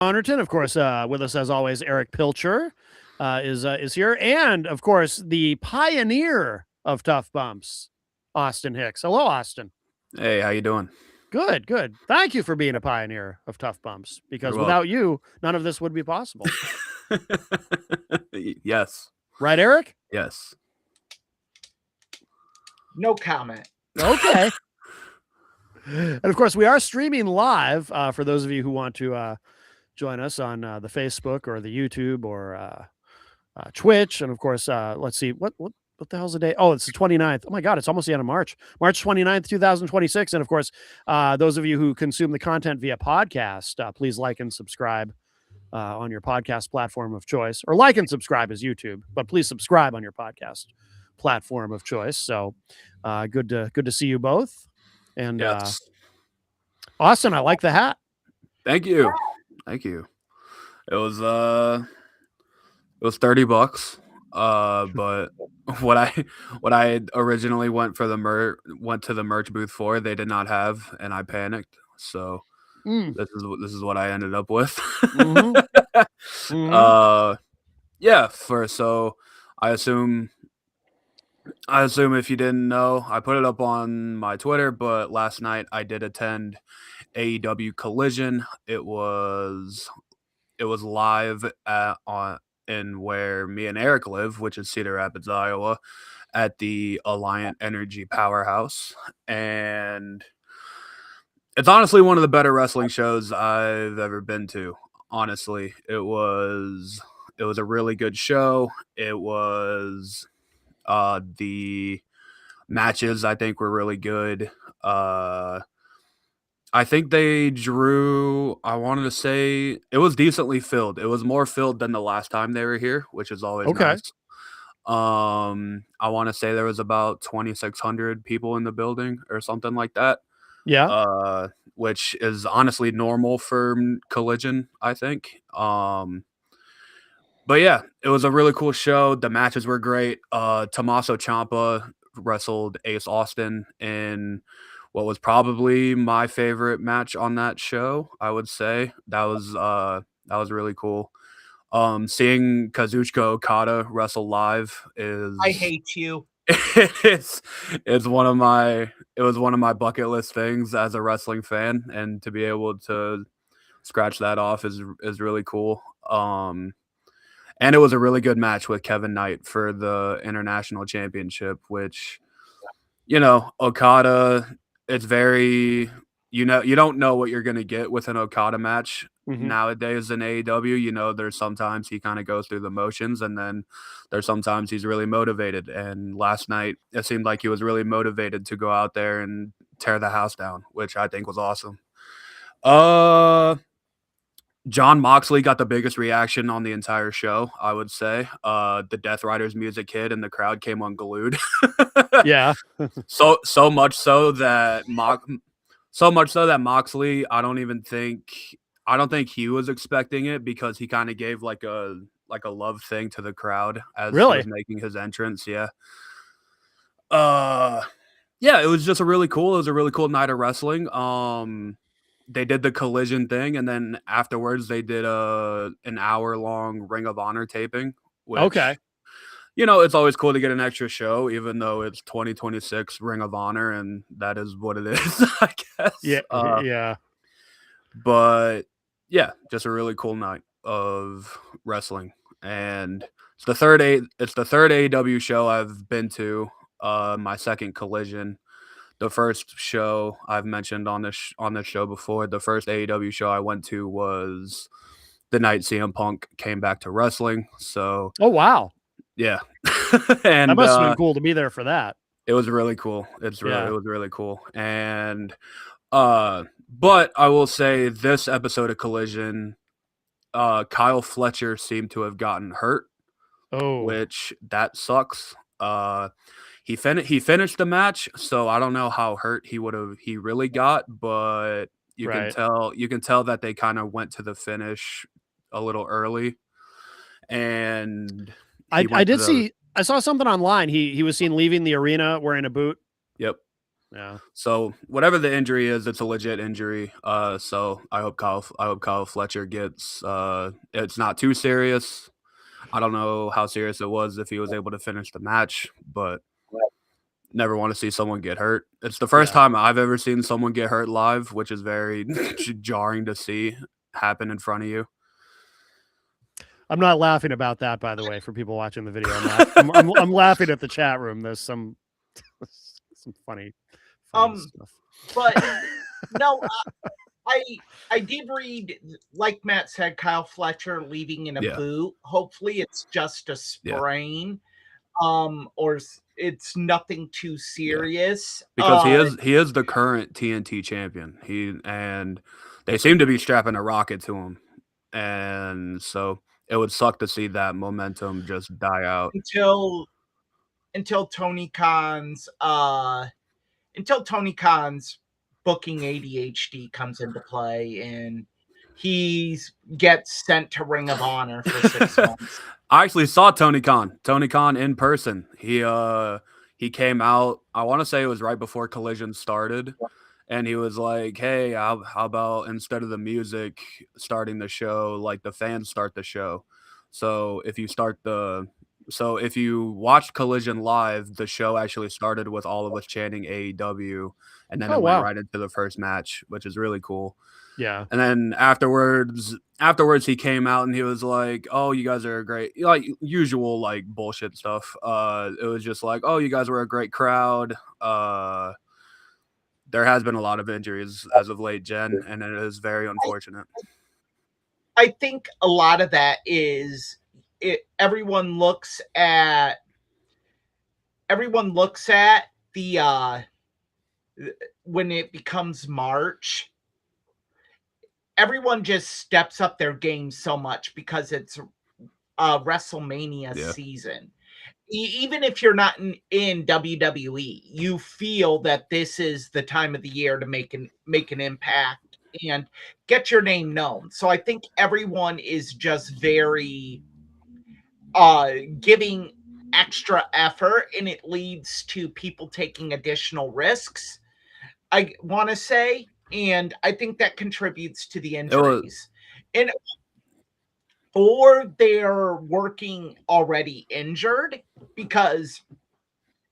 Honorton, of course, with us as always. Eric Pilcher is here, and of course, the pioneer of tough bumps, Austin Hicks. Hello, Austin. Hey, how you doing? Good, good. Thank you for being a pioneer of tough bumps, because You're without welcome. you, none of this would be possible. Yes, Right, Eric? yes. No comment. Okay. And of course, we are streaming live for those of you who want to join us on the Facebook or the YouTube or Twitch. And of course, let's see, what the hell's the day? Oh, it's the 29th. Oh my God, it's almost the end of March. March 29th, 2026. And of course, those of you who consume the content via podcast, please like and subscribe on your podcast platform of choice, or like and subscribe as YouTube, but please subscribe on your podcast platform of choice. So good to see you both. And Yes. Austin, I like the hat. Thank you. Thank you. It was $30. But what I originally went to the merch booth for, they did not have, and I panicked. So this is what I ended up with. Yeah, so I assume if you didn't know, I put it up on my Twitter, but last night I did attend AEW Collision. It was live in where me and Eric live, which is Cedar Rapids, Iowa, at the Alliant Energy Powerhouse. And it's honestly one of the better wrestling shows I've ever been to. Honestly, it was a really good show. It was the matches, I think, were really good. I think they drew, I wanted to say it was decently filled. It was more filled than the last time they were here, which is always Okay. nice. I want to say there was about 2,600 people in the building or something like that. Yeah. Which is honestly normal for Collision, I think. But yeah, it was a really cool show. The matches were great. Tommaso Ciampa wrestled Ace Austin in what was probably my favorite match on that show. I would say that was really cool. Seeing Kazuchika Okada wrestle live is I hate you. it's one of my bucket list things as a wrestling fan, and to be able to scratch that off is really cool. And it was a really good match with Kevin Knight for the International Championship, which, Okada, it's very, you don't know what you're going to get with an Okada match nowadays in AEW. There's sometimes he kind of goes through the motions, and then there's sometimes he's really motivated. And last night, it seemed like he was really motivated to go out there and tear the house down, which I think was awesome. John Moxley got the biggest reaction on the entire show, I would say. The Death Riders music hit and the crowd came unglued. Yeah. so much so that Moxley, I don't think he was expecting it, because he kind of gave like a love thing to the crowd as he was making his entrance. Yeah. Yeah, it was just a really cool night of wrestling. They did the Collision thing, and then afterwards they did an hour-long Ring of Honor taping, which, okay. It's always cool to get an extra show, even though it's 2026 Ring of Honor, and that is what it is, I guess. Yeah. Yeah. But yeah, just a really cool night of wrestling, and it's the third AEW show I've been to. My second Collision. The first show I've mentioned on this show before, the first AEW show I went to was the night CM Punk came back to wrestling. So, oh wow, yeah, and that must have been cool to be there for that. It was really cool. It was really cool. And but I will say this episode of Collision, Kyle Fletcher seemed to have gotten hurt. Oh, which that sucks. He finished the match, so I don't know how hurt he really got, but you can tell that they kind of went to the finish a little early. And I saw something online. He was seen leaving the arena wearing a boot. Yep. Yeah. So whatever the injury is, it's a legit injury. So I hope Kyle Fletcher gets it's not too serious. I don't know how serious it was if he was able to finish the match, but never want to see someone get hurt. It's the first time I've ever seen someone get hurt live, which is very jarring to see happen in front of you. I'm not laughing about that, by the way, for people watching the video. I'm laughing at the chat room. There's some funny stuff. But no, I did read, like Matt said, Kyle Fletcher leaving in a boot. Hopefully, it's just a sprain, or it's nothing too serious. Because he is the current TNT champion. And they seem to be strapping a rocket to him, and so it would suck to see that momentum just die out until Tony Khan's booking ADHD comes into play and he gets sent to Ring of Honor for 6 months. I actually saw Tony Khan in person. He came out, I want to say it was right before Collision started, and he was like, hey, how about instead of the music starting the show, like the fans start the show. So if you watched Collision live, the show actually started with all of us chanting AEW, and then it went right into the first match, which is really cool. Yeah. And then afterwards he came out and he was like, oh, you guys are great, like usual like bullshit stuff. It was just like, oh, you guys were a great crowd. There has been a lot of injuries as of late, Jen, and it is very unfortunate. I think a lot of that is everyone looks at the when it becomes March, everyone just steps up their game so much because it's WrestleMania season. Even if you're not in WWE, you feel that this is the time of the year to make an impact and get your name known. So I think everyone is just very giving extra effort, and it leads to people taking additional risks, I want to say, and I think that contributes to the injuries. Or they're working already injured because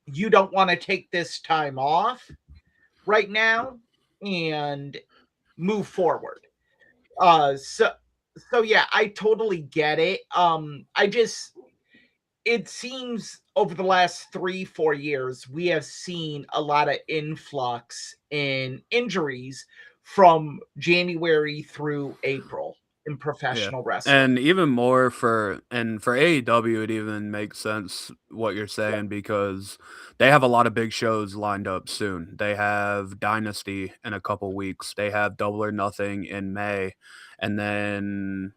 you don't want to take this time off right now and move forward. So yeah, I totally get it. It seems over the last 3-4 years, we have seen a lot of influx in injuries from January through April in professional wrestling. And even more for AEW, it even makes sense what you're saying because they have a lot of big shows lined up soon. They have Dynasty in a couple weeks. They have Double or Nothing in May. And then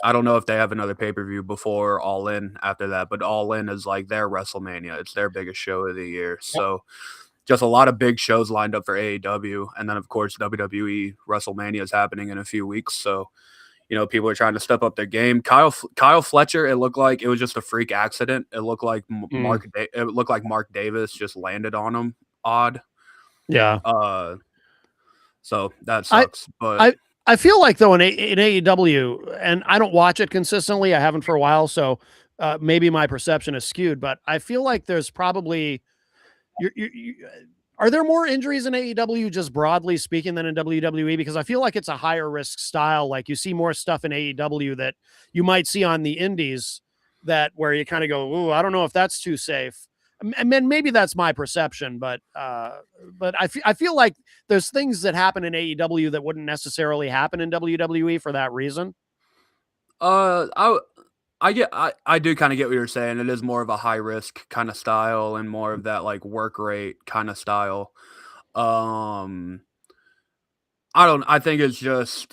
I don't know if they have another pay-per-view before All In after that, but All In is like their WrestleMania. It's their biggest show of the year. So just a lot of big shows lined up for AEW. And then, of course, WWE WrestleMania is happening in a few weeks. So, people are trying to step up their game. Kyle Fletcher, it looked like it was just a freak accident. It looked like Mark Davis just landed on him odd. Yeah. So that sucks. I feel like, though, in AEW, and I don't watch it consistently, I haven't for a while, so maybe my perception is skewed, but I feel like there's probably are there more injuries in AEW, just broadly speaking, than in WWE? Because I feel like it's a higher risk style. Like you see more stuff in AEW that you might see on the indies where you kind of go, ooh, I don't know if that's too safe. And then maybe that's my perception, but I feel like there's things that happen in AEW that wouldn't necessarily happen in WWE for that reason. I do kind of get what you're saying. It is more of a high risk kind of style and more of that like work rate kind of style. I think it's just,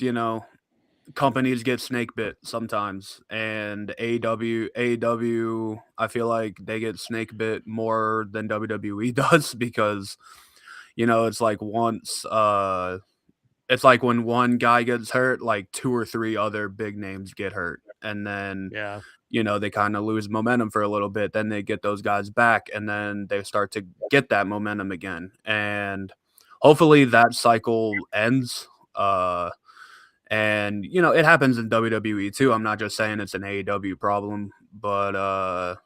companies get snake bit sometimes, and AEW, I feel like they get snake bit more than WWE does because, it's like it's like when one guy gets hurt, like 2 or 3 other big names get hurt. and then Yeah. they kind of lose momentum for a little bit. Then they get those guys back, and then they start to get that momentum again. And hopefully that cycle ends. And it happens in WWE too. I'm not just saying it's an AEW problem, but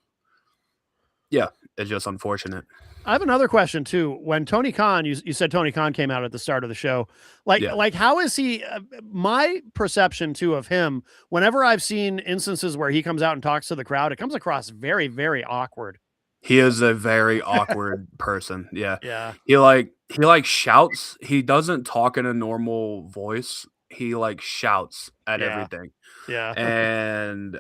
yeah, it's just unfortunate. I have another question too. When Tony Khan, you said Tony Khan came out at the start of the show. Like how is he? My perception too of him, whenever I've seen instances where he comes out and talks to the crowd, it comes across very, very awkward. He is a very awkward person. Yeah. Yeah. He like shouts. He doesn't talk in a normal voice. He like shouts at everything. Yeah. And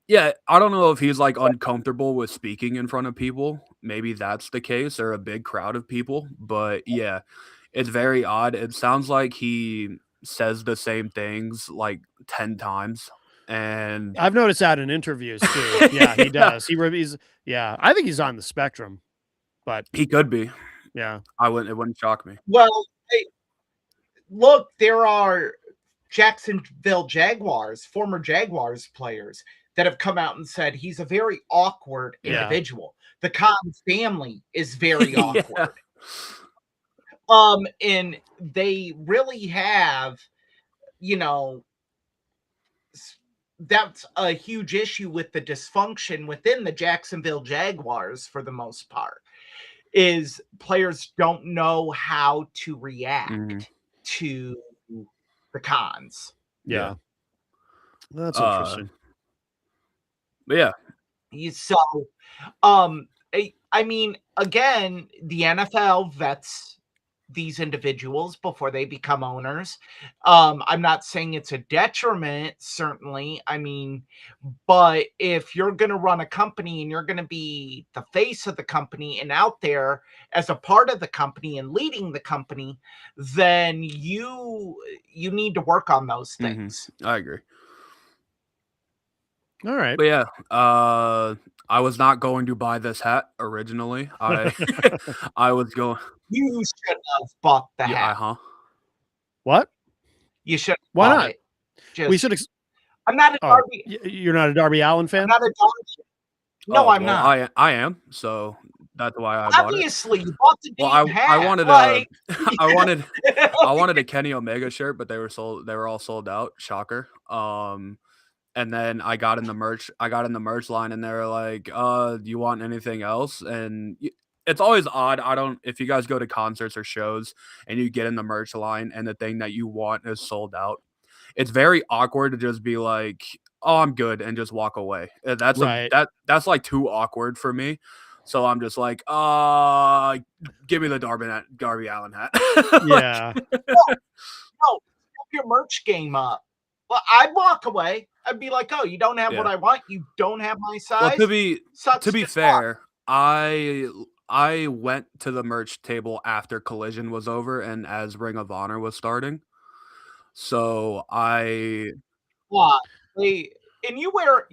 yeah, I don't know if he's like uncomfortable with speaking in front of people. Maybe that's the case, or a big crowd of people. But yeah, it's very odd. It sounds like he says the same things like 10 times. And I've noticed that in interviews too. Yeah, he does. He's I think he's on the spectrum, but he could be. Yeah. It wouldn't shock me. Well, hey, look, there are Jacksonville Jaguars, former Jaguars players that have come out and said he's a very awkward individual. The Khan family is very awkward. And they really have, that's a huge issue with the dysfunction within the Jacksonville Jaguars for the most part, is players don't know how to react to the Khans. Yeah. That's interesting. But yeah. So, I mean, again, the NFL vets these individuals before they become owners. I'm not saying it's a detriment, certainly. I mean, but if you're going to run a company and you're going to be the face of the company and out there as a part of the company and leading the company, then you need to work on those things. I agree. All right. But yeah, I was not going to buy this hat originally. I was going. You should have bought the hat. What? You should. Why not? It. We should. I'm not a Darby. You're not a Darby Allin fan? I'm not a Darby. No, I'm not. I am. So that's why I Obviously, you bought the damn hat. I wanted I wanted a Kenny Omega shirt, but they were all sold out. Shocker. And then I got in the merch line, and they were like, do you want anything else? And it's always odd. If you guys go to concerts or shows and you get in the merch line and the thing that you want is sold out, it's very awkward to just be like, oh, I'm good, and just walk away. That's right. That's like too awkward for me. So I'm just like, give me the Darby Allin hat. Yeah. No, your merch game up. Well, I'd walk away. I'd be like, oh, you don't have what I want. You don't have my size. Well, to be fair, I went to the merch table after Collision was over and as Ring of Honor was starting. So and you wear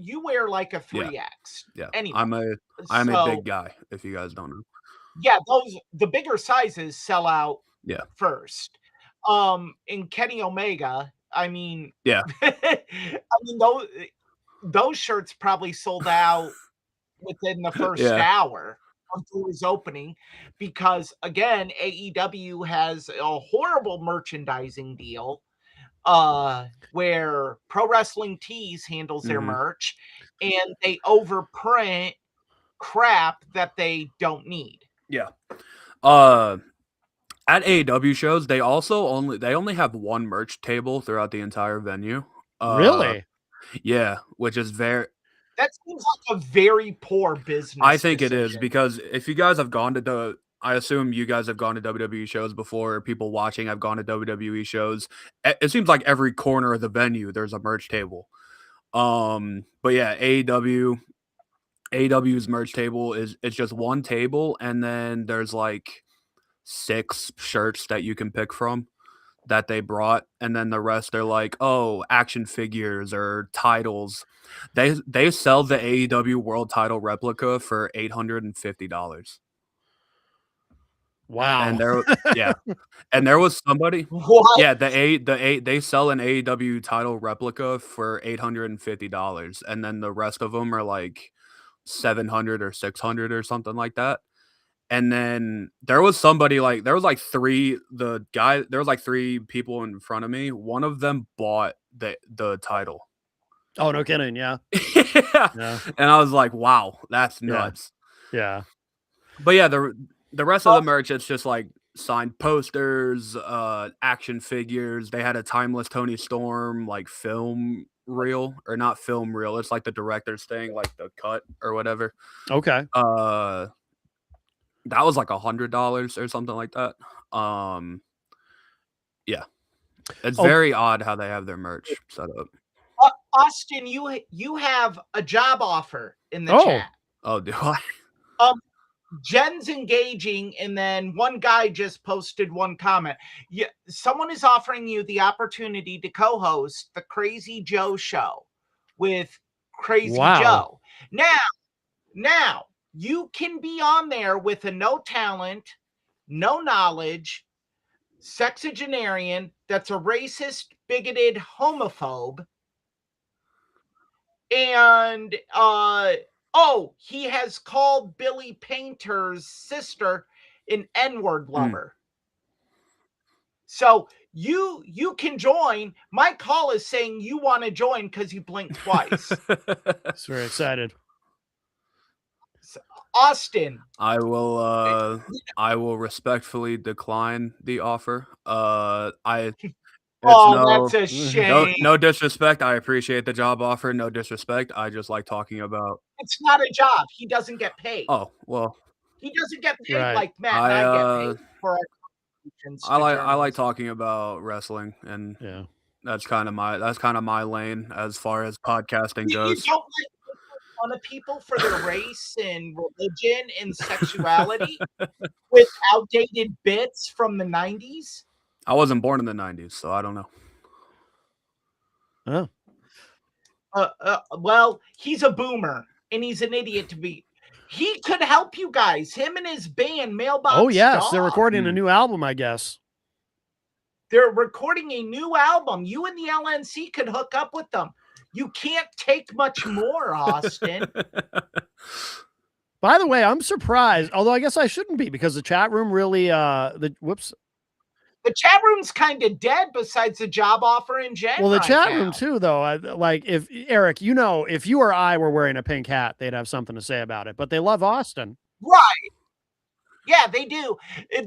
like a 3X. Yeah. Anyway, I'm a big guy, if you guys don't know. Yeah, the bigger sizes sell out first. In Kenny Omega, I mean, I mean those shirts probably sold out within the first hour of his opening, because again, AEW has a horrible merchandising deal where Pro Wrestling Tees handles their merch, and they overprint crap that they don't need. Yeah. At AEW shows, they only have one merch table throughout the entire venue. Really? Yeah, which is very. That seems like a very poor business. I think it is, because if you guys have gone to I assume you guys have gone to WWE shows before. Or people watching have gone to WWE shows. It seems like every corner of the venue there's a merch table. But yeah, AEW's merch table it's just one table, and then there's like 6 shirts that you can pick from that they brought, and then the rest are like, oh, action figures or titles. They sell the AEW world title replica for $850. Wow. And there, yeah, and there was somebody. What? Yeah, they sell an AEW title replica for $850, and then the rest of them are like 700 or 600 or something like that. And then there was somebody like there was like three people in front of me. One of them bought the title. Oh, no kidding. Yeah. Yeah. Yeah. And I was like, wow, that's Yeah. nuts. Yeah. But yeah, the rest of the merch, it's just like signed posters, action figures. They had a timeless Tony Storm like film reel, or not film reel. It's like the director's thing, like the cut or whatever. Okay. That was like $100 or something like that. Yeah, it's very odd how they have their merch set up. Austin, you have a job offer in the chat. Oh, do I? Jen's engaging, and then one guy just posted one comment. Yeah, someone is offering you the opportunity to co-host the Crazy Joe show with Crazy Joe. Now you can be on there with a no talent, no knowledge, sexagenarian that's a racist, bigoted homophobe, and he has called Billy Painter's sister an N-word lover. So you can join. My call is saying you want to join because you blinked twice. He's very excited. Austin, I will respectfully decline the offer. That's a shame. No disrespect. I appreciate the job offer. No disrespect. I just like talking about. It's not a job. He doesn't get paid. Oh, well. He doesn't get paid Right. like Matt and I get paid for our contributions to I like journalism. talking about wrestling, and Yeah. that's kind of my lane as far as podcasting goes. You don't like making fun of people for their race and religion and sexuality with outdated bits from the 90s? I wasn't born in the 90s, so I don't know. Well, he's a boomer, and he's an idiot to be. He could help you guys. Him and his band, Mailbox Oh, yes. Dog. They're recording a new album, I guess. They're recording a new album. You and the LNC could hook up with them. You can't take much more, Austin. By the way, I'm surprised, although I guess I shouldn't be, because the chat room really The chat room's kind of dead besides the job offer in Jen. well, the right chat now. room too, though. Like if Eric, if you or I were wearing a pink hat, they'd have something to say about it. But they love Austin, right? Yeah, they do.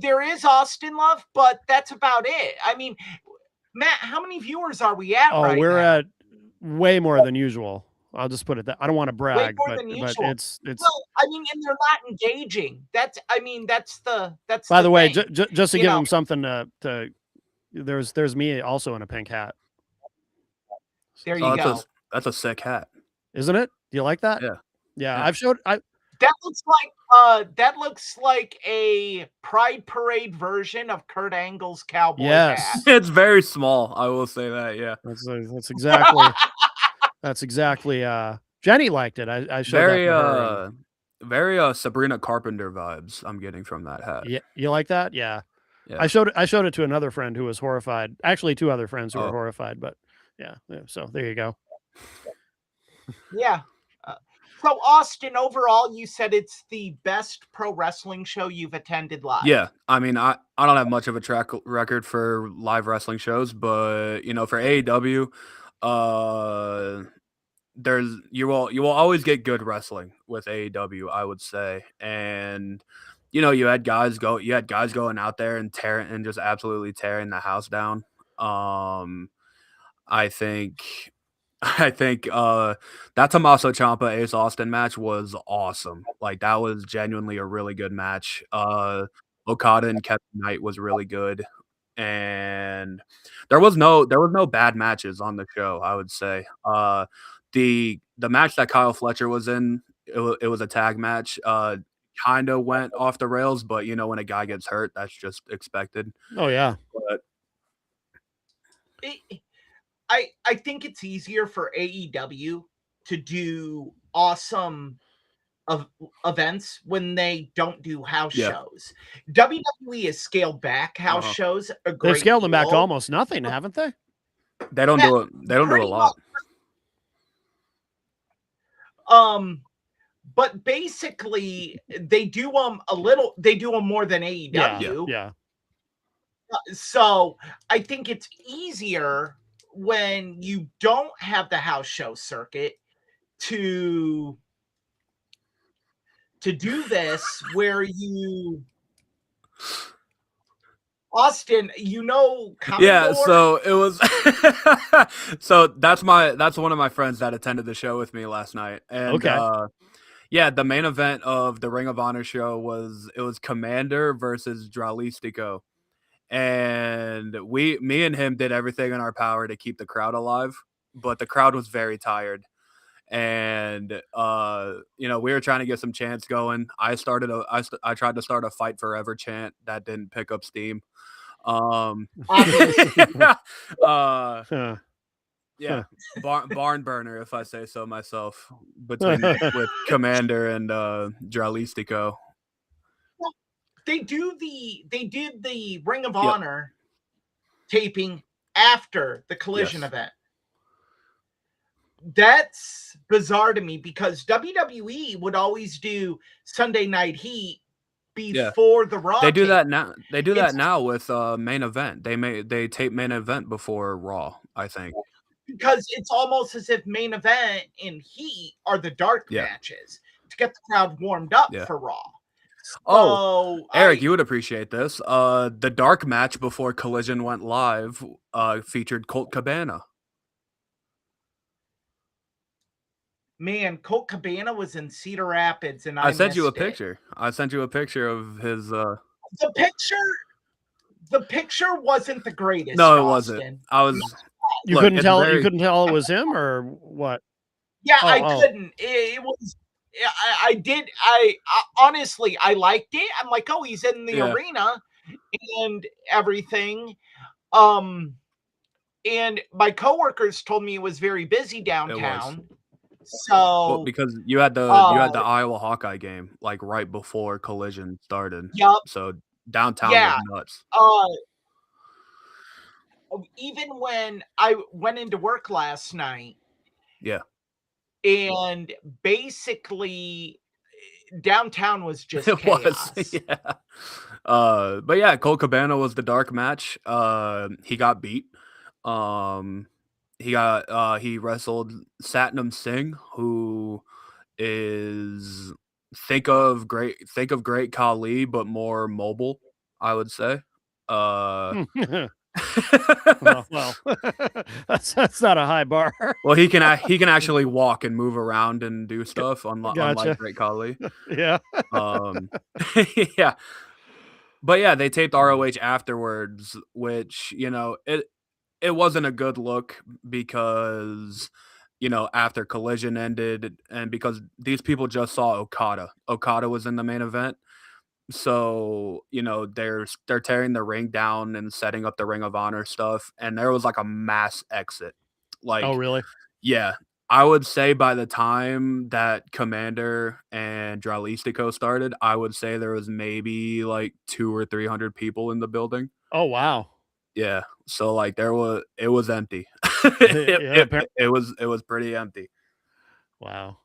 There is Austin love, but that's about it. I mean, Matt, how many viewers are we at? Oh, we're now? at way more than usual. I'll just put it that I don't want to brag, but it's. Well, I mean, and they're not engaging. That's the. By the way, just to give them something to. There's me also in a pink hat. There you go. That's a sick hat, isn't it? Do you like that? Yeah. That looks like a Pride Parade version of Kurt Angle's cowboy hat. It's very small. I will say that. Yeah, that's exactly. That's exactly. Jenny liked it. I showed that to her. Very Sabrina Carpenter vibes I'm getting from that hat. Yeah, you like that? Yeah. I showed it to another friend who was horrified. Actually, two other friends who were horrified. But yeah. So there you go. Yeah. So Austin, overall, you said it's the best pro wrestling show you've attended live. Yeah, I mean, I don't have much of a track record for live wrestling shows, but for AEW, you will always get good wrestling with AEW, I would say. And you had guys going out there and tearing and just absolutely tearing the house down. I think that Tommaso Ciampa Ace Austin match was awesome. Like, that was genuinely a really good match. Okada and Kevin Knight was really good, and there was no bad matches on the show, I would say. The match that Kyle Fletcher was in, it was a tag match. Kind of went off the rails, but when a guy gets hurt, that's just expected. Oh yeah. But I think it's easier for AEW to do awesome of events when they don't do house Yeah. shows. WWE has scaled back house Uh-huh. shows a They've great scaled them back to deal. almost nothing, haven't they? They don't Yeah, do it. They don't do a pretty lot. But basically they do a little. They do them more than AEW. Yeah. So I think it's easier when you don't have the house show circuit to do this, where you, Austin, Commodore? Yeah, so it was so that's one of my friends that attended the show with me last night. And Okay. yeah, the main event of the Ring of Honor show was Commander versus Dralistico. And me and him did everything in our power to keep the crowd alive, but the crowd was very tired. And we were trying to get some chants going. I tried to start a Fight Forever chant that didn't pick up steam. Yeah, Huh. yeah, barn burner, if I say so myself, with Commander and Dralistico. They did the Ring of Honor taping after the Collision event. That's bizarre to me, because WWE would always do Sunday Night Heat before the Raw. They do that now. They do that now with Main Event. They tape Main Event before Raw, I think. Because it's almost as if Main Event and Heat are the dark matches to get the crowd warmed up for Raw. So, Eric, you would appreciate this. The dark match before Collision went live featured Colt Cabana. Man, Colt Cabana was in Cedar Rapids, and I sent you a picture. I sent you a picture of his. The picture wasn't the greatest. No, it Austin. wasn't. I was. You couldn't tell. You couldn't tell it was him, or what? Yeah, I couldn't. It was. I did. I honestly, I liked it. I'm like, oh, he's in the arena and everything. And my coworkers told me it was very busy downtown. So because you had the Iowa Hawkeye game like right before Collision started. Yep. So downtown was nuts. Even when I went into work last night. Yeah. And basically downtown was just chaos. Yeah. But yeah, Colt Cabana was the dark match. He got beat. He wrestled Satnam Singh, who is think of great Khali, but more mobile, I would say. Well, that's not a high bar. Well, he can actually walk and move around and do stuff unlike Great Khali. Yeah. Yeah. But yeah, they taped ROH afterwards, which, it wasn't a good look because, after Collision ended and because these people just saw Okada. Okada was in the main event. So, they're tearing the ring down and setting up the Ring of Honor stuff. And there was like a mass exit. Like, oh, really? Yeah. I would say by the time that Commander and Dralistico started, I would say there was maybe like 200 or 300 people in the building. Oh, wow. Yeah. So like it was empty. It was pretty empty. Wow.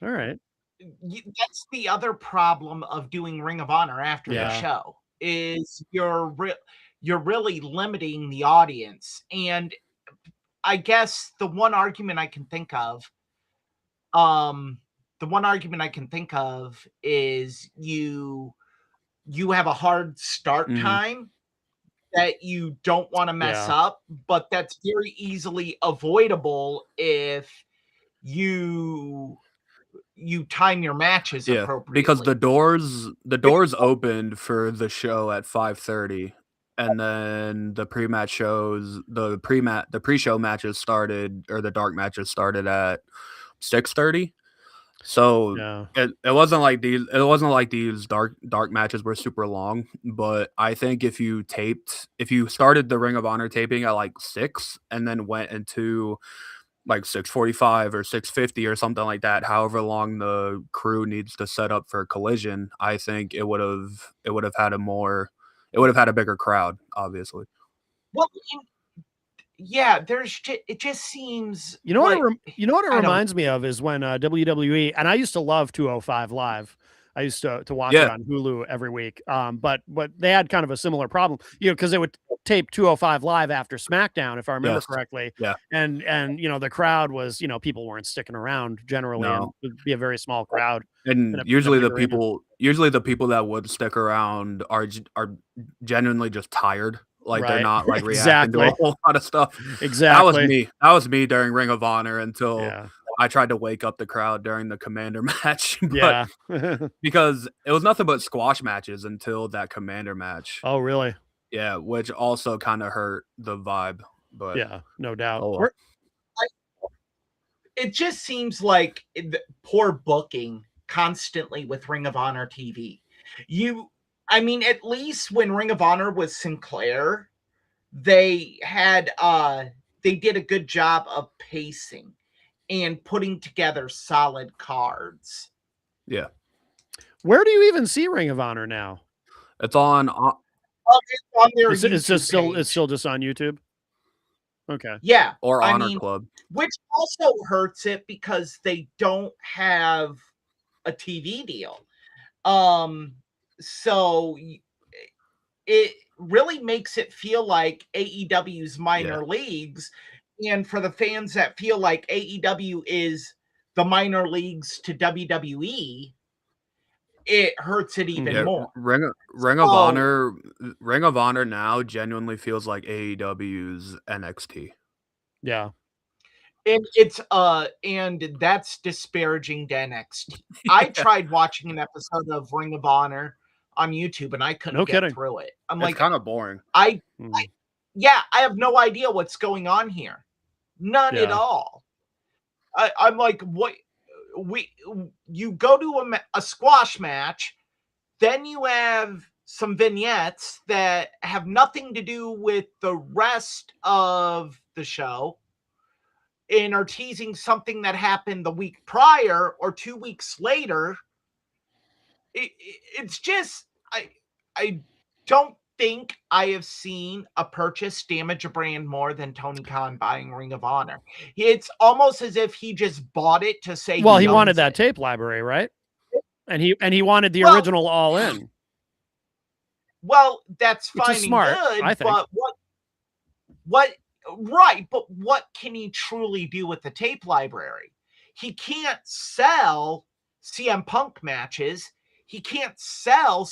All right. That's the other problem of doing Ring of Honor after the show is you're really limiting the audience. And I guess the one argument I can think of is you have a hard start time that you don't want to mess up, but that's very easily avoidable if you time your matches appropriately. Because the doors opened for the show at 5:30, and then the pre-match shows, the pre-show matches started, or the dark matches started at 6:30. So it wasn't like these dark matches were super long, but I think if you started the Ring of Honor taping at like 6 and then went into like 6:45 or 6:50 or something like that, however long the crew needs to set up for a collision, I think it would have had a bigger crowd, obviously. Well, yeah, it just seems You know what? like, You know what it I don't- reminds me of is when WWE, and I used to love 205 Live. I used to watch it Yeah. on Hulu every week. But they had kind of a similar problem, because they would tape 205 Live after SmackDown, if I remember Yes. correctly. Yeah. And the crowd was, people weren't sticking around generally, and No. it would be a very small crowd. And in a usually the big arena. people that would stick around are genuinely just tired. Like they're Right. not like reacting to a Exactly. whole lot of stuff. Exactly. That was me during Ring of Honor until Yeah. I tried to wake up the crowd during the Commander match. But Yeah. because it was nothing but squash matches until that Commander match. Oh, really? Yeah, which also kind of hurt the vibe. But Yeah, no doubt. oh, well. It just seems like poor booking constantly with Ring of Honor TV. At least when Ring of Honor was Sinclair, they did a good job of pacing and putting together solid cards. Yeah. Where do you even see Ring of Honor now? It's on It's on their It's YouTube still page. just on YouTube. Okay. Yeah, or Honor Club. which also hurts it because they don't have a TV deal. So it really makes it feel like AEW's minor leagues. And for the fans that feel like AEW is the minor leagues to WWE, it hurts it even more. Ring of Honor now genuinely feels like AEW's NXT. Yeah. And and that's disparaging to NXT. I tried watching an episode of Ring of Honor on YouTube and I couldn't get through it. I'm It's kind of boring. I have no idea what's going on here. None at all. I'm like, what? You go to a squash match, then you have some vignettes that have nothing to do with the rest of the show and are teasing something that happened the week prior or 2 weeks later. It's just, I don't think I have seen a purchase damage a brand more than Tony Khan buying Ring of Honor. It's almost as if he just bought it to say, well, he wanted that tape library, right? And he wanted the original All In. Well, that's fine and smart, good, I think. but what right, but what can he truly do with the tape library? He can't sell CM Punk matches. He can't sell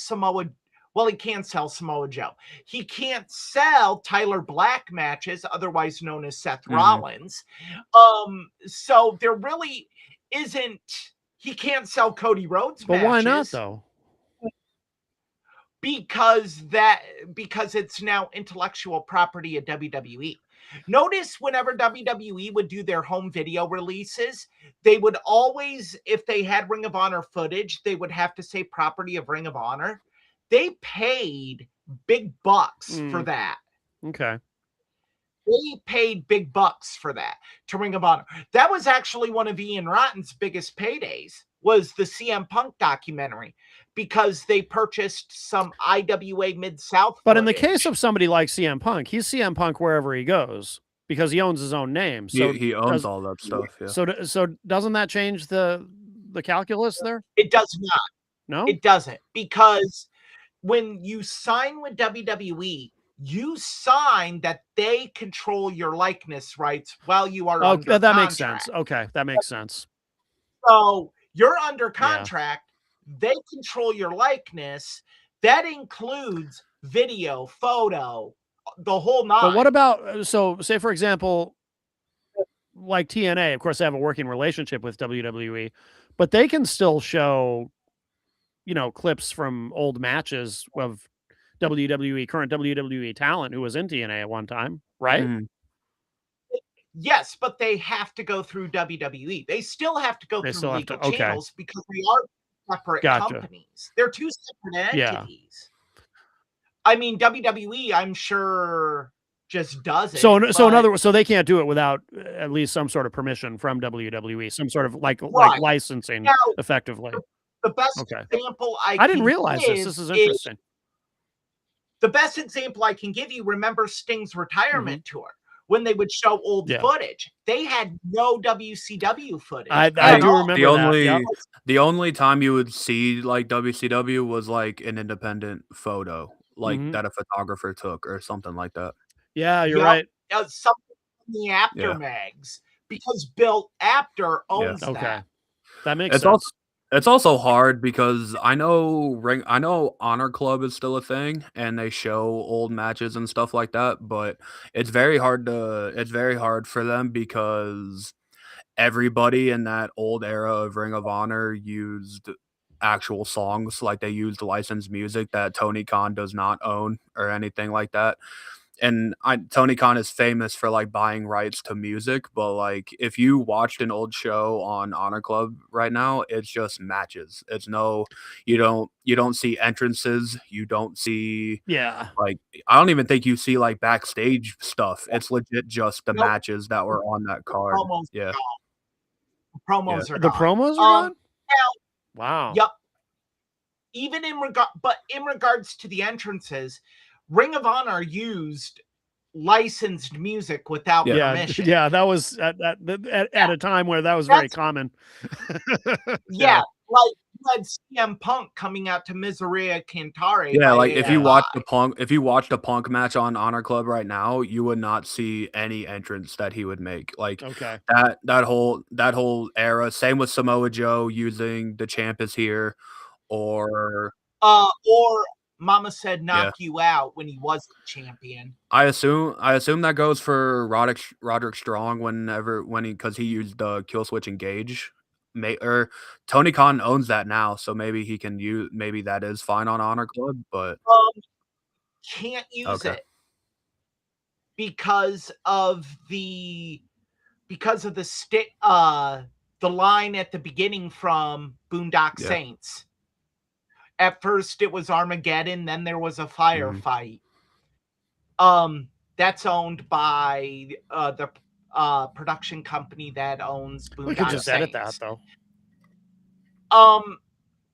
he can sell Samoa Joe. He can't sell Tyler Black matches, otherwise known as Seth Rollins. So there really isn't. He can't sell Cody Rhodes matches. But why not, though? Because it's now intellectual property of WWE. Notice whenever WWE would do their home video releases, they would always, if they had Ring of Honor footage, they would have to say property of Ring of Honor. They paid big bucks for that. Okay. They paid big bucks for that to Ring of Honor. That was actually one of Ian Rotten's biggest paydays, was the CM Punk documentary, because they purchased some IWA Mid-South. But in the case of somebody like CM Punk, he's CM Punk wherever he goes because he owns his own name. So he owns all that stuff. Yeah. So doesn't that change the calculus there? It does not. No, it doesn't, because when you sign with WWE, you sign that they control your likeness rights while you are under that contract. makes sense. Okay, that makes sense. So you're under contract. They control your likeness. That includes video, photo, the whole nine. But what about, so say for example, like TNA, of course they have a working relationship with WWE, but they can still show, clips from old matches of current WWE talent who was in TNA at one time, right? Yes, but they have to go through WWE. They still have to go through legal channels because they are separate companies. They're two separate entities. I mean, WWE, I'm sure, just does it. So in other words, so they can't do it without at least some sort of permission from WWE, some sort of like Right. licensing, Now, effectively. the best Okay. example I didn't can realize this. give This is interesting. The best example I can give you, remember Sting's retirement tour when they would show old Yeah. footage. They had no WCW footage. I at do all. remember that. Yep. The only time you would see like WCW was like an independent photo, like Mhm. that a photographer took or something like that. Yeah, you're Yep. right. Something in the Apter Yeah. mags, because Bill Apter owns Okay. that. That makes It's sense. it's also hard because I know Honor Club is still a thing and they show old matches and stuff like that, but it's very hard for them because everybody in that old era of Ring of Honor used actual songs, like they used licensed music that Tony Khan does not own or anything like that. And Tony Khan is famous for like buying rights to music, but like if you watched an old show on Honor Club right now, it's just matches. It's you don't see entrances, you don't see Yeah. like I don't even think you see like backstage stuff. It's legit just the Nope. matches that were on that card. Promos Yeah. are gone. Promos are The gone. promos are gone? Wow. Yep. Even in regards to the entrances, Ring of Honor used licensed music without permission. Yeah, that was at a time where that was very common. Yeah, like you had CM Punk coming out to Miseria Cantare. Yeah, like if you watched a Punk match on Honor Club right now, you would not see any entrance that he would make. Like Okay. that whole era. Same with Samoa Joe using "The Champ Is Here," or Mama Said knock you out when he wasn't champion. I assume that goes for Roderick Strong because he used the Kill Switch Engage. Or Tony Khan owns that now, so maybe he can use. Maybe that is fine on Honor Club, but can't use it because of the line at the beginning from Boondock Saints. At first it was Armageddon, then there was a firefight. That's owned by the production company that owns Boondock Saints. We could just edit that though.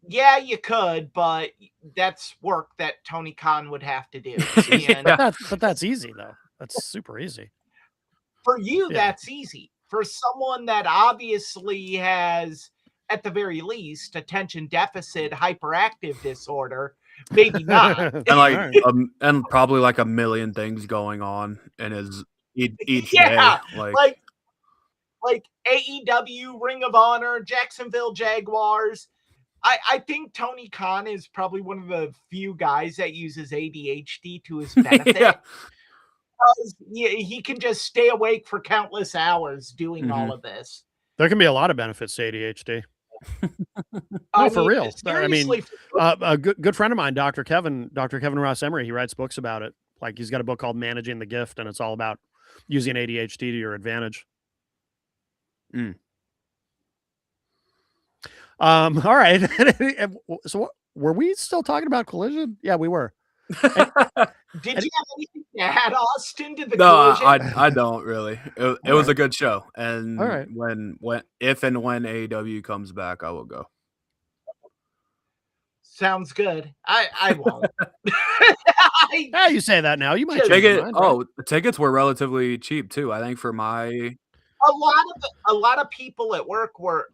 Yeah, you could, but that's work that Tony Khan would have to do. But that's easy though. That's super easy. For you, that's easy. For someone that obviously has, at the very least, attention deficit hyperactive disorder, maybe not. And and probably like a million things going on in his each day. Like AEW, Ring of Honor, Jacksonville Jaguars. I think Tony Khan is probably one of the few guys that uses ADHD to his benefit. He can just stay awake for countless hours doing all of this. There can be a lot of benefits to ADHD. No, for real. I mean, a good friend of mine, Dr. Kevin Ross Emery, he writes books about it. Like he's got a book called Managing the Gift, and it's all about using ADHD to your advantage. All right. So were we still talking about Collision? Yeah, we were. Did you have anything to add, Austin, to the No, Collision? I don't really. It was a good show, and all right. if and when AEW comes back, I will go. Sounds good. I won't. Yeah, you say that now. You might change your mind, right? Tickets were relatively cheap too. I think for my a lot of people at work were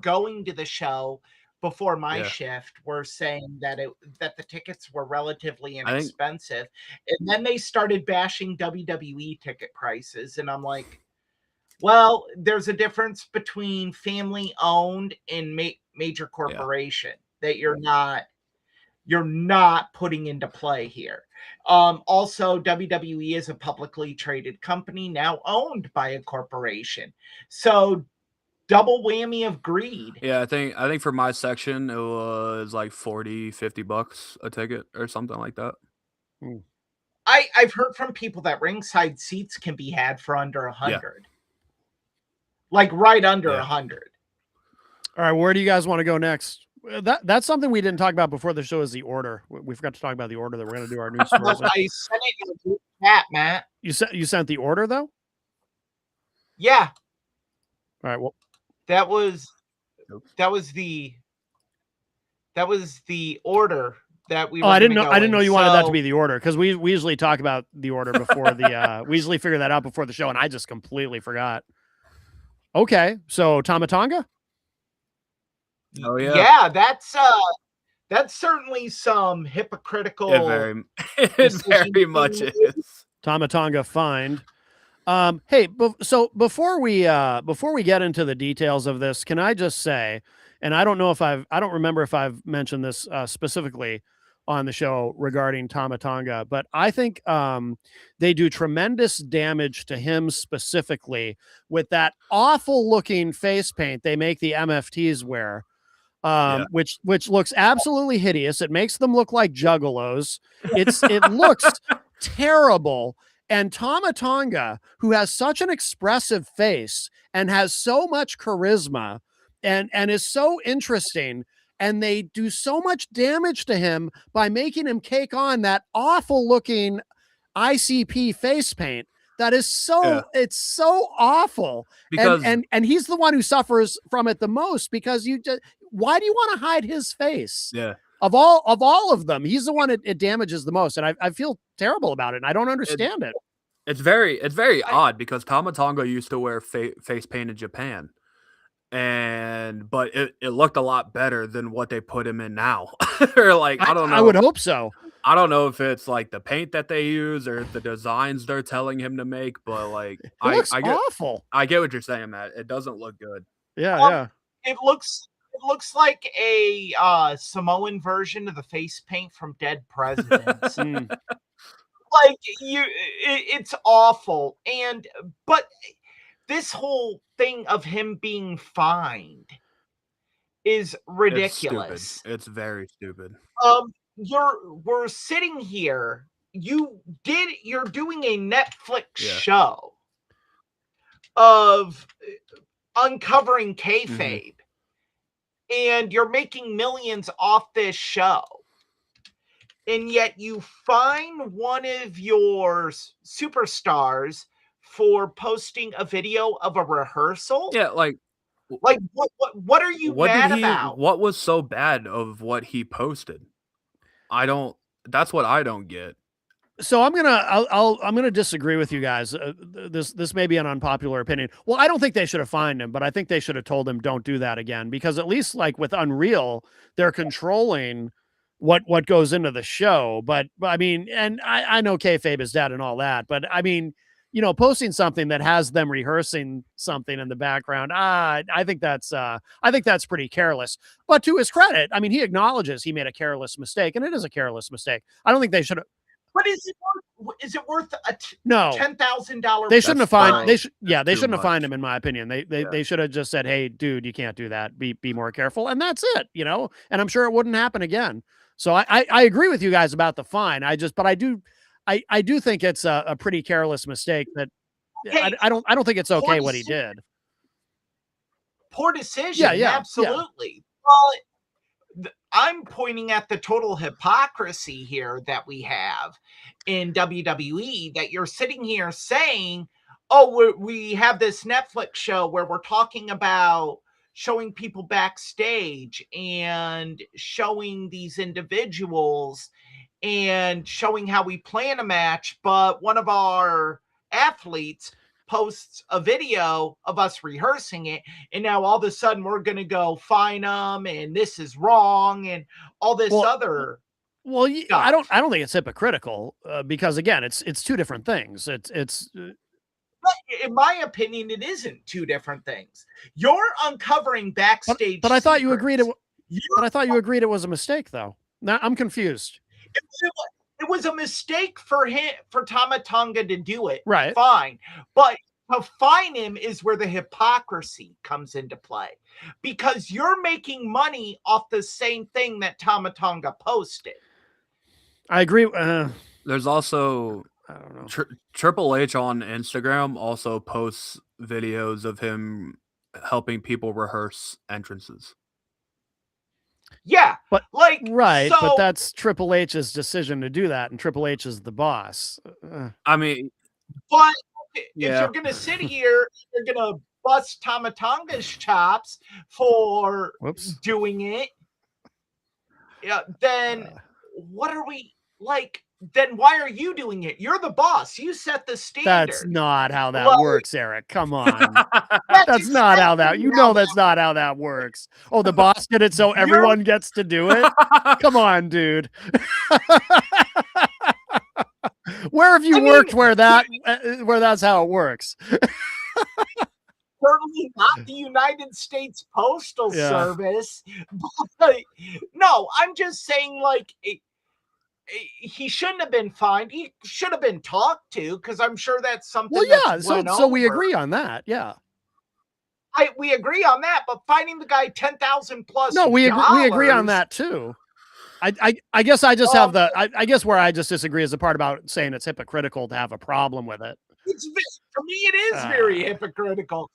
going to the show before my shift were saying that the tickets were relatively inexpensive, and then they started bashing WWE ticket prices, and I'm like, well, there's a difference between family owned and major corporation that you're not putting into play here. Also, WWE is a publicly traded company now owned by a corporation, so double whammy of greed. Yeah, I think for my section it was like $40-$50 a ticket or something like that. I've heard from people that ringside seats can be had for under 100. Like right under 100. All right, where do you guys want to go next? That's something we didn't talk about before the show is the order. We forgot to talk about the order that we're going to do our news stories. I sent it in the chat, Matt. You sent the order though? Yeah, All right. Well, that was Oops. that was the order that we were I didn't gonna know. go I didn't know in. you wanted that to So- be the order, because we usually talk about the order before the. We usually figure that out before the show, and I just completely forgot. Okay, so Tama Tonga. Oh, yeah. Yeah, that's certainly some hypocritical. It decision very much being is. Tama Tonga fined. Hey, so before we get into the details of this, can I just say, and I don't remember if I've mentioned this specifically on the show regarding Tama Tonga, but I think they do tremendous damage to him specifically with that awful looking face paint they make the MFTs wear. Yeah. Which looks absolutely hideous. It makes them look like juggalos. It looks terrible. And Tama Tonga, who has such an expressive face and has so much charisma and is so interesting, and they do so much damage to him by making him take on that awful looking ICP face paint that is it's so awful. Because And he's the one who suffers from it the most, because why do you want to hide his face? yeah, Of all of them, he's the one it damages the most, and I feel terrible about it, and I don't understand it. it's very odd, because Tama Tonga used to wear face paint in Japan, but it looked a lot better than what they put him in now. Or like, I don't know. I would hope so. I don't know if it's like the paint that they use or the designs they're telling him to make, but like, It looks awful. I get what you're saying, Matt. It doesn't look good. Yeah. It looks like a Samoan version of the face paint from Dead Presidents. Like it's awful. But this whole thing of him being fined is ridiculous. It's very stupid. We're sitting here. You're doing a Netflix Yeah. show of uncovering kayfabe, and you're making millions off this show, and yet you find one of your superstars for posting a video of a rehearsal. Yeah, like what are you mad about? What was so bad of what he posted? That's what I don't get. So I'm gonna disagree with you guys. This may be an unpopular opinion. Well, I don't think they should have fined him, but I think they should have told him don't do that again, because at least like with Unreal, they're controlling what goes into the show. But I mean, and I know kayfabe is dead and all that, but I mean, posting something that has them rehearsing something in the background, I think that's pretty careless. But to his credit, I mean, he acknowledges he made a careless mistake, and it is a careless mistake. I don't think they should have. But is it worth no $10,000? They shouldn't have fined. That's They shouldn't have much. fined him, in my opinion. They should have just said, "Hey, dude, you can't do that. Be more careful," and that's it. And I'm sure it wouldn't happen again. So I agree with you guys about the fine. But I do think it's a pretty careless mistake. That Okay. I don't think it's okay what he did. Poor decision. Yeah. Absolutely. Well, I'm pointing at the total hypocrisy here that we have in WWE, that you're sitting here saying, oh, we have this Netflix show where we're talking about showing people backstage and showing these individuals and showing how we plan a match, but one of our athletes posts a video of us rehearsing it, and now all of a sudden we're going to go fine them, and this is wrong, and all this other. Well, I don't think it's hypocritical, because again, it's two different things. It's. In my opinion, it isn't two different things. You're uncovering backstage. But I thought you agreed it. You're, But I thought you agreed it was a mistake, though. Now I'm confused. It was a mistake for Tama Tonga to do it. Right. Fine. But to fine him is where the hypocrisy comes into play, because you're making money off the same thing that Tama Tonga posted. I agree. There's also, I don't know. Triple H on Instagram also posts videos of him helping people rehearse entrances. Yeah, but right, but that's Triple H's decision to do that, and Triple H is the boss. I mean, but if Yeah. you're gonna sit here, you're gonna bust Tamatonga's chops for Whoops. doing it. Yeah, then what are we like? Then why are you doing it? You're the boss. You set the standard. That's not how that Like- works, Eric. Come on. That's That's not how that. exactly You how know that's not how that works. Oh, the boss did it, so You're- everyone gets to do it. Come on, dude. Where have you I mean, worked where that's how it works? certainly not the United States Postal Yeah. Service. But, no, I'm just saying, like, he shouldn't have been fined. He should have been talked to, because I'm sure that's something. Well, yeah. that's So went we over. agree on that. Yeah. We agree on that, but finding the guy 10,000 plus. No, we agree on dollars- that too. I guess I just have the I guess where I just disagree is the part about saying it's hypocritical to have a problem with it. For me, it is very hypocritical.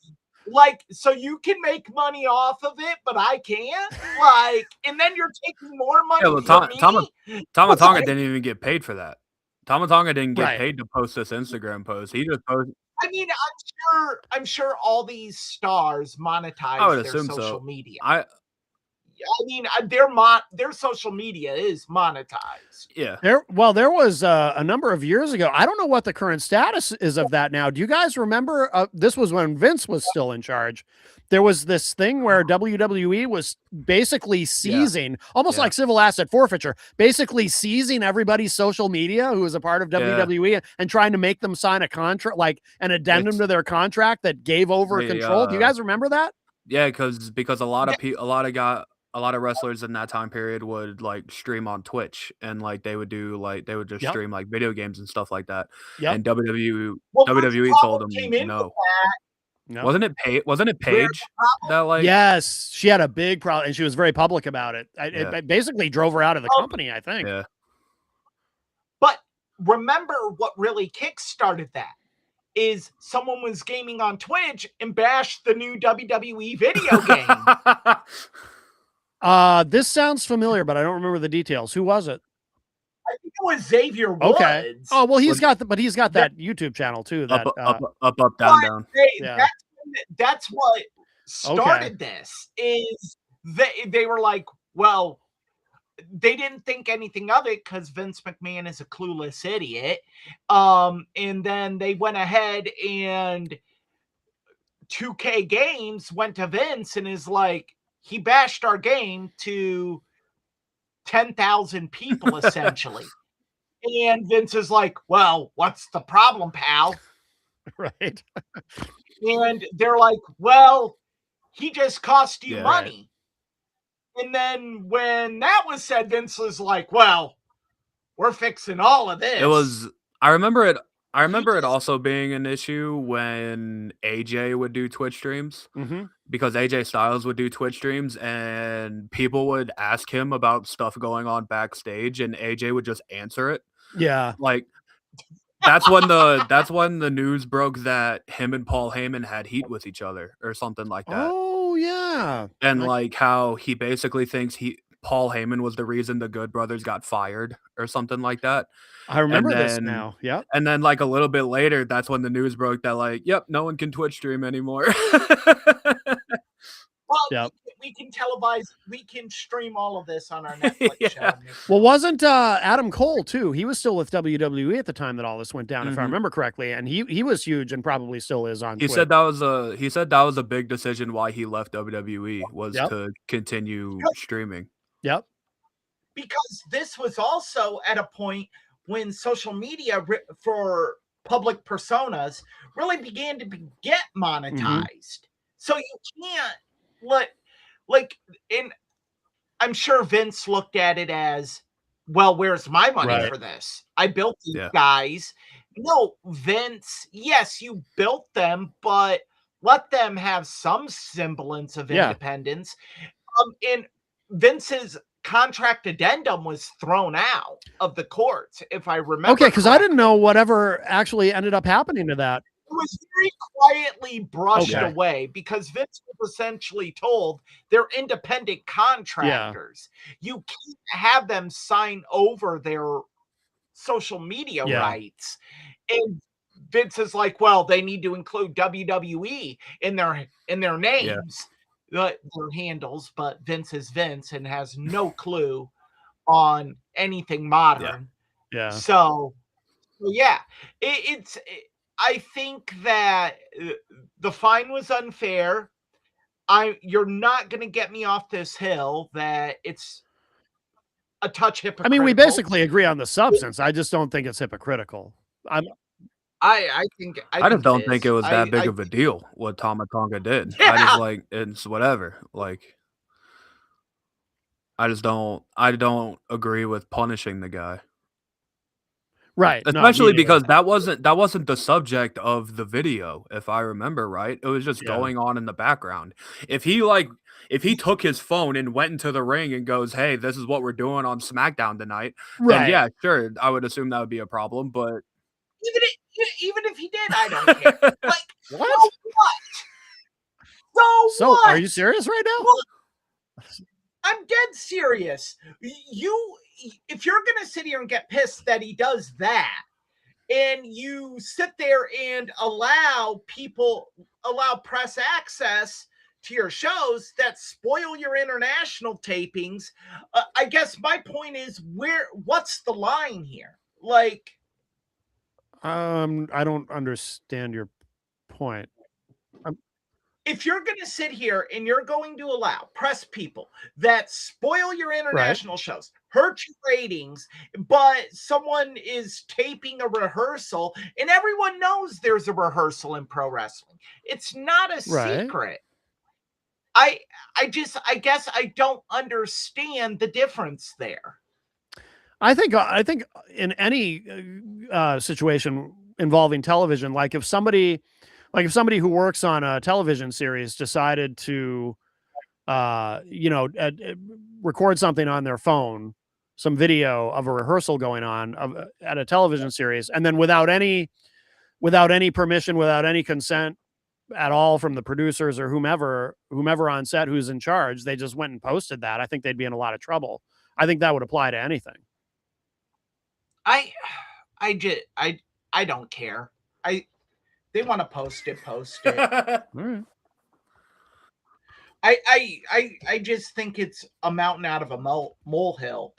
Like, so you can make money off of it, but I can't. Like, and then you're taking more money Yeah, well, from me. Tamatonga didn't even get paid for that. Tamatonga didn't get Right. paid to post this Instagram post. He just posted. I mean, I'm sure all these stars monetize I would their assume social so. media. I Their social media is monetized. yeah. There was a number of years ago. I don't know what the current status is of that now. Do you guys remember? This was when Vince was still in charge. There was this thing where WWE was basically seizing, almost Yeah. like civil asset forfeiture, basically seizing everybody's social media who was a part of WWE and trying to make them sign a contract, like an addendum to their contract that gave over control. Do you guys remember that? Yeah, because a lot of wrestlers in that time period would like stream on Twitch, and like they would just Yep. stream like video games and stuff like that. Yep. And WWE Well, WWE Vince told them came into no. No. Wasn't it Paige that like Yes, she had a big problem, and she was very public about it. It basically drove her out of the company, I think. Yeah. But remember what really kickstarted that is someone was gaming on Twitch and bashed the new WWE video game. This sounds familiar, but I don't remember the details. Who was it? I think it was Xavier Woods. Okay. Oh well, he's got that YouTube channel too. That up, down, down. Yeah. That's what started this. Is they were like, well, they didn't think anything of it because Vince McMahon is a clueless idiot. And then they went ahead and 2K Games went to Vince and is like, he bashed our game to 10,000 people essentially. And Vince is like, well, what's the problem, pal? Right. And they're like, well, he just cost you Yeah, money. Right. And then when that was said, Vince was like, well, we're fixing all of this. I remember it also being an issue when AJ would do Twitch streams, because AJ Styles would do Twitch streams and people would ask him about stuff going on backstage and AJ would just answer it. Yeah. Like that's when the news broke that him and Paul Heyman had heat with each other or something like that. Oh yeah. And like how he basically thinks Paul Heyman was the reason the Good Brothers got fired or something like that. I remember this now. Yep. And then like a little bit later, that's when the news broke that like, yep, no one can Twitch stream anymore. Well, yep. We can televise, we can stream all of this on our Netflix show. Well, wasn't Adam Cole too? He was still with WWE at the time that all this went down, if I remember correctly, and he was huge and probably still is on. He said that was a big decision why he left WWE was to continue streaming. Yep. Because this was also at a point when social media for public personas really began to get monetized. So you can't and I'm sure Vince looked at it as, well, where's my money for this? I built these guys. No, Vince, yes, you built them, but let them have some semblance of independence. And Vince's contract addendum was thrown out of the courts, if I remember. Okay, because I didn't know whatever actually ended up happening to that. It was very quietly brushed away because Vince was essentially told they're independent contractors. You can't have them sign over their social media rights. And Vince is like, well, they need to include WWE in their names, their handles, but Vince is Vince and has no clue on anything modern. Yeah. So yeah, I think that the fine was unfair. You're not going to get me off this hill that it's a touch hypocritical. I mean, we basically agree on the substance. I just don't think it's hypocritical. I think I just don't think it was that big I- of a deal what Tama Tonga did. Yeah. I just like it's whatever. Like I don't agree with punishing the guy. Right. No, me Especially neither. because that wasn't the subject of the video, if I remember right. It was just Yeah. going on in the background. If he took his phone and went into the ring and goes, "Hey, this is what we're doing on SmackDown tonight," then Right. yeah, sure, I would assume that would be a problem. But even if he did, I don't care. Like, What? So So, what? are you serious right now? I'm dead serious. If you're gonna sit here and get pissed that he does that, and you sit there and allow press access to your shows that spoil your international tapings, I guess my point is, what's the line here? Like, I don't understand your point. if you're going to sit here and you're going to allow press people that spoil your international shows, hurt your ratings, but someone is taping a rehearsal and everyone knows there's a rehearsal in pro wrestling. It's not a secret. I guess I don't understand the difference there. I think in any situation involving television, like if somebody who works on a television series decided to, record something on their phone, some video of a rehearsal going on at a television series, and then without any permission, without any consent at all from the producers or whomever on set who's in charge, they just went and posted that, I think they'd be in a lot of trouble. I think that would apply to anything. I don't care. They want to post it. All right. I just think it's a mountain out of a molehill.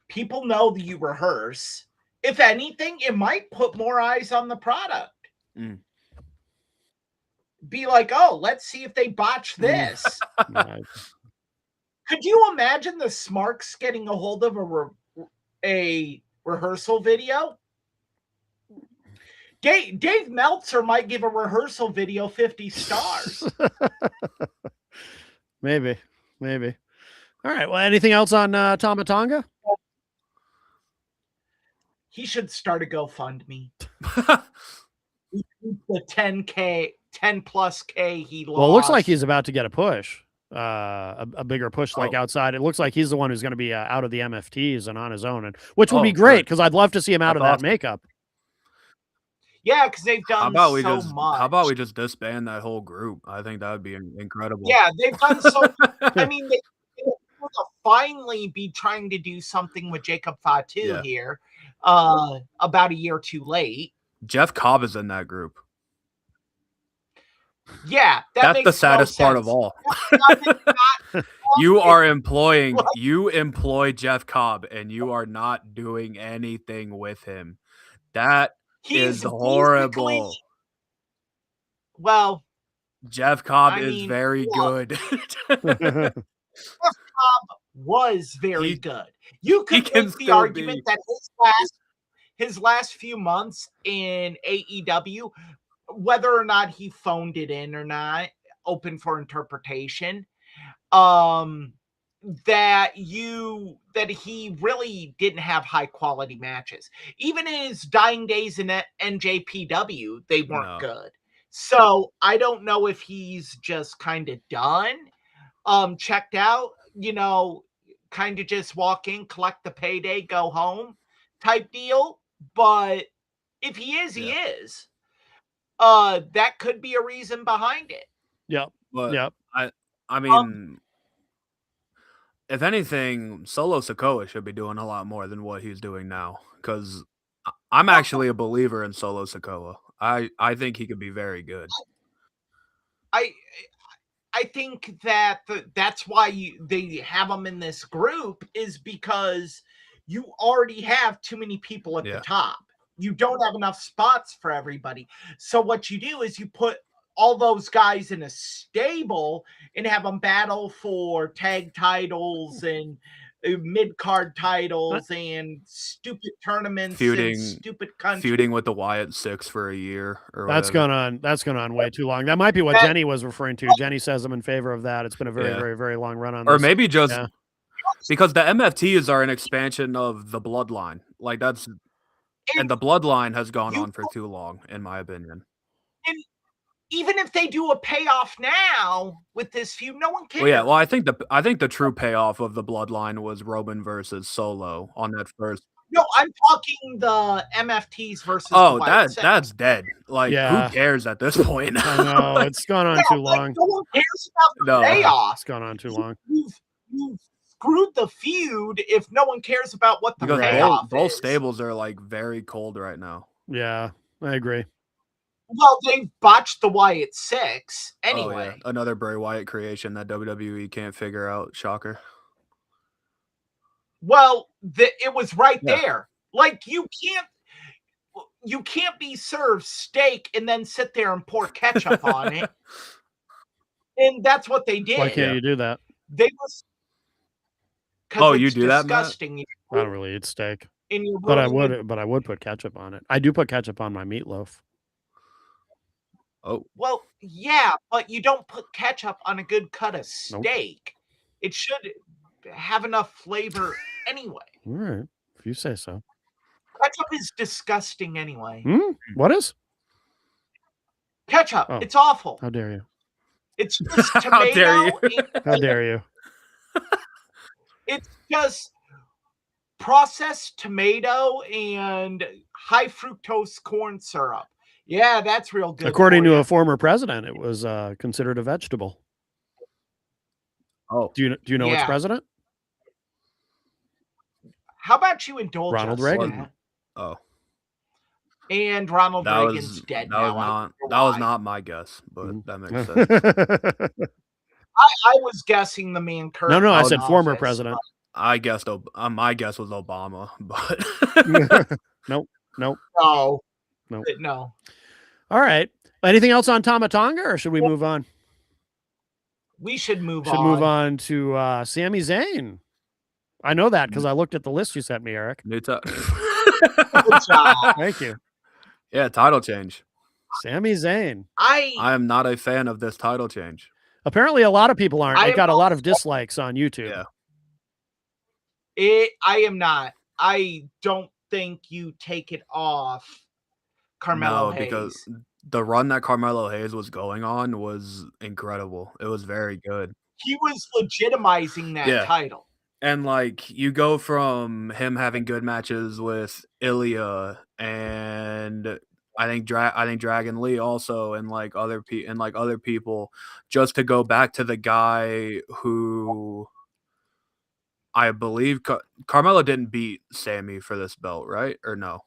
People know that you rehearse. If anything, it might put more eyes on the product. Be like, oh, let's see if they botch this. Could you imagine the Smarks getting a hold of a rehearsal video? Dave Meltzer might give a rehearsal video 50 stars. Maybe. All right. Well, anything else on Tama Tonga? He should start a GoFundMe. The 10 plus K he lost. Well, it looks like he's about to get a push, a bigger push, like outside. It looks like he's the one who's going to be out of the MFTs and on his own, and which would be great because I'd love to see him out of that makeup. Yeah, because they've done so much. How about we just disband that whole group? I think that would be incredible. Yeah, they've done so much. I mean, they will finally be trying to do something with Jacob Fatu here about a year too late. Jeff Cobb is in that group. Yeah, that's the saddest part of all. You employ Jeff Cobb and you are not doing anything with him. That is horrible. Well, Jeff Cobb is very good. Jeff Cobb was very good. You could make the argument that his last few months in AEW, whether or not he phoned it in or not, open for interpretation, that he really didn't have high quality matches. Even in his dying days in NJPW, they weren't good. So I don't know if he's just kind of done, checked out, kind of just walk in, collect the payday, go home type deal. But if he is, he is. That could be a reason behind it. Yep. But I mean, if anything, Solo Sikoa should be doing a lot more than what he's doing now. Because I'm actually a believer in Solo Sikoa. I think he could be very good. I think that that's why they have them in this group, is because you already have too many people at the top. You don't have enough spots for everybody. So what you do is you put all those guys in a stable and have them battle for tag titles and mid-card titles and stupid tournaments and stupid countries. Feuding with the Wyatt Six for a year or That's whatever. That's gone on way too long. That might be what Jenny was referring to. Jenny says I'm in favor of that. It's been a very, very, very long run on this. Or maybe just because the MFTs are an expansion of the Bloodline. Like that's and the Bloodline has gone on for too long, in my opinion. And even if they do a payoff now with this feud, no one cares. Well, yeah, well, I think the true payoff of the Bloodline was Roman versus Solo on that first. No, I'm talking the MFTs versus. Oh, that's dead. Like, who cares at this point? I know it's gone on too long. No one cares about the payoff. It's gone on too long. You've screwed the feud if no one cares about what the payoff is. Both stables are like very cold right now. Yeah, I agree. Well, they botched the Wyatt Six anyway. Oh, yeah. Another Bray Wyatt creation that WWE can't figure out. Shocker. Well, it was right there. Like you can't be served steak and then sit there and pour ketchup on it. And that's what they did. Why can't you do that? They was. Oh, you do disgusting. that, Matt? I don't really eat steak, but I would put ketchup on it. I do put ketchup on my meatloaf. Oh. Well, yeah, but you don't put ketchup on a good cut of steak. Nope. It should have enough flavor anyway. All right, if you say so. Ketchup is disgusting anyway. What is? Ketchup. Oh. It's awful. How dare you? It's just tomato. How dare you? How dare you? It's just processed tomato and high fructose corn syrup. Yeah, that's real good. According to a former president, it was considered a vegetable. Oh, do you know which president? How about you indulge Ronald Reagan? That? Oh, and Ronald Reagan's dead now. That was not my guess, but that makes sense. I was guessing the man current. No, I said former president. I guessed. My guess was Obama, but nope. No. All right. Anything else on Tama Tonga, or should we move on? We should move on. Should move on to Sami Zayn. I know that because I looked at the list you sent me, Eric. New Good job. Thank you. Yeah, title change. Sami Zayn. I am not a fan of this title change. Apparently, a lot of people aren't. It got a lot of dislikes on YouTube. Yeah. I am not. I don't think you take it off Carmelo Hayes. Because the run that Carmelo Hayes was going on was incredible. It was very good. He was legitimizing that title. And like you go from him having good matches with Ilya and I think Dragon Lee also and like other people just to go back to the guy who I believe Carmelo didn't beat Sammy for this belt, right? Or no?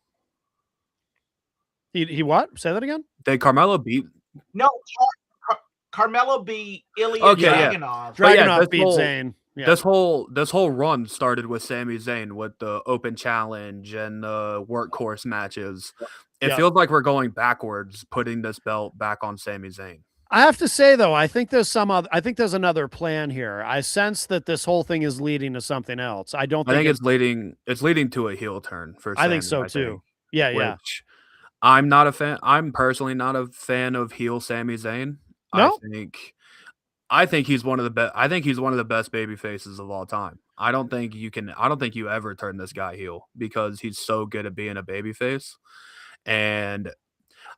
He what? Say that again? Did Carmelo beat? No, Carmelo beat Ilya Dragunov. Dragunov beat Zayn. Yeah. This whole run started with Sami Zayn with the open challenge and the workhorse matches. It feels like we're going backwards, putting this belt back on Sami Zayn. I have to say though, I think there's another plan here. I sense that this whole thing is leading to something else. I think it's leading to a heel turn for Sami, I think so too. Yeah. I'm not a fan. I'm personally not a fan of heel Sami Zayn. No? I think he's one of the best. I think he's one of the best baby faces of all time. I don't think you ever turn this guy heel because he's so good at being a baby face. And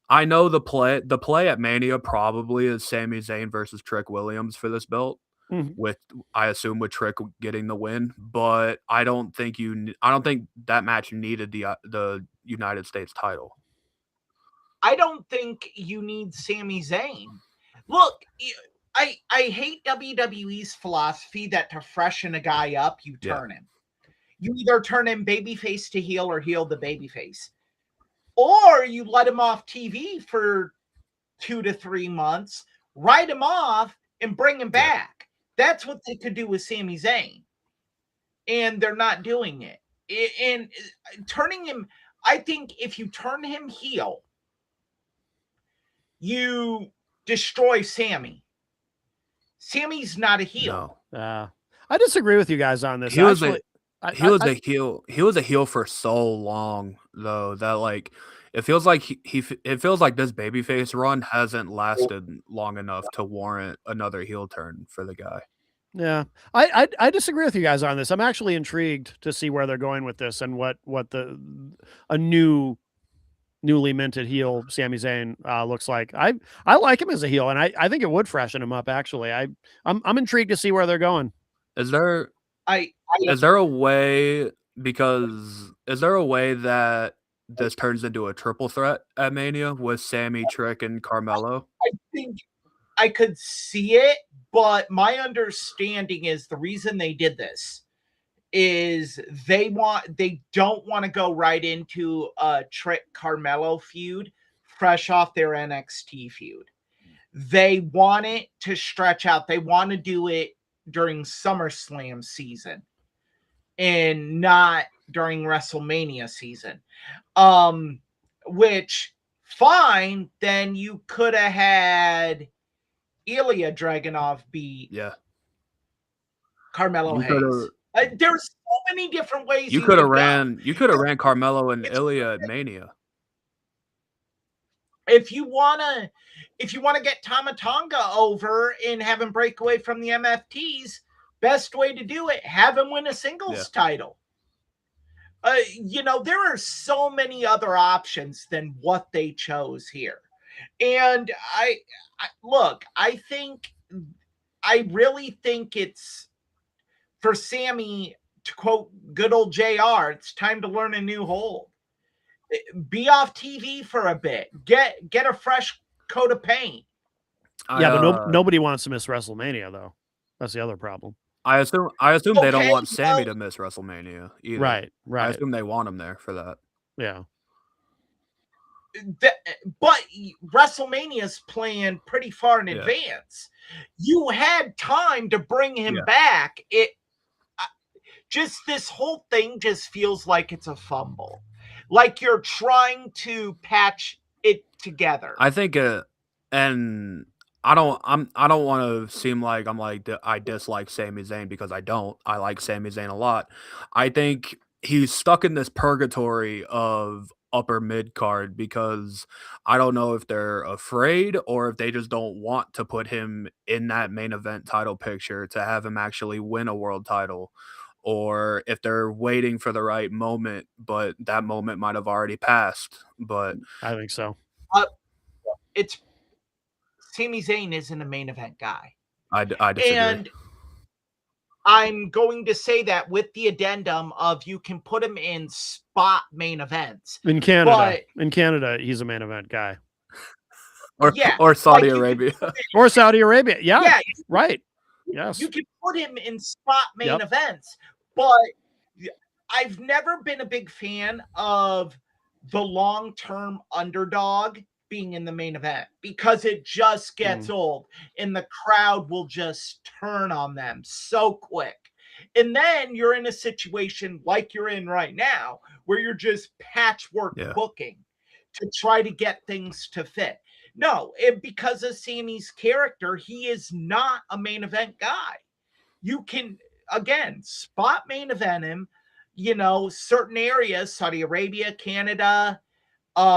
I know the play at Mania probably is Sami Zayn versus Trick Williams for this belt. With I assume with Trick getting the win, but I don't think that match needed the United States title. I don't think you need Sami Zayn. Look, I hate WWE's philosophy that to freshen a guy up, you turn him. You either turn him babyface to heel or heel to babyface. or you let him off TV for 2 to 3 months, write him off, and bring him back. That's what they could do with Sami Zayn. And they're not doing it. And turning him, I think if you turn him heel, you destroy Sammy. Sammy's not a heel. No. I disagree with you guys on this. He was Actually, he was a heel. He was a heel for so long though that like it feels like it feels like this babyface run hasn't lasted long enough to warrant another heel turn for the guy. Yeah, I disagree with you guys on this. I'm actually intrigued to see where they're going with this and what a newly minted heel Sami Zayn looks like. I like him as a heel, and I think it would freshen him up. Actually, I'm intrigued to see where they're going. Is there a way that this turns into a triple threat at Mania with Sammy, Trick, and Carmelo? I think I could see it, but my understanding is the reason they did this is they don't want to go right into a Trick Carmelo feud fresh off their NXT feud. They want it to stretch out. They want to do it during SummerSlam season and not during WrestleMania season. Which fine, then you could have had Ilya Dragunov beat Carmelo Hayes. There's so many different ways you could have ran Carmelo and Ilya at Mania. If you wanna get Tama Tonga over and have him break away from the MFTs, best way to do it, have him win a singles title. There are so many other options than what they chose here. And I really think it's for Sammy, to quote good old JR, it's time to learn a new hold. Be off TV for a bit. Get a fresh coat of paint. But nobody wants to miss WrestleMania, though. That's the other problem. I assume they don't want Sammy to miss WrestleMania either. Right. I assume they want him there for that. Yeah. But WrestleMania's planned pretty far in advance. You had time to bring him back. Just this whole thing just feels like it's a fumble. Like you're trying to patch it together. I think and I don't want to seem like I dislike Sami Zayn, because I don't. I like Sami Zayn a lot. I think he's stuck in this purgatory of upper mid card because I don't know if they're afraid or if they just don't want to put him in that main event title picture to have him actually win a world title, or if they're waiting for the right moment, but that moment might have already passed. But I think so. It's Sami Zayn isn't a main event guy. I disagree. And I'm going to say that with the addendum of you can put him in spot main events. In Canada, he's a main event guy. Or Saudi Arabia. Or Saudi Arabia. Yeah. Right. Yes. You can put him in spot main events, but I've never been a big fan of the long-term underdog being in the main event because it just gets old and the crowd will just turn on them so quick. And then you're in a situation like you're in right now where you're just patchwork booking to try to get things to fit. No, because of Sammy's character, he is not a main event guy. You can, again, spot main event him, certain areas, Saudi Arabia, Canada,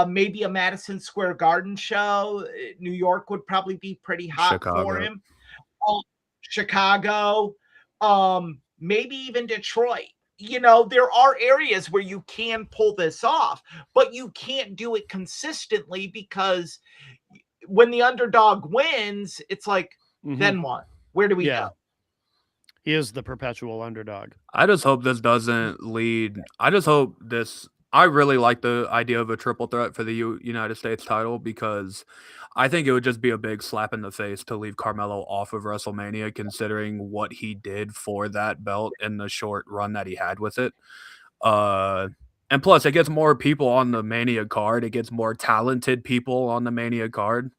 maybe a Madison Square Garden show. New York would probably be pretty hot for him. Chicago, maybe even Detroit. There are areas where you can pull this off, but you can't do it consistently because when the underdog wins, it's like, then what? Where do we go? He is the perpetual underdog. I just hope this doesn't lead. I really like the idea of a triple threat for the United States title because I think it would just be a big slap in the face to leave Carmelo off of WrestleMania, considering what he did for that belt in the short run that he had with it. And plus, it gets more people on the Mania card. It gets more talented people on the Mania card.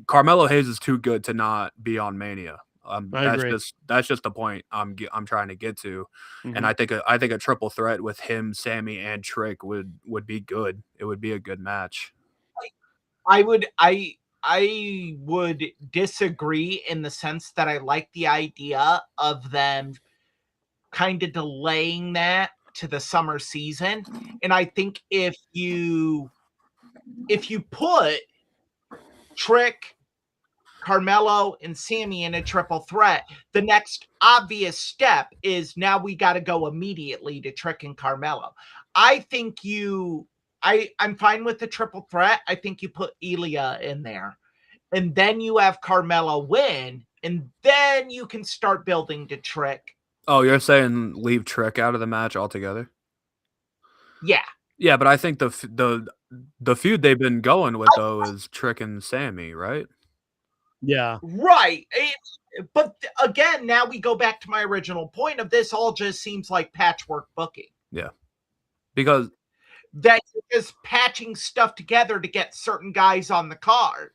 Carmelo Hayes is too good to not be on Mania. I That's agree. just the point I'm trying to get to, and Mhm. I think a triple threat with him, Sammy, and Trick would be good. It would be a good match. I would disagree in the sense that I like the idea of them kind of delaying that to the summer season. And I think if you put Trick, Carmelo, and Sammy in a triple threat, the next obvious step is now we got to go immediately to Trick and Carmelo. I think I'm fine with the triple threat. I think you put Ilya in there, and then you have Carmelo win, and then you can start building to Trick. Oh, you're saying leave Trick out of the match altogether? Yeah. Yeah, but I think the feud they've been going with though is Trick and Sammy, right? Yeah. Right. But again, now we go back to my original point of this all just seems like patchwork booking. Yeah. Because that you're just patching stuff together to get certain guys on the card.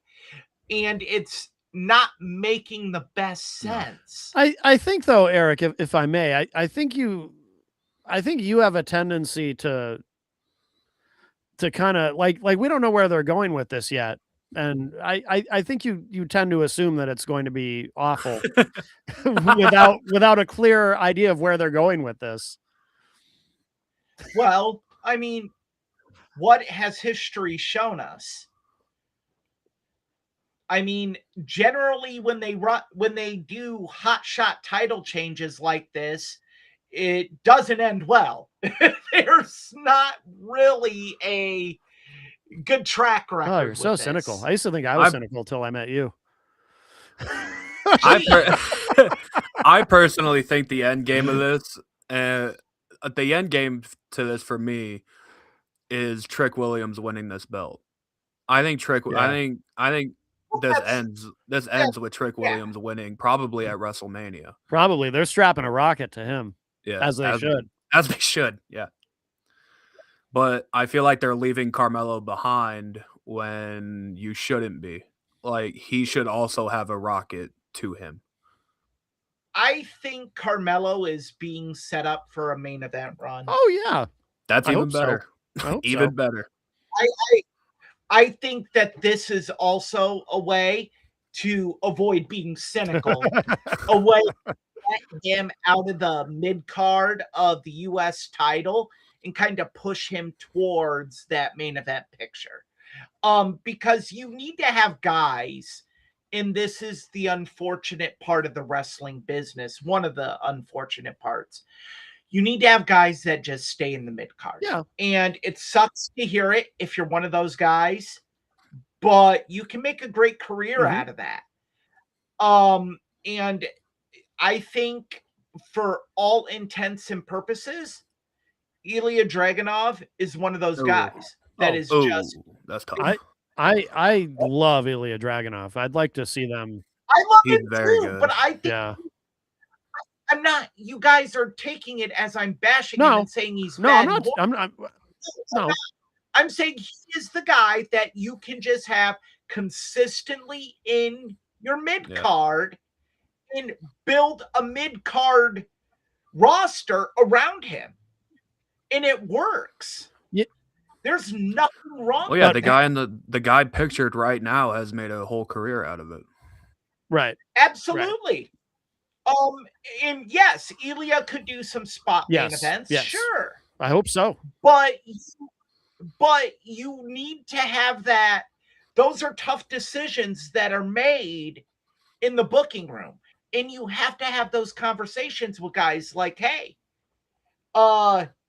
And it's not making the best sense. I think though, Eric, if I may, I think you have a tendency to kind of like we don't know where they're going with this yet. And I think you tend to assume that it's going to be awful without a clear idea of where they're going with this. Well, I mean, what has history shown us? I mean, generally when they do hot shot title changes like this, it doesn't end well. There's not really a good track record. Oh, you're so cynical. I used to think I was cynical till I met you. I personally think the end game of this, the end game to this for me is Trick Williams winning this belt. I think Trick. Yeah. I think this ends with Trick Williams winning, probably at WrestleMania. Probably they're strapping a rocket to him. Yeah, as they should. As they should. Yeah. But I feel like they're leaving Carmelo behind when you shouldn't be. Like, he should also have a rocket to him. I think Carmelo is being set up for a main event run. Oh yeah, that's even better. So. Even better. I think that this is also a way to avoid being cynical, a way to get him out of the mid card of the U.S. title and kind of push him towards that main event picture. Because you need to have guys, and this is the unfortunate part of the wrestling business, one of the unfortunate parts. You need to have guys that just stay in the mid card. Yeah. And it sucks to hear it if you're one of those guys, but you can make a great career out of that. And I think for all intents and purposes, Ilya Dragunov is one of those guys that is just that's tough. I love Ilya Dragunov. I'd like to see them. I love him too, good. but I think I'm not. You guys are taking it as I'm bashing him and saying he's bad. I'm not. No, I'm saying he is the guy that you can just have consistently in your mid card and build a mid card roster around him, and it works. Yeah. There's nothing wrong. Well, yeah, the guy pictured right now has made a whole career out of it. Right. Absolutely. Right. And yes, Ilya could do some spot main events. Yes. Sure. I hope so. But you need to have that. Those are tough decisions that are made in the booking room. And you have to have those conversations with guys like, hey,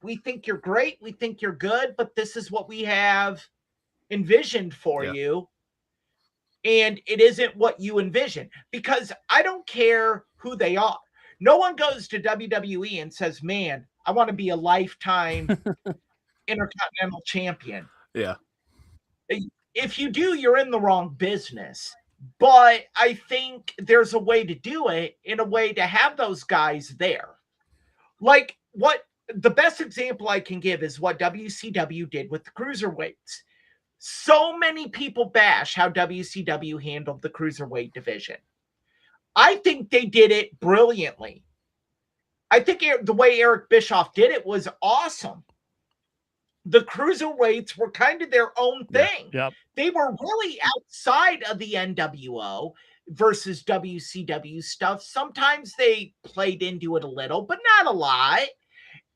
we think you're great. We think you're good, but this is what we have envisioned for you. And it isn't what you envision, because I don't care who they are. No one goes to WWE and says, man, I want to be a lifetime Intercontinental Champion. Yeah. If you do, you're in the wrong business. But I think there's a way to do it, in a way to have those guys there. Like what the best example I can give is what WCW did with the cruiserweights. So many people bash how WCW handled the cruiserweight division. I think they did it brilliantly. I think the way Eric Bischoff did it was awesome. The cruiserweights were kind of their own thing. Yep. They were really outside of the NWO versus WCW stuff. Sometimes they played into it a little, but not a lot.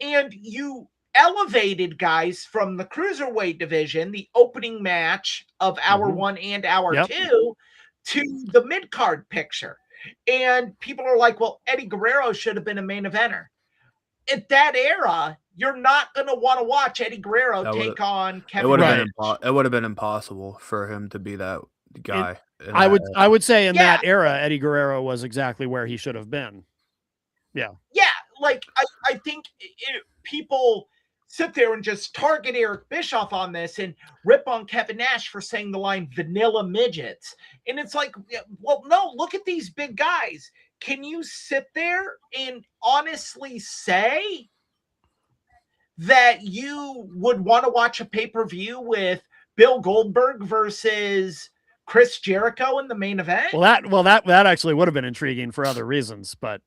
And you elevated guys from the cruiserweight division, the opening match of hour one and hour two, to the mid-card picture. And people are like, well, Eddie Guerrero should have been a main eventer. At that era, you're not going to want to watch Eddie Guerrero take on Kevin Nash. It would have been impossible for him to be that guy. I would say in that era, Eddie Guerrero was exactly where he should have been. Yeah. Yeah. Like, I think people sit there and just target Eric Bischoff on this and rip on Kevin Nash for saying the line vanilla midgets. And it's like, well, no, look at these big guys. Can you sit there and honestly say that you would want to watch a pay-per-view with Bill Goldberg versus Chris Jericho in the main event? Well, that actually would have been intriguing for other reasons, but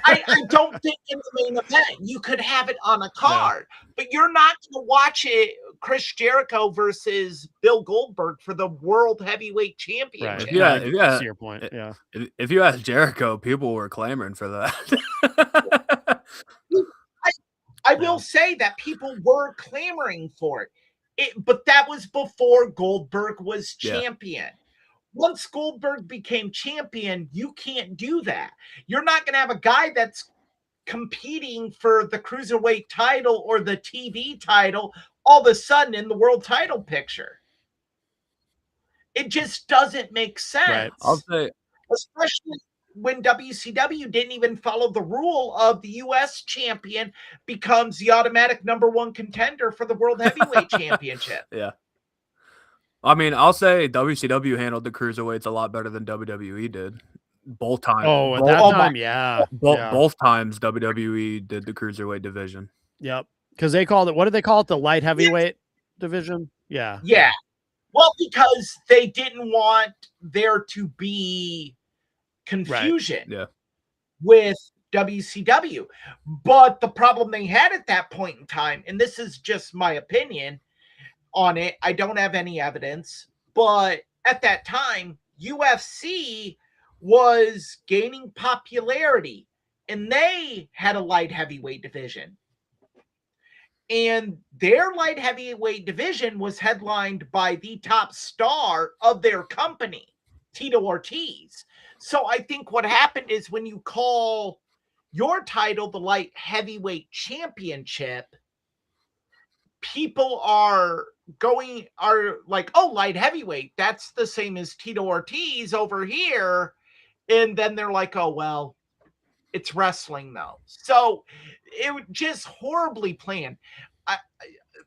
I don't think in the main event you could have it on a card, but you're not going to watch it, Chris Jericho versus Bill Goldberg for the World Heavyweight Championship. Right. Yeah, to your point. Yeah. If you ask Jericho, people were clamoring for that. I will say that people were clamoring for it, but that was before Goldberg was champion. Once Goldberg became champion, you can't do that. You're not going to have a guy that's competing for the cruiserweight title or the TV title all of a sudden in the world title picture. It just doesn't make sense. Right. I'll say, especially when WCW didn't even follow the rule of the U.S. champion becomes the automatic number one contender for the World Heavyweight Championship. Yeah. I mean, I'll say WCW handled the cruiserweights a lot better than WWE did. Both times. Oh, at that time, yeah. Both times WWE did the cruiserweight division. Yep. Because they called it, what did they call it? The light heavyweight division? Yeah. Yeah. Well, because they didn't want there to be confusion with WCW. But the problem they had at that point in time, and this is just my opinion on it, I don't have any evidence, but at that time, UFC was gaining popularity and they had a light heavyweight division. And their light heavyweight division was headlined by the top star of their company, Tito Ortiz. So I think what happened is when you call your title the light heavyweight championship, people are like, oh, light heavyweight, that's the same as Tito Ortiz over here. And then they're like, oh, well, it's wrestling though. So it was just horribly planned.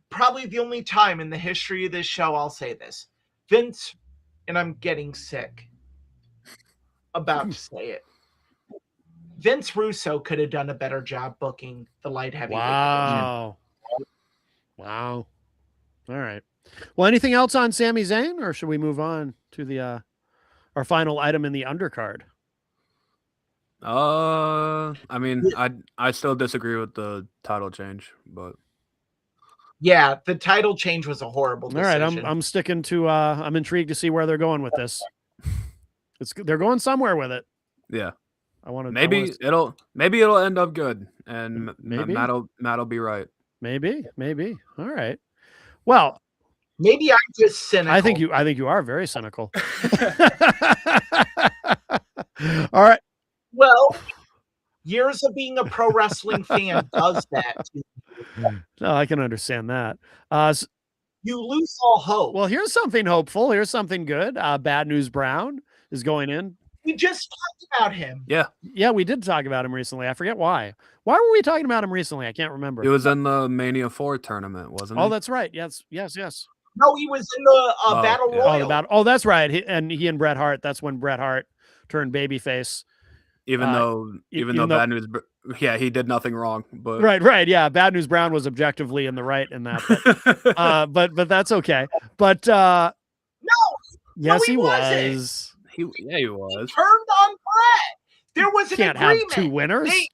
Probably the only time in the history of this show I'll say this. Vince, and I'm getting sick about to say it, Vince Russo could have done a better job booking the light heavyweight division. Wow. All right. Well, anything else on Sami Zayn, or should we move on to the our final item in the undercard? I mean, I still disagree with the title change, but yeah, the title change was a horrible decision. All right, I'm sticking to I'm intrigued to see where they're going with this. They're going somewhere with it. Yeah. Maybe it'll end up good, and maybe Matt'll be right. Maybe. All right. Well, maybe I'm just cynical. I think you are very cynical. All right. Well, years of being a pro wrestling fan does that to you. No, I can understand that. You lose all hope. Well, here's something hopeful. Here's something good. Bad News Brown is going in. We just talked about him. Yeah, we did talk about him recently. I forget why. Why were we talking about him recently? I can't remember. He was in the Mania 4 tournament, wasn't he? Oh, that's right. Yes. No, he was in the Battle Royal. That's right. He and Bret Hart. That's when Bret Hart turned babyface Even though Bad News, yeah, he did nothing wrong. But right, yeah, Bad News Brown was objectively in the right in that, but that's okay. But yes, he he wasn't. was. He was. He turned on Brett. There was an Can't agreement. have two winners. They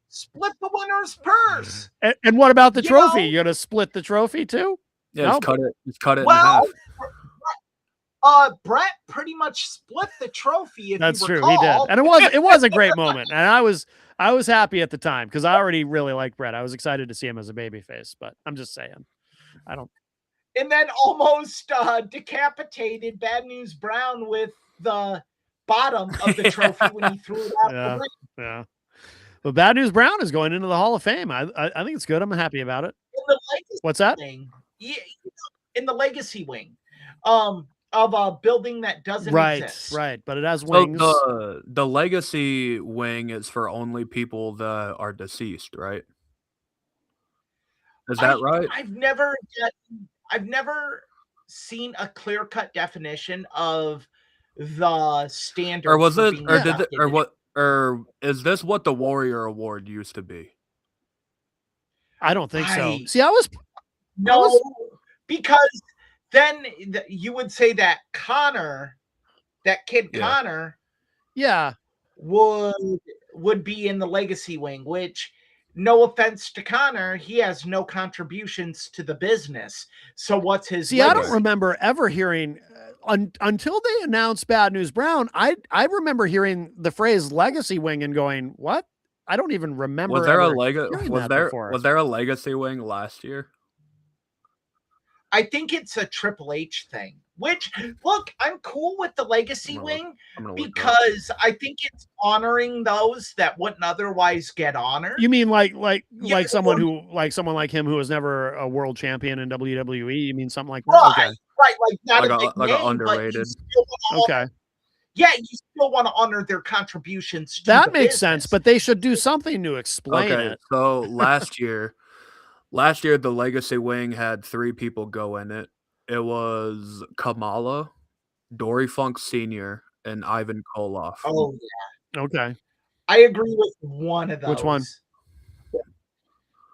split the winner's purse. And what about the trophy? know- You're gonna split the trophy too? Yeah, Nope. just cut it in Well, half. Brett pretty much split the trophy. If That's you true. recall. He did, and it was a great moment, and I was happy at the time because I already really liked Brett. I was excited to see him as a babyface, but I'm just saying, I don't. And then almost decapitated Bad News Brown with the bottom of the trophy when he threw it out the ring. Yeah. But Bad News Brown is going into the Hall of Fame. I think it's good. I'm happy about it. In the legacy What's that? wing, in the legacy wing, of a building that doesn't exist. Right. But it has So wings. the legacy wing is for only people that are deceased, right? Is that right? I've never seen a clear-cut definition of the standard. Or was it? Or is this what the Warrior Award used to be? I don't think so. I- See, No, because then you would say that kid Yeah. Connor, yeah. would be in the legacy wing, which, no offense to Connor, he has no contributions to the business. So what's his See, I legacy? don't remember ever hearing until they announced Bad News Brown. I remember hearing the phrase legacy wing and going, what? I don't even remember. Was there a hearing that before. was there a legacy wing last year? I think it's a Triple H thing, which, look, I'm cool with the legacy I'm wing gonna look it up. because I think it's honoring those that wouldn't otherwise get honored. You mean like Yeah, someone like him who was never a world champion in WWE? You mean something like that? Right, right, like not Like a a- big like a name, but you underrated. still wanna Okay. honor- yeah, you still want to honor their contributions. To That the makes sense, business. but they should do something to explain Okay, it. so last year the legacy wing had 3 people go in it. It was Kamala, Dory Funk Sr., and Ivan Koloff. Oh yeah, Okay. I agree with one of those. Which one?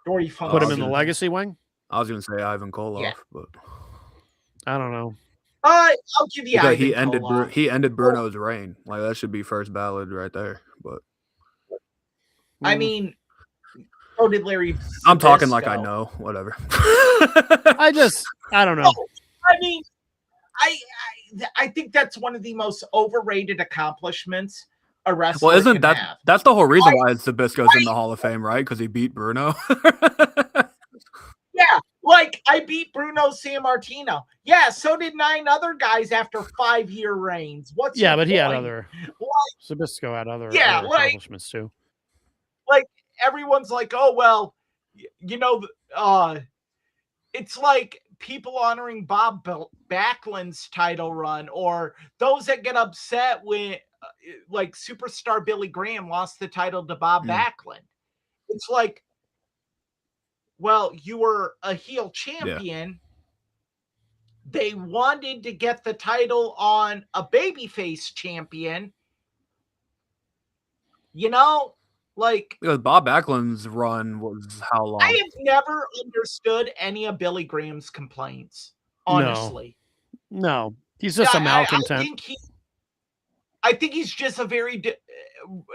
Dory Funk. Put him in the Awesome. legacy wing? I was gonna say Ivan Koloff, Yeah. but I don't know. I'll give you. because Ivan he ended Koloff. Bruno's reign. Like that should be first ballot right there. But I Mm. mean, so did Larry. I'm talking like I Zbyszko. know. Whatever. I don't know. I mean, I think that's one of the most overrated accomplishments a wrestler Well, isn't can that have. that's the whole reason why Zbyszko's in the Hall of Fame, right? Because he beat Bruno. Yeah, like I beat Bruno Sammartino. Yeah, so did 9 other guys after 5-year reigns. What's Yeah, your but he had point? other. Zbyszko had other, Yeah, other like- accomplishments too. Everyone's like, oh well, you know, it's like people honoring Bob Backlund's title run, or those that get upset when like superstar Billy Graham lost the title to Bob Backlund. It's like, well, you were a heel champion. They wanted to get the title on a babyface champion. You know, like, Because Bob Backlund's run was how long? I have never understood any of Billy Graham's complaints. Honestly, No, he's just a malcontent. I think he's just a very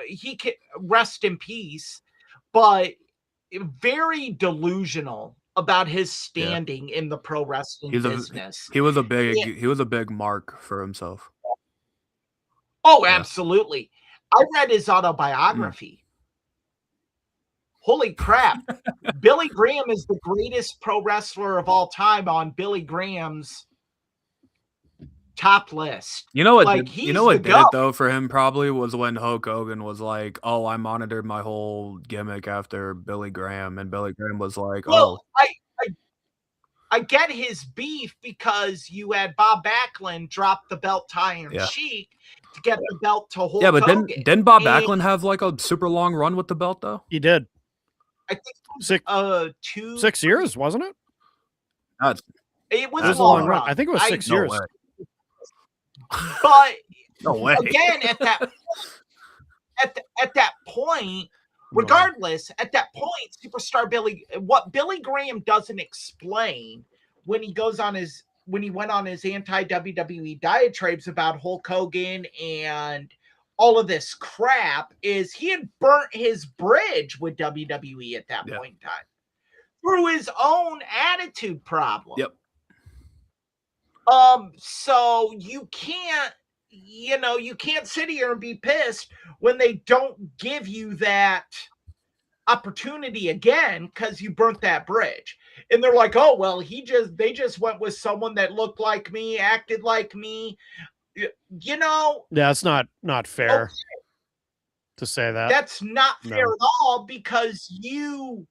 he can rest in peace, but very delusional about his standing in the pro wrestling business. He was a big mark for himself. Oh, Yeah. absolutely. I read his autobiography. Holy crap. Billy Graham is the greatest pro wrestler of all time on Billy Graham's top list. You know what? Like, You know what he's the did it goat. though for him probably was when Hulk Hogan was like, "Oh, I monitored my whole gimmick after Billy Graham," and Billy Graham was like, Well, "Oh, I get his beef because you had Bob Backlund drop the belt to Iron Yeah. Sheik to get the belt to Hulk yeah," but Hogan. didn't Bob And Backlund have like a super long run with the belt though? He did I think 6 years, wasn't it? That's it was It was a a long long run. I think it was 6 no years. way. But No way. again, at that at that point, regardless, at that point, superstar what Billy Graham doesn't explain when he went on his anti-WWE diatribes about Hulk Hogan and all of this crap is he had burnt his bridge with WWE at that point in time through his own attitude problem. Yep. So you can't sit here and be pissed when they don't give you that opportunity again because you burnt that bridge. And they're like, oh, well, they just went with someone that looked like me, acted like me. Yeah, it's not fair to say that. That's not fair at all because you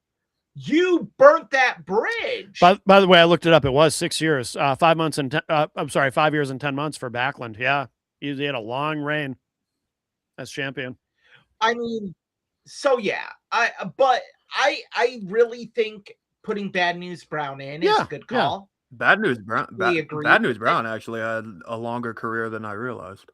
burnt that bridge. By the way, I looked it up. It was 6 years, 5 months and 5 years and 10 months for Backlund. Yeah, he had a long reign as champion. I mean, so yeah, I really think putting Bad News Brown in is a good call. Bad News Brown. Bad News Brown actually had a longer career than I realized.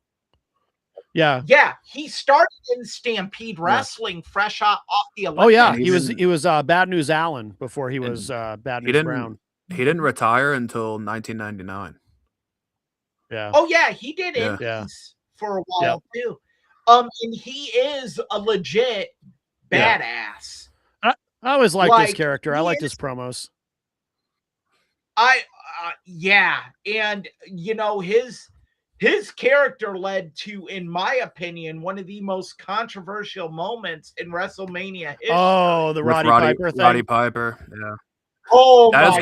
Yeah. Yeah, he started in Stampede Wrestling fresh off the Olympics. Oh yeah, he was Bad News Allen before he was Bad News Brown. He didn't retire until 1999. Yeah. Oh yeah, he did indies for a while too. And he is a legit badass. I always liked this character. I liked his promos. And his character led to, in my opinion, one of the most controversial moments in WrestleMania history. Oh, the Roddy Piper thing. Roddy Piper, yeah. Oh, that's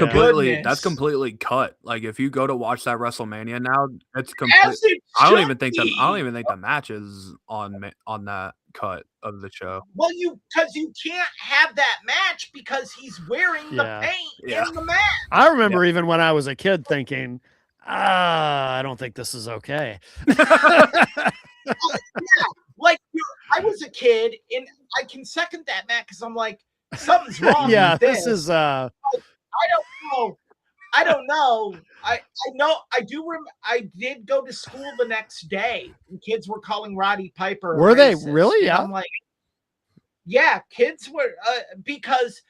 completely cut. Like if you go to watch that WrestleMania now, it's complete. I don't even think the match is on that cut of the show. Well, because you can't have that match because he's wearing the paint in the match. I remember even when I was a kid thinking, I don't think this is okay. Like I was a kid and I can second that, Matt, because I'm like, something's wrong. Yeah, with this is. I don't know. I know. I did go to school the next day, and kids were calling Roddy Piper. Were they really? Yeah. I'm like, yeah, kids were because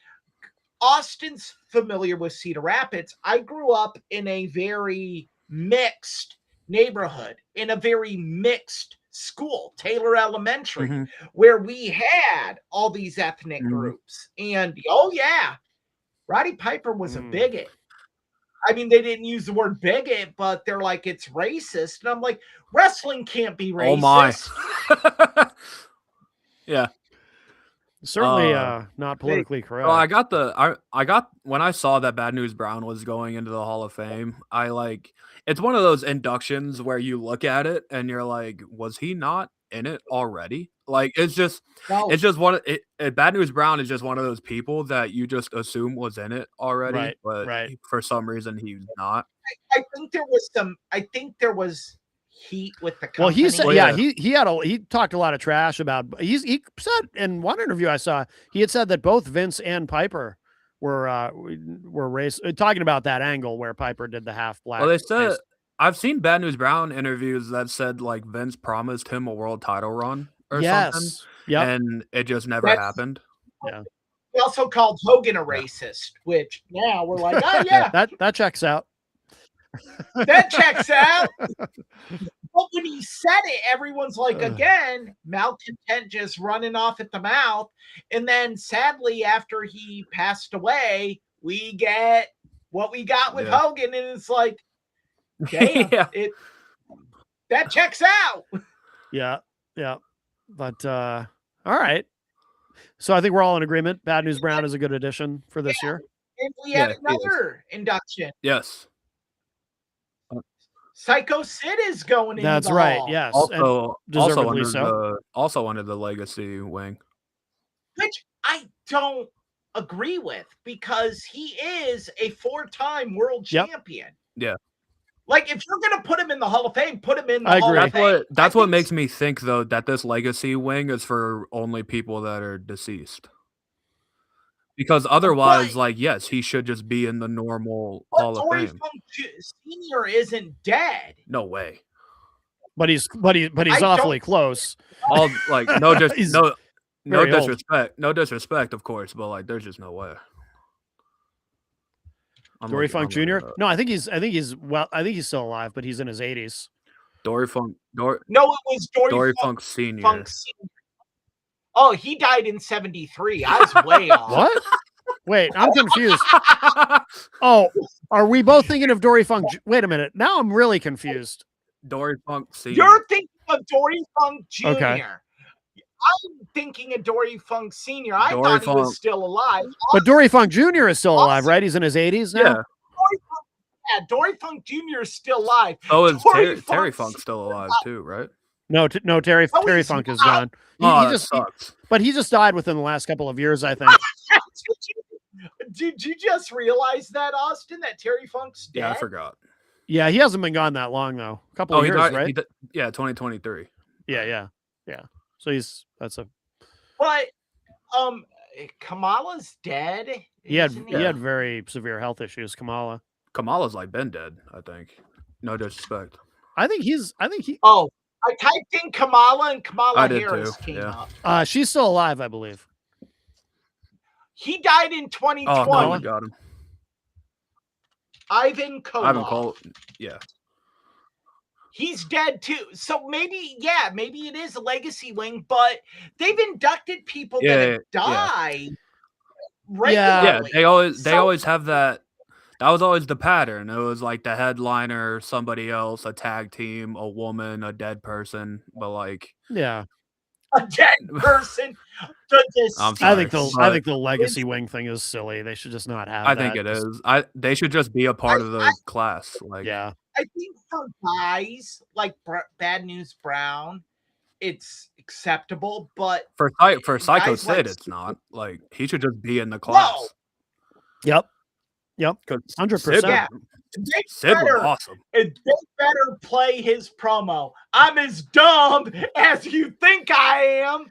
Austin's familiar with Cedar Rapids. I grew up in a very mixed neighborhood, in a very mixed school, Taylor Elementary, where we had all these ethnic groups. And Roddy Piper was a bigot. I mean, they didn't use the word bigot, but they're like, it's racist. And I'm like, wrestling can't be racist. Oh my. Yeah. Certainly not politically correct. Well, I got when I saw that Bad News Brown was going into the Hall of Fame, it's one of those inductions where you look at it and you're like, was he not in it already? Like it's just Bad News Brown is just one of those people that you just assume was in it already, but for some reason he's not. I think there was heat with the company. Well, he talked a lot of trash about. He said in one interview I saw, he had said that both Vince and Piper were talking about that angle where Piper did the half black. Well, they said I've seen Bad News Brown interviews that said like Vince promised him a world title run or something, and it just never happened. Yeah. He also called Hogan a racist, which now we're like, oh yeah, that checks out. That checks out. But when he said it, everyone's like, again, malcontent just running off at the mouth. And then sadly, after he passed away, we get what we got with Hogan. And it's like, damn, that checks out. Yeah. Yeah. But all right. So I think we're all in agreement. Bad News Brown is a good addition for this year. And we had another induction. Yes. Psycho Sid is going in. That's right. Hall. Yes. Also under the legacy wing. Which I don't agree with because he is a 4-time world champion. Yeah. Like if you're gonna put him in the Hall of Fame, put him in the Hall of Fame. That's what makes me think though that this legacy wing is for only people that are deceased. Because otherwise, yes, he should just be in the normal Hall of Fame. Senior isn't dead. No way. but he's I awfully don't- close. All like no just He's no very old. disrespect, of course, but like there's just no way. Dory Funk Jr. Up. No, I think he's still alive, but he's in his 80s. Dory Funk No, it was Dory Funk Senior. Funk Senior. Oh, he died in 73. I was way off. What? Wait, I'm confused. Oh, are we both thinking of Dory Funk? Wait a minute. Now I'm really confused. Dory Funk Senior. You're thinking of Dory Funk Jr. Okay. I'm thinking of Dory Funk Senior. I Dory thought he Funk. was still alive. But Dory Funk Jr. is still alive, right? He's in his 80s now. Yeah. Dory Funk Jr. is still alive. So is Dory Terry Funk's Funk still alive too, right? No, Terry Oh, Terry he's Funk is not. gone. Oh, He that just sucks. but he just died within the last couple of years, I think. Did you just realize that, Austin? That Terry Funk's dead? Yeah, I forgot. Yeah, he hasn't been gone that long though. A couple Oh, of he years, died. right? Yeah, 2023. Yeah. So that's a But Kamala's dead. he had isn't he had very severe health issues. Kamala. Kamala's like been dead, I think. No disrespect. I think he. Oh, I typed in Kamala and Kamala I did Harris too, came yeah. up. She's still alive, I believe. He died in 2020. Oh no, we got him. Ivan Koloff. Ivan Cole. Yeah. He's dead too. So maybe it is a legacy wing, but they've inducted people that have died regularly. Yeah, they always have that. That was always the pattern. It was like the headliner, somebody else, a tag team, a woman, a dead person. But like, Yeah, a dead person. I'm I think sorry, the legacy wing thing is silly. They should just not have. I that. think it is. They should just be a part of the class. Like, Yeah. I think for guys like Bad News Brown, it's acceptable, but for Psycho guys Sid, like it's not. Like he should just be in the class. Yep. 100%. Yeah. They Sid was better, awesome. they better play his promo. I'm as dumb as you think I am,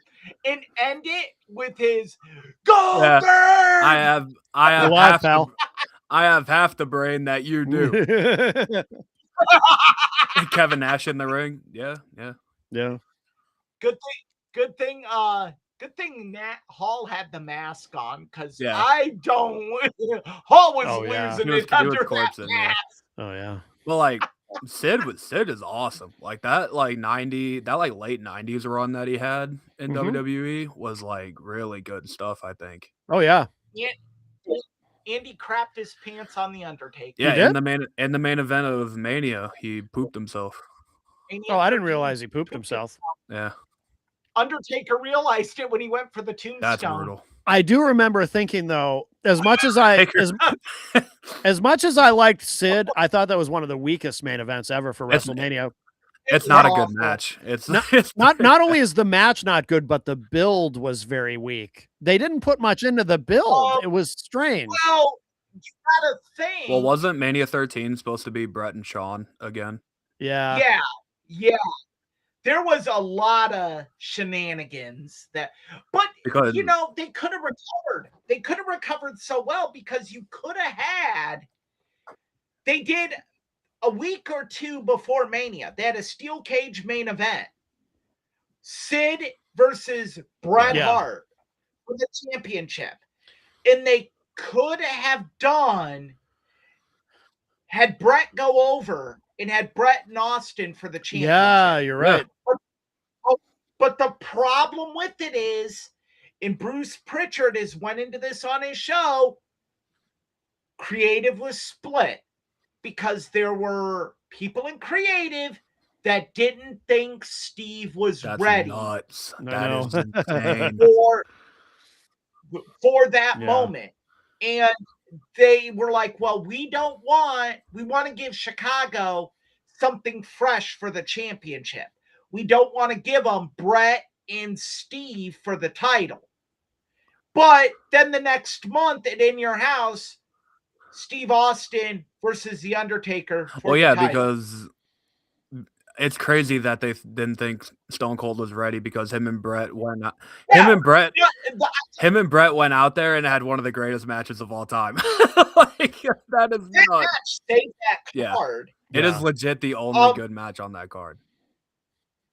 and end it with his "Go Yeah. Bird!" I have Go live, half pal. I have half the brain that you do. Kevin Nash in the ring. Yeah. Yeah. Good thing Nat Hall had the mask on, because Yeah. I don't. Hall was Oh, yeah. losing He was it under that corpsing, yeah. mask. Oh yeah. Well, like Sid is awesome. Like that, like late 90s run that he had in Mhm. WWE was like really good stuff, I think. Oh yeah. Andy crapped his pants on the Undertaker. Yeah, did? in the main event of Mania, he pooped himself. And Oh, I didn't realize he pooped himself. Yeah, Undertaker realized it when he went for the tombstone. that's brutal. I do remember thinking though, as much as I Taker. as much as I liked Sid, I thought that was one of the weakest main events ever for It's- WrestleMania. It's not a awful. good match. It's No, it's Not only is the match not good, but the build was very weak. They didn't put much into the build. It was strange. Well, you gotta think. Well, wasn't Mania 13 supposed to be Brett and Shawn again? Yeah. Yeah. There was a lot of shenanigans but Because they could have recovered. They could have recovered so well, because you could have had. They did a week or two before Mania. They had a steel cage main event. Sid versus Bret Yeah. Hart for the championship. And they could have had Bret go over and had Bret and Austin for the championship. Yeah, you're right. But the problem with it is, and Bruce Pritchard went into this on his show, creative was split, because there were people in creative that didn't think Steve was that's ready nuts. I That know. is insane. for that Yeah. moment. And they were like, well, we want to give Chicago something fresh for the championship. We don't want to give them Bret and Steve for the title. But then the next month at In Your House, Steve Austin versus The Undertaker. For Well, the yeah, title. because it's crazy that they didn't think Stone Cold was ready, because him and Brett went out. Yeah, Him the- and Brett went out there and had one of the greatest matches of all time. Like, that is that nuts. match saved that Yeah. card. It Yeah. is legit the only good match on that card.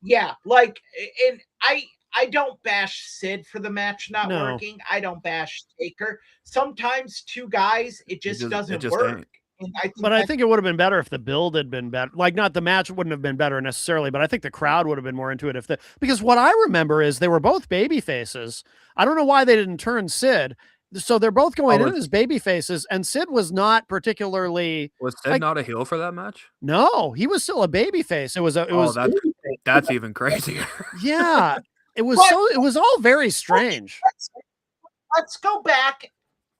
Yeah, like, and I don't bash Sid for the match not No. working. I don't bash Taker. Sometimes two guys, it just it doesn't just work. ain't. And I think But I that, think it would have been better if the build had been better. Like, not the match wouldn't have been better necessarily, but I think the crowd would have been more into it because what I remember is they were both baby faces. I don't know why they didn't turn Sid. So they're both going in as baby faces, and Sid was not particularly Was Sid like, not a heel for that match? no, he was still a baby face. It was That's even crazier. yeah. It was But- it was all very strange. let's go back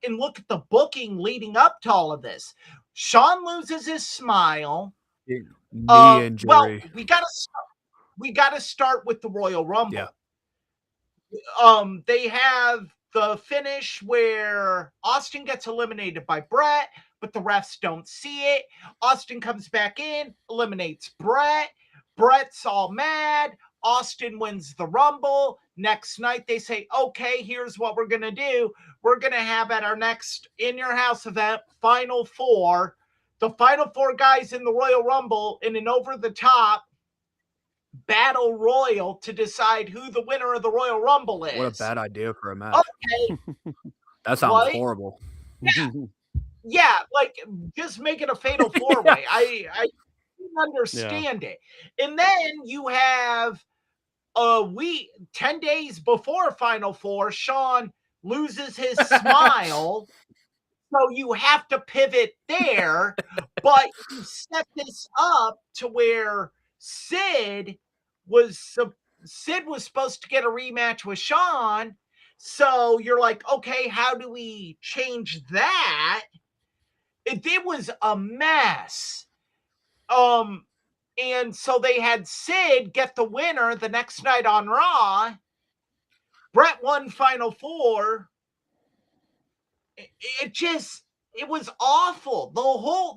and look at the booking leading up to all of this. Shawn loses his smile. Knee injury. Well, we gotta start with the Royal Rumble. Yeah. They have the finish where Austin gets eliminated by Brett, but the refs don't see it. Austin comes back in, eliminates Brett. Brett's all mad. Austin wins the Rumble. Next night, they say, okay, here's what we're going to do. We're going to have at our next In Your House event, Final Four, the Final Four guys in the Royal Rumble in an over-the-top battle royal to decide who the winner of the Royal Rumble is. What a bad idea for a match. Okay. That sounds What? horrible. Yeah, like just make it a fatal four-way. I didn't understand it. And then you have 10 days before Final Four, Shawn loses his smile. So you have to pivot there, but you set this up to where Sid was supposed to get a rematch with Shawn. So you're like, okay, how do we change that? It was a mess. And so they had Sid get the winner the next night on Raw. Brett won Final Four. It was awful.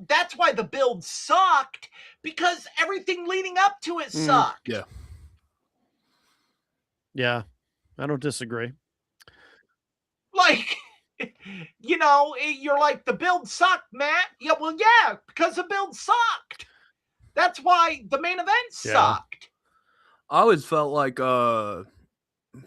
That's why the build sucked, because everything leading up to it sucked. Yeah. Yeah, I don't disagree. Like, you're like, the build sucked, Matt. Yeah, well, yeah, because the build sucked. That's why the main event sucked. I always felt like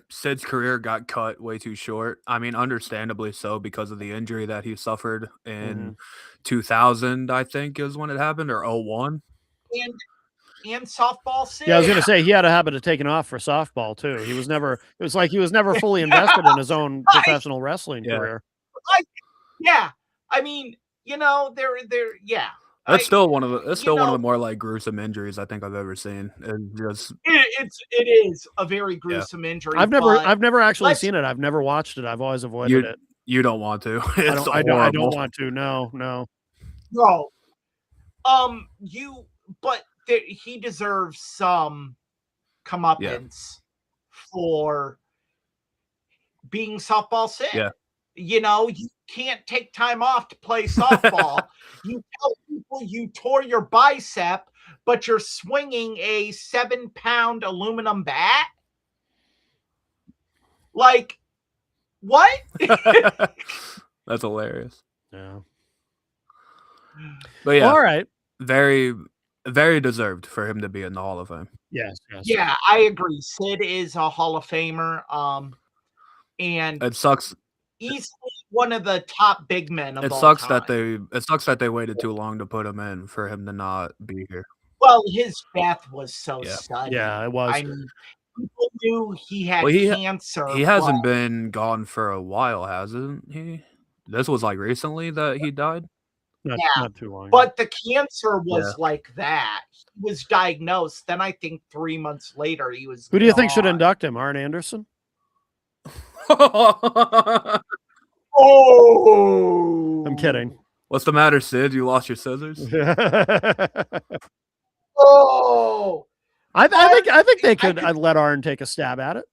Sid's career got cut way too short. I mean, understandably so, because of the injury that he suffered in 2000, I think is when it happened, or 01. And softball Sid. Yeah, I was going to say he had a habit of taking off for softball too. It was like he was never fully invested in his own professional wrestling career. Yeah. I mean, they're yeah. That's still one of the more like gruesome injuries I think I've ever seen. And just it is a very gruesome injury. I've never actually seen it. I've never watched it. I've always avoided it. You don't want to. I don't want to. No. But he deserves some comeuppance for being softball Sid. Yeah. You can't take time off to play softball. You tell people you tore your bicep, but you're swinging a 7-pound aluminum bat. Like, what? That's hilarious. Yeah. But yeah. All right. Very, very deserved for him to be in the Hall of Fame. Yes. Yeah, I agree. Sid is a Hall of Famer. And it sucks. Easily one of the top big men of all time. It sucks that they waited too long to put him in for him to not be here. Well, his death was so sudden. Yeah, it was. I mean, people knew he had cancer. He hasn't been gone for a while, hasn't he? This was like recently that he died. Not too long. But the cancer was like that. He was diagnosed. Then I think 3 months later he was. Who do you think should induct him? Arn Anderson? Oh, I'm kidding. What's the matter, Sid? You lost your scissors? Oh, I think they could let Arn take a stab at it.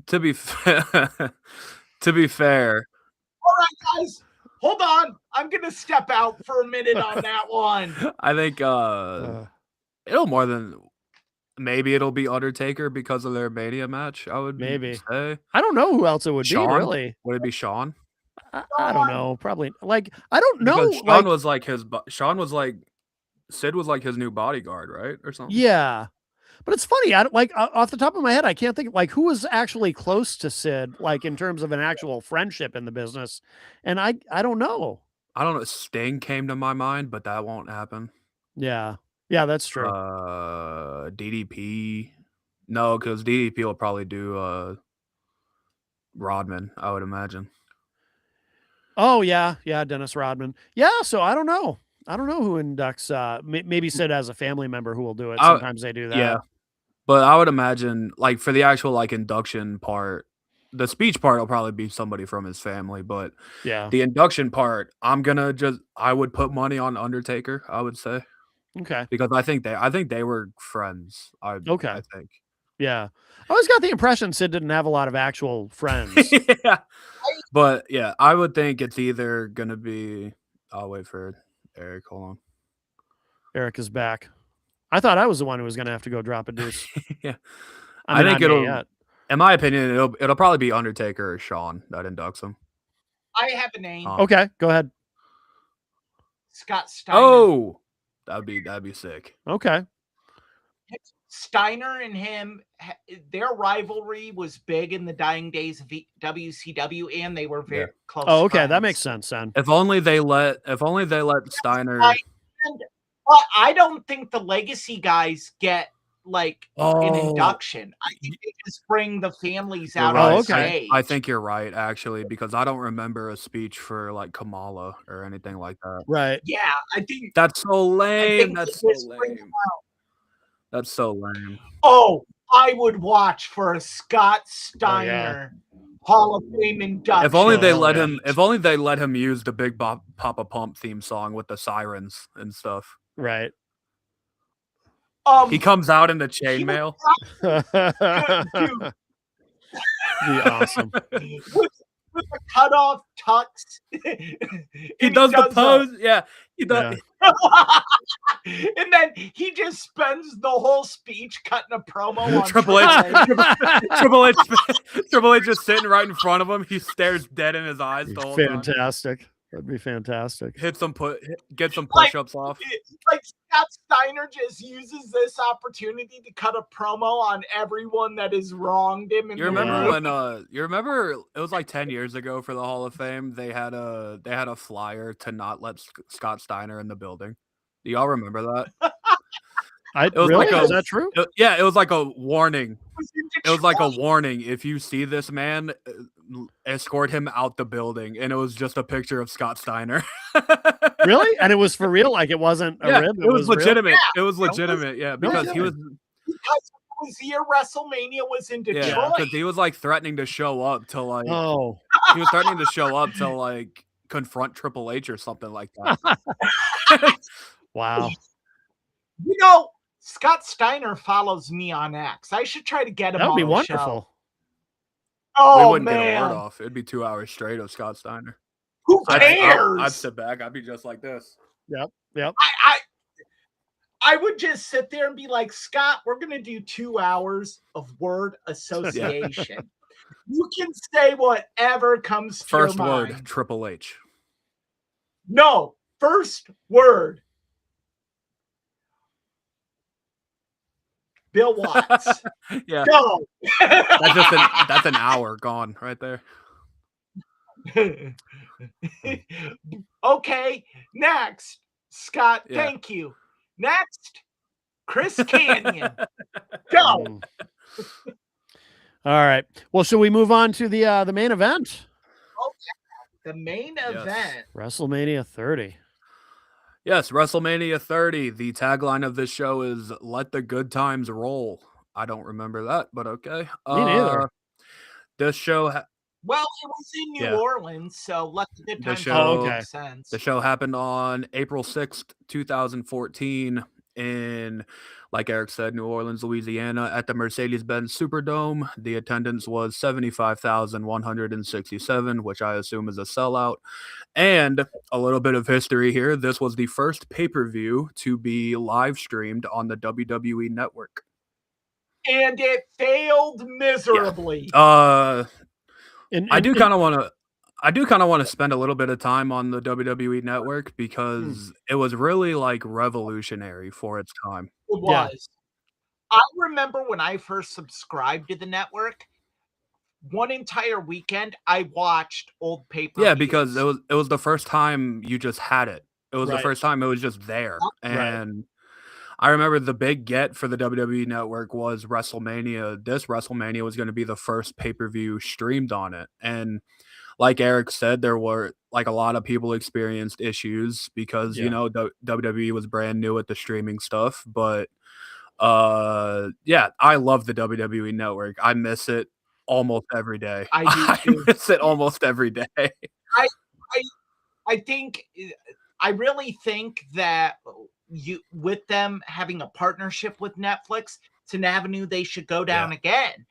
To be fair, all right, guys, hold on. I'm gonna step out for a minute on that one. I think it'll be Undertaker because of their Mania match. I would say. I don't know who else it would be. Really, would it be Shawn? I don't know. Probably I don't know. Because Shawn was like Sid was like his new bodyguard, right, or something. Yeah, But it's funny. I don't like off the top of my head, I can't think like who was actually close to Sid, like in terms of an actual friendship in the business. And I don't know. I don't know. Sting came to my mind, but that won't happen. Yeah. Yeah, that's true. DDP. No, because DDP will probably do Rodman, I would imagine. Oh yeah, yeah, Dennis Rodman. Yeah, so I don't know. I don't know who inducts. Maybe Sid as a family member who will do it. Sometimes they do that. Yeah, but I would imagine like for the actual like induction part, the speech part will probably be somebody from his family. But Yeah. the induction part, I would put money on Undertaker. I would say Okay. because I think they were friends. Okay. I think. Yeah. I always got the impression Sid didn't have a lot of actual friends. Yeah. But yeah, I would think it's either gonna be. I'll wait for Eric. Hold on. Eric is back. I thought I was the one who was going to have to go drop a deuce. Yeah, I think it'll. Yet. In my opinion, it'll probably be Undertaker or Shawn that inducts him. I have a name. Okay, go ahead. Scott Steiner. Oh, that'd be sick. Okay. Steiner and him, their rivalry was big in the dying days of WCW, and they were very close. Oh, okay, friends. that makes sense then. If only they let Steiner. But I don't think the legacy guys get like an induction. I think they just bring the families out on stage. I think you're right, actually, because I don't remember a speech for like Kamala or anything like that. Right. Yeah, I think that's so lame. That's so lame. That's so lame. Oh, I would watch for a Scott Steiner Hall of Fame induction. If only they let him. If only they let him use the Big Papa Pump theme song with the sirens and stuff. Right. He comes out in the chainmail. Be awesome. With the cutoff tux. He does the pose. Yeah, he does. Yeah. And then he just spends the whole speech cutting a promo on Triple H. Triple H just sitting right in front of him. He stares dead in his eyes the whole time. Fantastic. That'd be fantastic. Get some push-ups off. Like Scott Steiner just uses this opportunity to cut a promo on everyone that has wronged him. You remember when? You remember it was like 10 years ago for the Hall of Fame. They had a flyer to not let Scott Steiner in the building. Do y'all remember that? Is that true? It was like a warning. It was like a warning. If you see this man, escort him out the building. And it was just a picture of Scott Steiner. Really? And it was for real? Like it wasn't a rib? It was legitimate. Yeah, it was legitimate. Because he was. Because it was the year WrestleMania was in Detroit. Yeah, because he was like threatening to show up to like. Oh. He was threatening to show up to like confront Triple H or something like that. Wow. You know, Scott Steiner follows me on X. I should try to get him. That would be on wonderful. Show. Oh, we wouldn't man. get a word off. It'd be 2 hours straight of Scott Steiner. Who cares? I'd sit back. I'd be just like this. Yep. I would just sit there and be like, Scott, we're going to do 2 hours of word association. You can say whatever comes to First your mind. word, Triple H. No, first word. Bill Watts. Yeah. Go. That's an hour gone right there. Okay, next. Scott, Yeah. thank you. Next, Chris Canyon. Go. All right. Well, should we move on to the main event? The main event. WrestleMania 30. Yes, WrestleMania 30. The tagline of this show is "Let the good times roll." I don't remember that, but okay. Me neither. This show. Well, it was in New Orleans, so let the good times show- make sense. The show happened on April 6th, 2014 in, like Eric said, New Orleans, Louisiana at the Mercedes-Benz Superdome. The attendance was 75,167, which I assume is a sellout. And a little bit of history here. This was the first pay-per-view to be live streamed on the WWE Network. And it failed miserably. I do kind of want to spend a little bit of time on the WWE Network because it was really like revolutionary for its time. It was. I remember when I first subscribed to the network, one entire weekend I watched old pay-per-views. Yeah, because it was the first time you just had it. It was the Right. first time it was just there. Right. And I remember the big get for the WWE network was WrestleMania. This WrestleMania was going to be the first pay-per-view streamed on it. And like Eric said, there were like a lot of people experienced issues because, Yeah. you know, WWE was brand new at the streaming stuff. But yeah, I love the WWE network. I miss it almost every day. I do I too. miss it almost every day. I think I really think that you with them having a partnership with Netflix, it's an avenue they should go down again.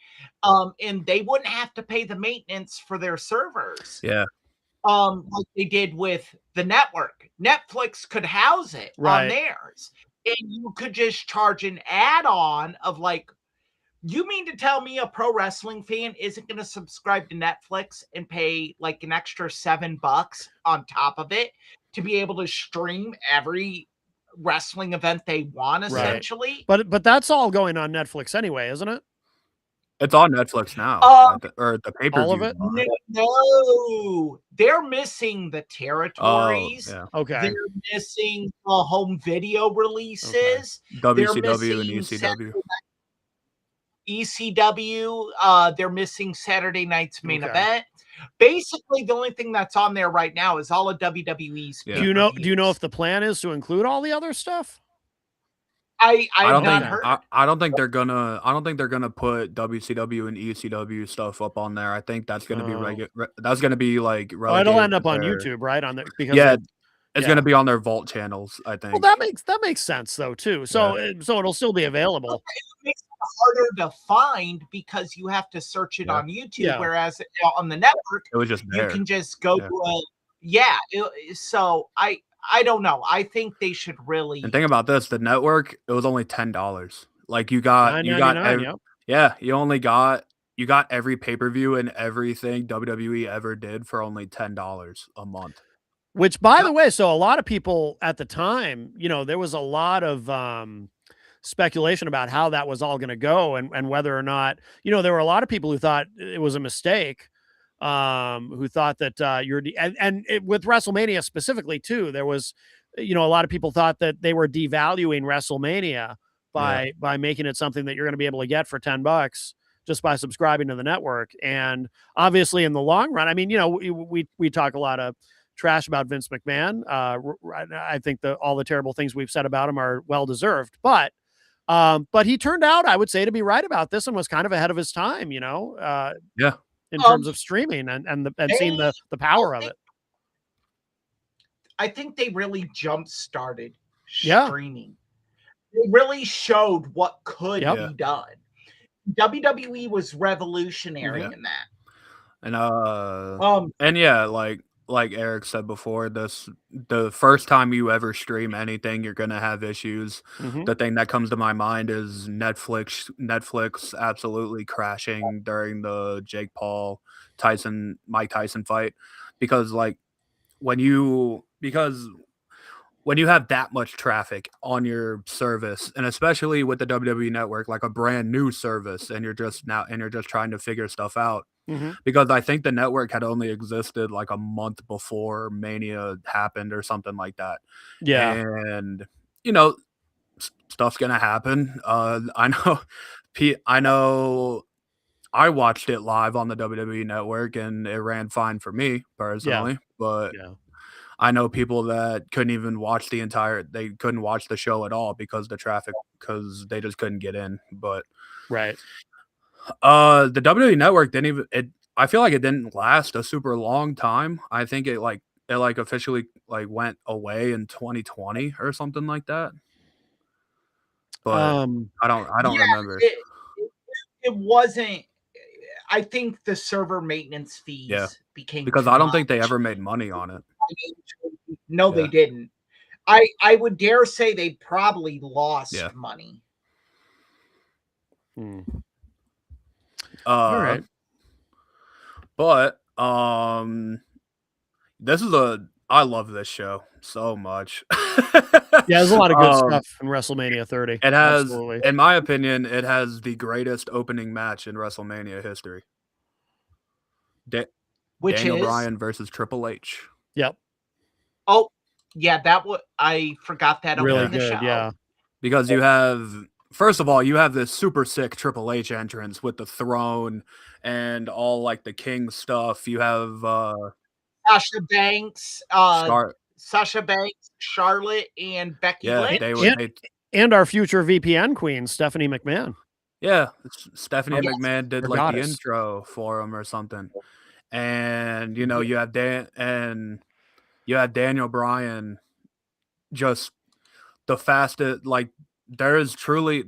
And they wouldn't have to pay the maintenance for their servers. Yeah. Like they did with the network. Netflix could house it on Right. theirs. And you could just charge an add-on of like, you mean to tell me a pro wrestling fan isn't going to subscribe to Netflix and pay like an extra $7 on top of it to be able to stream every wrestling event they want, Right. essentially? But that's all going on Netflix anyway, isn't it? It's on Netflix now, or the pay-per-view. All of it? No, they're missing the Oh, territories. yeah. Okay. They're missing the home video releases. WCW and missing ECW. ECW, they're missing Saturday night's main Okay. event. Basically, the only thing that's on there right now is all of WWE's. Yeah. Do you know if the plan is to include all the other stuff? I I have don't not think heard. I don't think they're gonna put WCW and ECW stuff up on there. I think that's gonna be Oh. that's gonna be like Oh, it'll relegated end up to on their- YouTube, right? On the because Yeah, of- it's yeah. gonna be on their Vault channels, I think. Well, that makes sense though too. So so it'll still be available. It makes it harder to find because you have to search it Yeah. on YouTube, Yeah. whereas on the network It was just you there. can just go Yeah. to so I don't know. I think they should really. And think about this: the network, it was only $10. Like you got $9.99, yep. yeah, you got every pay-per-view and everything WWE ever did for only $10 a month. Which, by the way, so a lot of people at the time, you know, there was a lot of speculation about how that was all going to go and whether or not, you know, there were a lot of people who thought it was a mistake, who thought that with WrestleMania specifically too, there was, you know, a lot of people thought that they were devaluing WrestleMania by making it something that you're going to be able to get for $10 just by subscribing to the network. And obviously in the long run, I mean, you know, we talk a lot of trash about Vince McMahon. I think all the terrible things we've said about him are well-deserved, but he turned out, I would say, to be right about this and was kind of ahead of his time, you know, in terms of streaming and seeing the power of it. I think they really jump-started Yeah. streaming. They really showed what could be done. WWE was revolutionary in that. And yeah, like Eric said before, the first time you ever stream anything, you're gonna have issues. The thing that comes to my mind is Netflix absolutely crashing during the Jake Paul Mike Tyson fight, because when you have that much traffic on your service, and especially with the WWE network, like a brand new service, and you're just trying to figure stuff out. Because I think the network had only existed like a month before Mania happened or something like that. Yeah. And you know, stuff's gonna happen. I know I watched it live on the WWE network and it ran fine for me personally, but I know people that couldn't even watch they couldn't watch the show at all because because they just couldn't get in. But the WWE network I feel like it didn't last a super long time. I think it officially went away in 2020 or something like that. But I don't remember. It wasn't. I think the server maintenance fees became because too I don't much. think they ever made money on it. No, they didn't. I would dare say they probably lost money. All right. But this is I love this show so much. Yeah, there's a lot of good Um, stuff in WrestleMania 30. It has, Absolutely. in my opinion, it has the greatest opening match in WrestleMania history. Which Daniel is Bryan versus Triple H. Yep. oh yeah, that was I forgot that Really opened the good. show. Yeah. Because you have, first of all, you have this super sick Triple H entrance with the throne and all like the King stuff. You have Sasha Banks, Charlotte, and Becky yeah, Lynch. they were And our future VPN queen, Stephanie McMahon. yeah, Stephanie Yes. McMahon did Our like the goddess. intro for him or something. And you know, you have Daniel Bryan, just the fastest. Like there's truly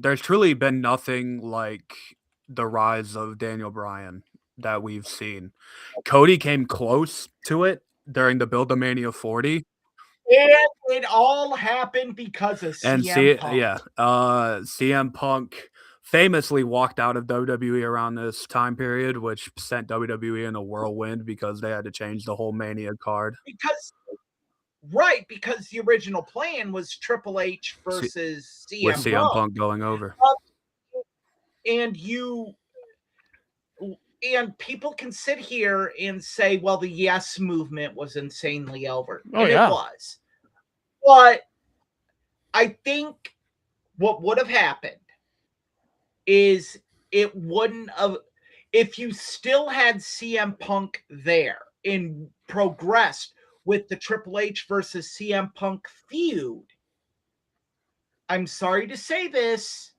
been nothing like the rise of Daniel Bryan that we've seen. Cody came close to it during the Build to Mania 40. And it all happened because of And CM Punk. CM Punk famously walked out of WWE around this time period, which sent WWE in a whirlwind because they had to change the whole Mania card. Because the original plan was Triple H versus with CM CM Punk going over. And people can sit here and say, well, the Yes movement was insanely over. Oh, and yeah. it was. But I think what would have happened is it wouldn't have, if you still had CM Punk there and progressed with the Triple H versus CM Punk feud, I'm sorry to say this,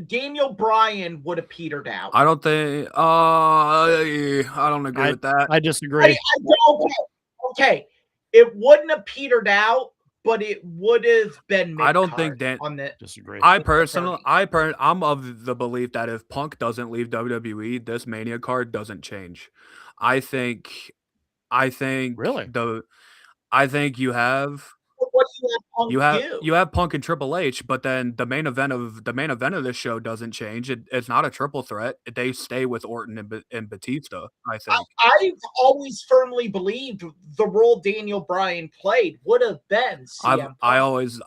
Daniel Bryan would have petered out. I don't think. I don't agree with that. I disagree. Okay, it wouldn't have petered out, but it would have been. I don't think on the disagree. I'm of the belief that if Punk doesn't leave WWE, this Mania card doesn't change. I think Really? I think you have. What do you have Punk do? You have Punk and Triple H, but then the main event of this show doesn't change. It's not a triple threat. They stay with Orton and Batista. I think. I've always firmly believed the role Daniel Bryan played would have been CM Punk. I always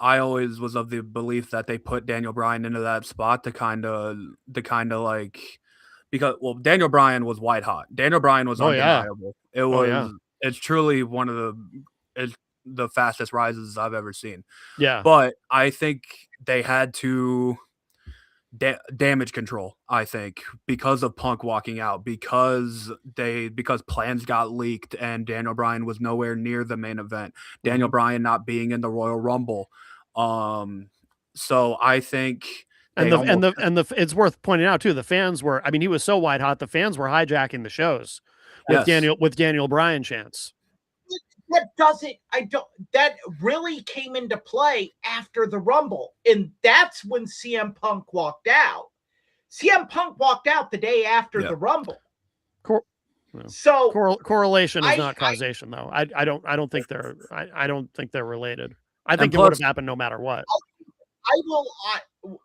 was of the belief that they put Daniel Bryan into that spot to kind of like, because Daniel Bryan was white hot. Daniel Bryan was undeniable. Yeah. It was it's truly one of the fastest rises I've ever seen. Yeah. But I think they had to damage control, I think, because of Punk walking out, because plans got leaked and Daniel Bryan was nowhere near the main event. Daniel Bryan not being in the Royal Rumble. So I think it's worth pointing out too, the fans were, I mean, he was so white hot, the fans were hijacking the shows with Daniel Bryan chants. That really came into play after the Rumble, and that's when CM Punk walked out. CM Punk walked out the day after the Rumble. So correlation is not causation, though. I don't think they're related. I think it would have happened no matter what.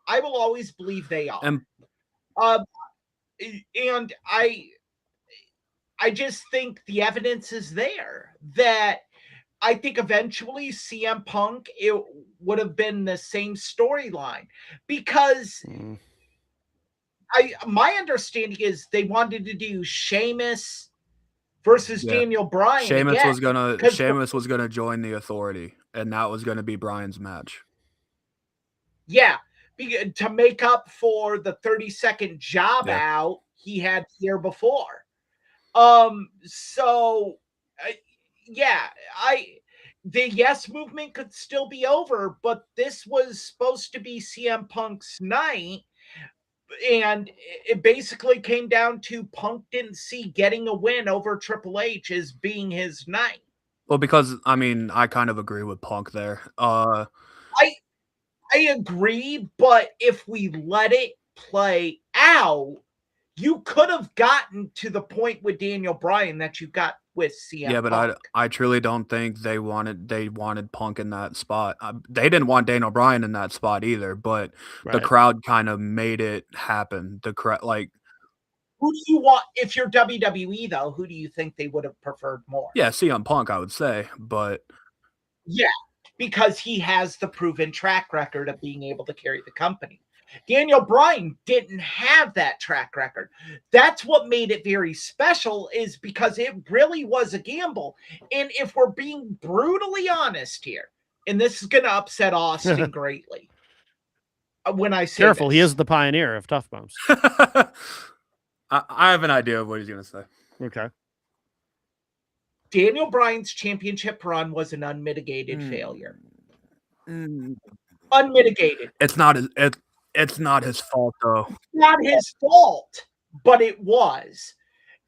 I will always believe they are. And I just think the evidence is there that I think eventually CM Punk, it would have been the same storyline, because my understanding is they wanted to do Sheamus versus Daniel Bryan. Sheamus was gonna join the Authority, and that was gonna be Bryan's match. Yeah, to make up for the 30-second job out he had the year before. The Yes movement could still be over, but this was supposed to be CM Punk's night, and it basically came down to Punk didn't see getting a win over Triple H as being his night. Well, because I mean, I kind of agree with Punk there. I agree, but if we let it play out, you could have gotten to the point with Daniel Bryan that you got with CM Punk. But I truly don't think they wanted Punk in that spot. They didn't want Daniel Bryan in that spot either, but the crowd kind of made it happen. The crowd, like, Who do you want if you're WWE though? Who do you think they would have preferred more? Yeah, CM Punk, I would say, but Yeah, because he has the proven track record of being able to carry the company. Daniel Bryan didn't have that track record. That's what made it very special, is because it really was a gamble. And if we're being brutally honest here, and this is going to upset Austin greatly when I say Careful, he this. is the pioneer of tough bumps. I have an idea of what he's going to say. Okay. Daniel Bryan's championship run was an unmitigated failure. Unmitigated. It's not his fault though. Not his fault, but it was.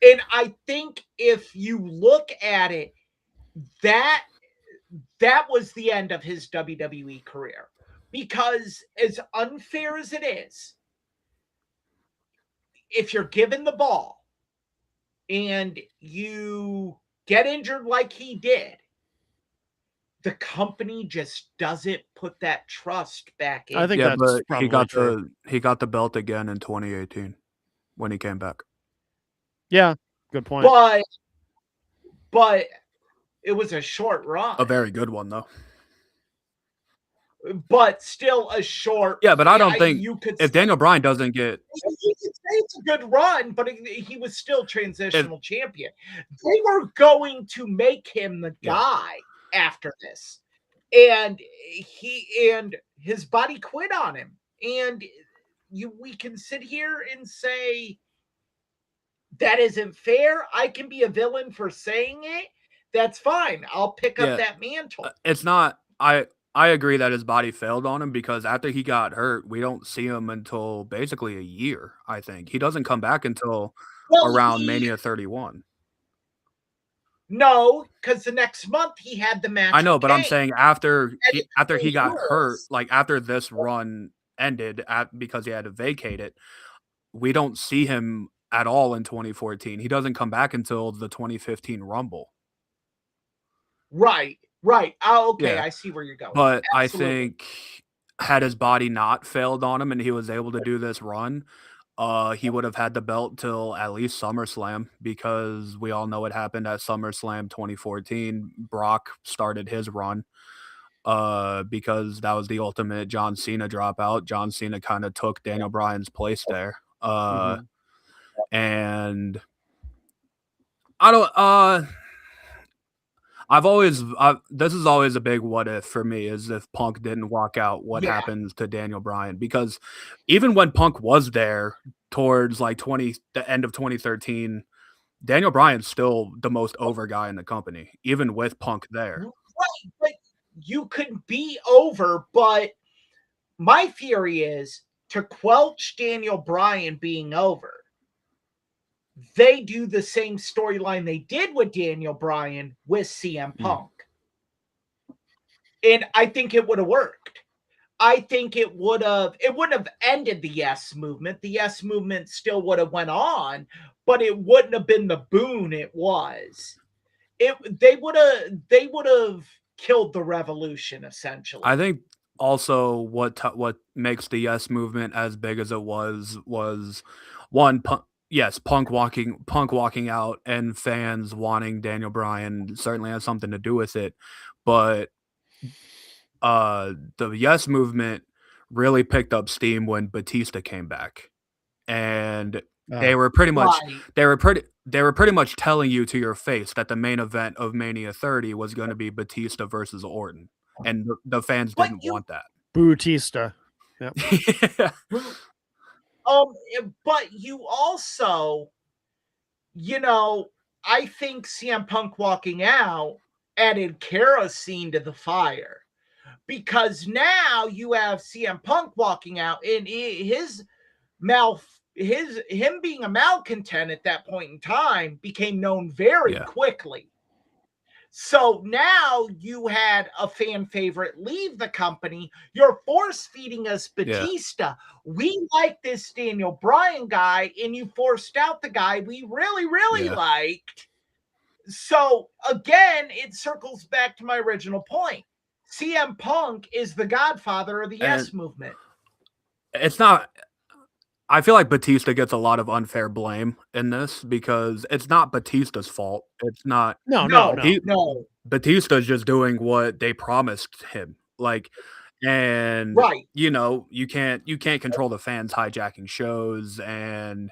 And I think if you look at it, that was the end of his WWE career. Because as unfair as it is, if you're given the ball and you get injured like he did, the company just doesn't put that trust back in. I think that's but probably true. he got the belt again in 2018 when he came back. Yeah, good point. But it was a short run. A very good one though. But still a short. Yeah, but I don't think you could if Daniel Bryan doesn't get, you could say it's a good run, but he was still transitional champion. They were going to make him the guy after this, and his body quit on him. And we can sit here and say that isn't fair. I can be a villain for saying it. That's fine. I'll pick up that mantle. It's not. I agree that his body failed on him, because after he got hurt, we don't see him until basically a year. I think he doesn't come back until around Mania 31. No, because the next month he had the match. I know, but I'm saying after he got hurt, like after this run ended, because he had to vacate it, we don't see him at all in 2014. He doesn't come back until the 2015 Rumble. Right. Oh, okay, yeah. I see where you're going. But absolutely. I think had his body not failed on him and he was able to do this run, he would have had the belt till at least SummerSlam, because we all know what happened at SummerSlam 2014. Brock started his run because that was the ultimate John Cena dropout. John Cena kind of took Daniel Bryan's place there. And I don't this is always a big what if for me, is if Punk didn't walk out, what happens to Daniel Bryan? Because even when Punk was there towards like the end of 2013, Daniel Bryan's still the most over guy in the company, even with Punk there. Right, but you could be over, but my theory is to quelch Daniel Bryan being over, they do the same storyline they did with Daniel Bryan with CM Punk. And I think it would have worked. I think it wouldn't have ended the Yes Movement. The Yes Movement still would have went on, but it wouldn't have been the boon it was. They would have killed the Revolution, essentially. I think also what makes the Yes Movement as big as it was one, Punk walking out and fans wanting Daniel Bryan certainly has something to do with it, but the Yes Movement really picked up steam when Batista came back, and they were pretty much telling you to your face that the main event of Mania 30 was going to be Batista versus Orton, and the fans didn't want that. Batista. Yep. Yeah. But you also, I think CM Punk walking out added kerosene to the fire, because now you have CM Punk walking out and him being a malcontent at that point in time became known very quickly. So now you had a fan favorite leave the company. You're force feeding us Batista. Yeah. We like this Daniel Bryan guy, and you forced out the guy we really, really liked. So again, it circles back to my original point. CM Punk is the godfather of the Yes Movement. It's not. I feel like Batista gets a lot of unfair blame in this because it's not Batista's fault. It's not. No, No, no. Batista's just doing what they promised him. Like, and right. you can't control the fans hijacking shows, and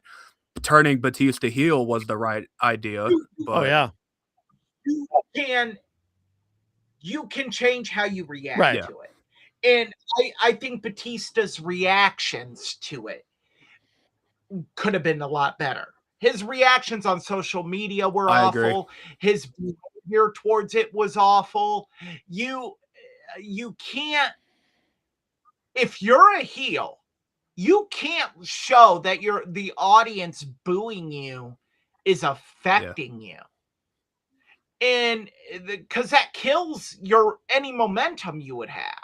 turning Batista heel was the right idea. You- Oh But yeah. You can change how you react Right. to it. And I think Batista's reactions to it could have been a lot better. His reactions on social media were I agree. awful. His behavior towards it was awful. You can't, if you're a heel, you can't show that the audience booing you is affecting you. And because that kills any momentum you would have.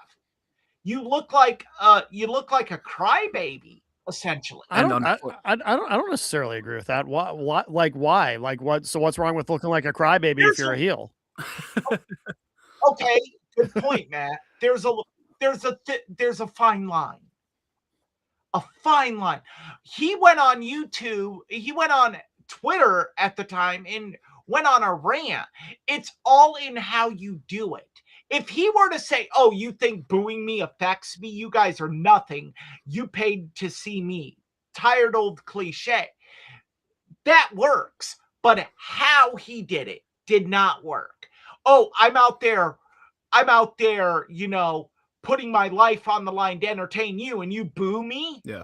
You look like a crybaby, essentially. I don't necessarily agree with that. Why? Why? Like what? So what's wrong with looking like a crybaby if you're a heel? Okay, good point, Matt. There's a fine line. A fine line. He went on YouTube. He went on Twitter at the time and went on a rant. It's all in how you do it. If he were to say, "Oh, you think booing me affects me? You guys are nothing. You paid to see me." Tired old cliche. That works. But how he did it did not work. Oh, I'm out there, putting my life on the line to entertain you, and you boo me? Yeah.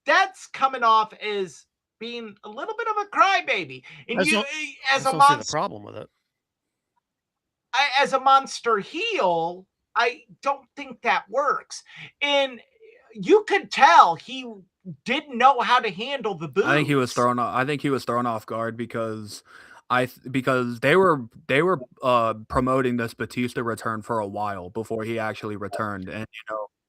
That's coming off as being a little bit of a crybaby. And I don't see the problem with it. As a monster heel, I don't think that works. And you could tell he didn't know how to handle the boos. I think he was thrown off guard because they were promoting this Batista return for a while before he actually returned, and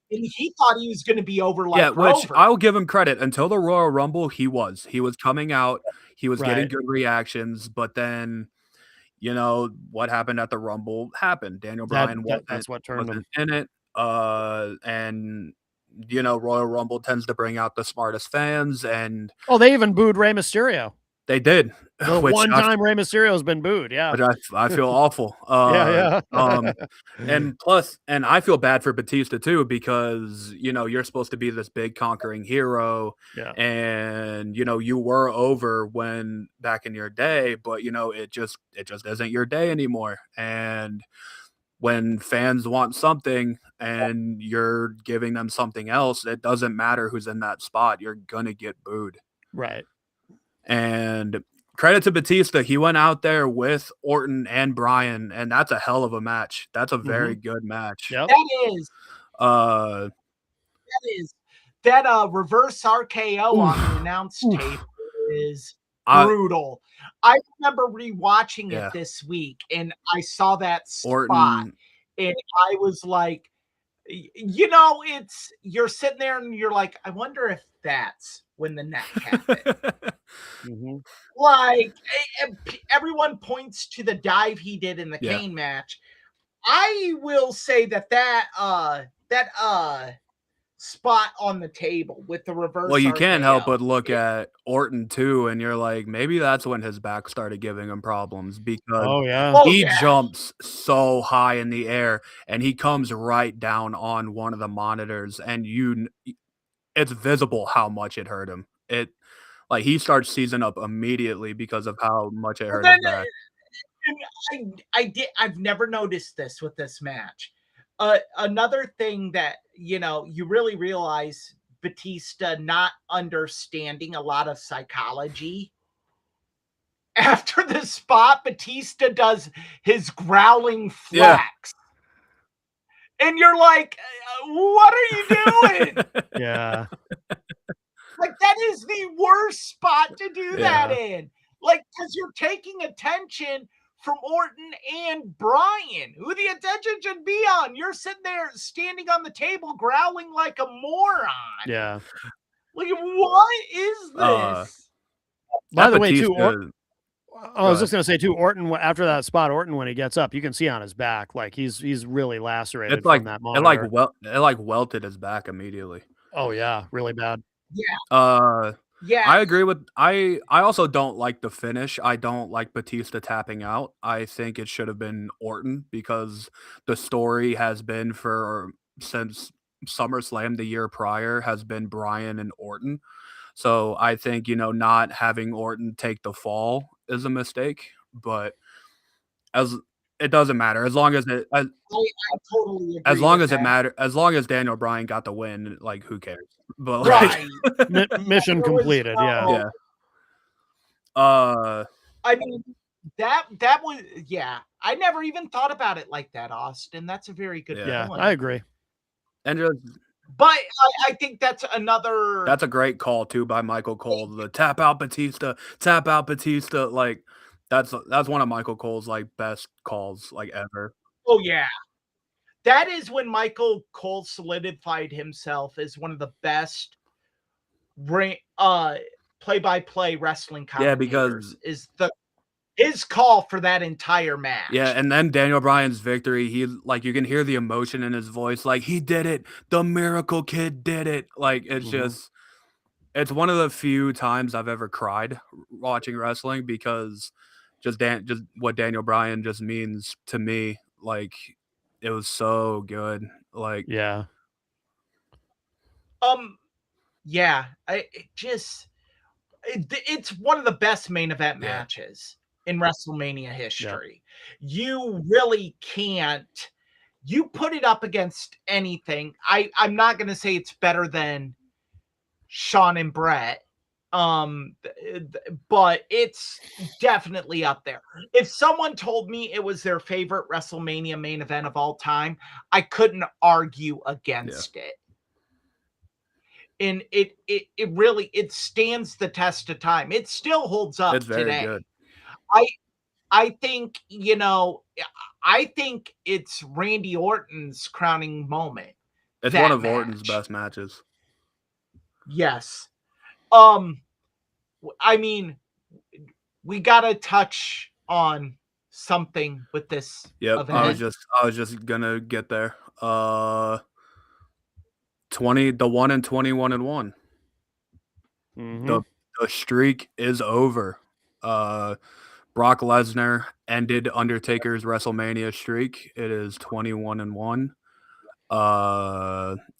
and he thought he was going to be over like which Rover. I'll give him credit. Until the Royal Rumble, he was coming out, he was getting good reactions, but then what happened at the Rumble happened. Daniel Bryan that's what turned him in it, and Royal Rumble tends to bring out the smartest fans, and they even booed Rey Mysterio. They did. The one time Rey Mysterio's been booed, yeah. Which I feel awful. Yeah. And I feel bad for Batista too, because you're supposed to be this big conquering hero, and you were over when back in your day, but it just isn't your day anymore. And when fans want something and you're giving them something else, it doesn't matter who's in that spot, you're gonna get booed. Right. And credit to Batista, he went out there with Orton and Bryan, and that's a hell of a match. That's a very good match. Yep. That is that reverse RKO on the announce tape is brutal. I remember rewatching it this week, and I saw that spot, and I was like, you're sitting there and you're like, I wonder if that's when the neck happened. Like, everyone points to the dive he did in the Kane match. I will say that spot on the table with the reverse. Well, you can't help but look at Orton too, and you're like, maybe that's when his back started giving him problems, because he jumps so high in the air and he comes right down on one of the monitors, and it's visible how much it hurt him. He starts seizing up immediately because of how much it hurt his back. I've never noticed this with this match. Another thing that you really realize Batista not understanding a lot of psychology. After the spot, Batista does his growling flex. And you're like, what are you doing? Yeah. Like, that is the worst spot to do that in. Like, because you're taking attention from Orton and Bryan, who the attention should be on. You're sitting there standing on the table growling like a moron. Yeah. Like, what is this? By the way, too, I was just going to say, too, Orton, after that spot, when he gets up, you can see on his back, like, he's really lacerated from that monitor. It welted his back immediately. Oh yeah, really bad. I Yeah. agree with I also don't like the finish. I don't like Batista tapping out. I think it should have been Orton because the story has been for since SummerSlam the year prior has been Bryan and Orton. So I think, not having Orton take the fall is a mistake, but as it doesn't matter as long as I totally as agree long with as it that. matter as long as Daniel Bryan got the win, like who cares? But Right. Mission There was, completed. Yeah. yeah. I mean, that was I never even thought about it like that, Austin. That's a very good Yeah, point. I agree. And just But I think that's another. that's a great call too by Michael Cole. The tap out Batista. Like that's one of Michael Cole's like best calls like ever. Oh yeah, that is when Michael Cole solidified himself as one of the best play-by-play wrestling commentators. Is his call for that entire match. Yeah, and then Daniel Bryan's victory, he like you can hear the emotion in his voice, like he did it. The Miracle Kid did it. Like it's just it's one of the few times I've ever cried watching wrestling because just what Daniel Bryan just means to me. Like it was so good. Like Yeah. Yeah, it's one of the best main event matches in WrestleMania history. You really can't. You put it up against anything. I'm not going to say it's better than Shawn and Brett, but it's definitely up there. If someone told me it was their favorite WrestleMania main event of all time, I couldn't argue against it. And it really stands the test of time. It still holds up it's very today. good. I think, I think it's Randy Orton's crowning moment. It's one of Orton's best matches. Yes. I mean, we got to touch on something with this event. I was just gonna get there. 20 the 1 and 21 and 1. The streak is over. Brock Lesnar ended Undertaker's WrestleMania streak. It is 21 and 1.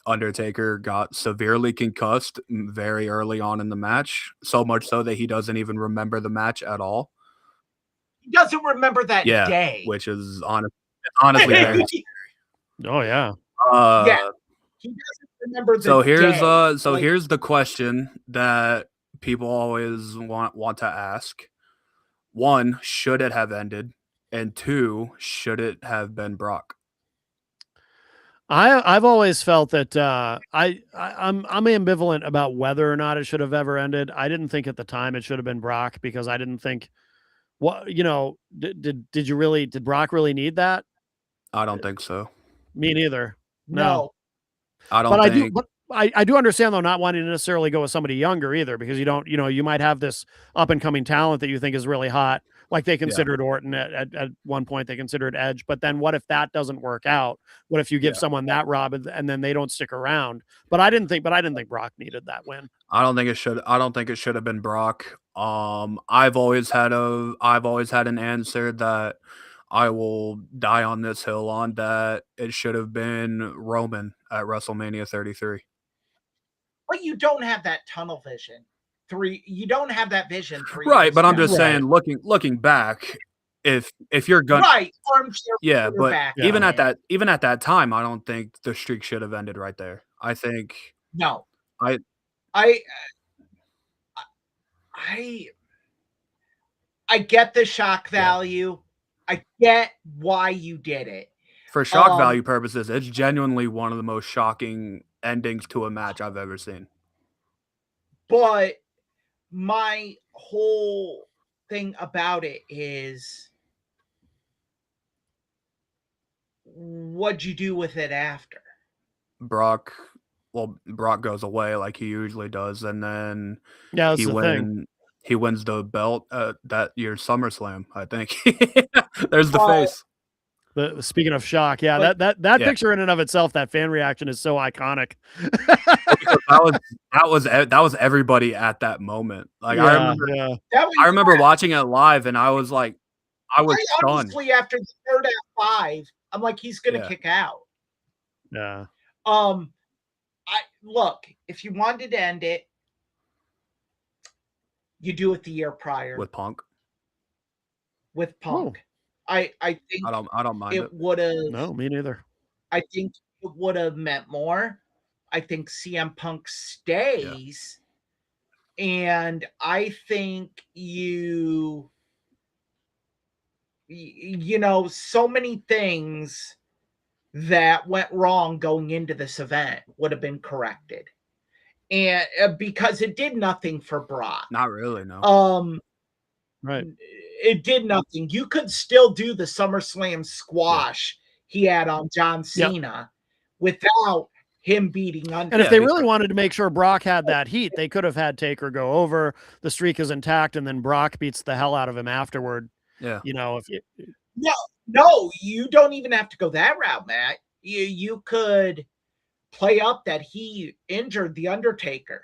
Undertaker got severely concussed very early on in the match, so much so that he doesn't even remember the match at all. He doesn't remember that day, which is honestly very scary. Oh yeah. He doesn't remember the day. Here's the question that people always want to ask. 1, should it have ended? And 2, should it have been Brock? I've always felt that I'm ambivalent about whether or not it should have ever ended. I didn't think at the time it should have been Brock because I didn't think did Brock really need that? I don't think so. Me neither. No. I don't But I do understand though not wanting to necessarily go with somebody younger either because you don't, you might have this up and coming talent that you think is really hot. Like they considered Orton at one point, they considered Edge, but then what if that doesn't work out? What if you give someone that rub and then they don't stick around? But I didn't think Brock needed that win. I don't think it should have been Brock. I've always had an answer that I will die on this hill on, that it should have been Roman at WrestleMania 33. But you don't have that tunnel vision. You don't have that vision. Right, but I'm just saying, looking back, if you're gonna armchair but back even at that time, I don't think the streak should have ended right there. I think I get the shock value. I get why you did it. For shock value purposes, it's genuinely one of the most shocking endings to a match I've ever seen. But my whole thing about it is, what'd you do with it after? Brock goes away like he usually does, and then he wins the belt at that year's SummerSlam, I think. There's the face. Speaking of shock, yeah, But- that Yeah. picture in and of itself, that fan reaction is so iconic. Because that was everybody at that moment. Like I remember watching it live, and I was like, I was stunned. Honestly, after the third at 5, I'm like, he's gonna kick out. Yeah. I look, if you wanted to end it, you do it the year prior with Punk. with Punk. I think I don't mind it would have. No, me neither. I think it would have meant more. I think CM Punk stays, and I think you know, so many things that went wrong going into this event would have been corrected, and because it did nothing for Brock. Not really, no. Right. It did nothing. You could still do the SummerSlam squash he had on John Cena without him beating Undertaker. And if they really wanted to make sure Brock had that heat, they could have had Taker go over. The streak is intact, and then Brock beats the hell out of him afterward. Yeah. You know, No, you don't even have to go that route, Matt. You could play up that he injured the Undertaker.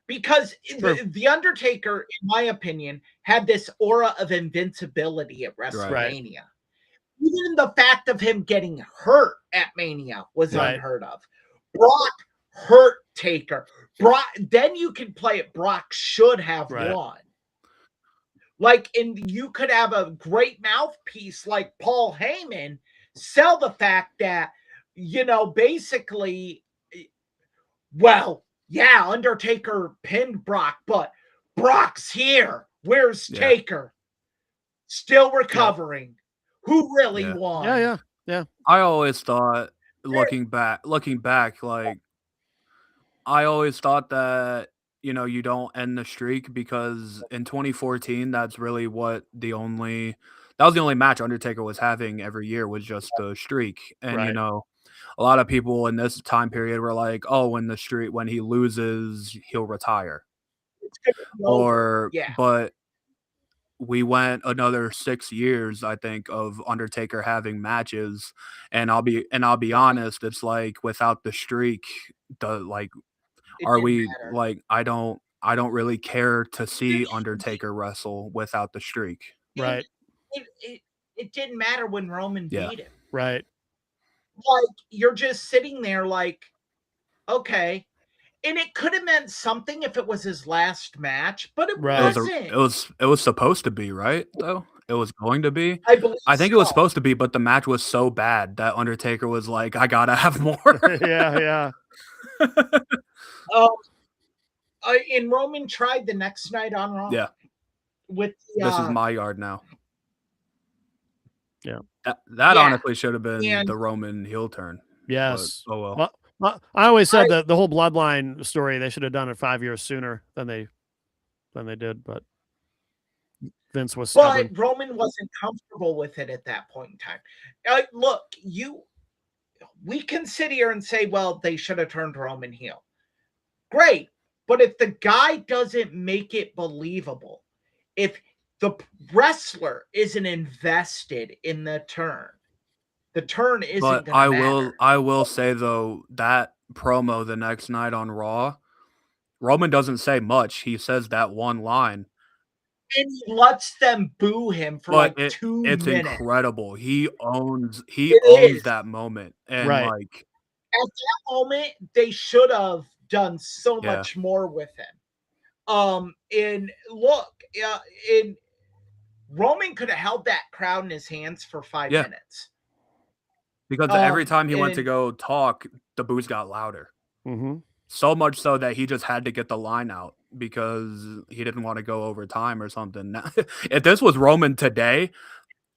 Because the Undertaker, in my opinion, had this aura of invincibility at WrestleMania. Right. Even the fact of him getting hurt at Mania was unheard of. Brock hurt Taker. Then you can play it. Brock should have won. Like, and you could have a great mouthpiece like Paul Heyman sell the fact that, you know, basically, well, yeah, Undertaker pinned Brock, but Brock's here. Where's Taker? Still recovering. Who really won? Yeah. I always thought, looking back, like, I always thought that, you know, you don't end the streak, because in 2014, that's really that was the only match Undertaker was having every year, was just the streak. And, you know, a lot of people in this time period were like, oh, when he loses, he'll retire. But we went another 6 years, I think, of Undertaker having matches, and I'll be honest, it's like, without the streak, I don't really care to see Undertaker wrestle without the streak. Right. It didn't matter when Roman beat him. Right. Like, you're just sitting there like, okay. And it could have meant something if it was his last match, but it wasn't. It was supposed to be, right? Though it was going to be. I think it was supposed to be, but the match was so bad that Undertaker was like, "I gotta have more." Yeah. And Roman tried the next night on Raw. Yeah. With this is my yard now. Yeah. That honestly should have been the Roman heel turn. Yes. But, oh well. I always said that the whole bloodline story, they should have done it 5 years sooner than they did, but Vince was stubborn. But Roman wasn't comfortable with it at that point in time. Look, we can sit here and say, well, they should have turned Roman heel. Great. But if the guy doesn't make it believable, if the wrestler isn't invested in the turn isn't going to matter. I will say, though, that promo the next night on Raw, Roman doesn't say much. He says that one line. And he lets them boo him for 2 minutes. It's incredible. He owns that moment. And like, at that moment, they should have done so much more with him. And look, Roman could have held that crowd in his hands for 5 minutes. Because every time he went to go talk, the boos got louder. Mm-hmm. So much so that he just had to get the line out because he didn't want to go over time or something. If this was Roman today,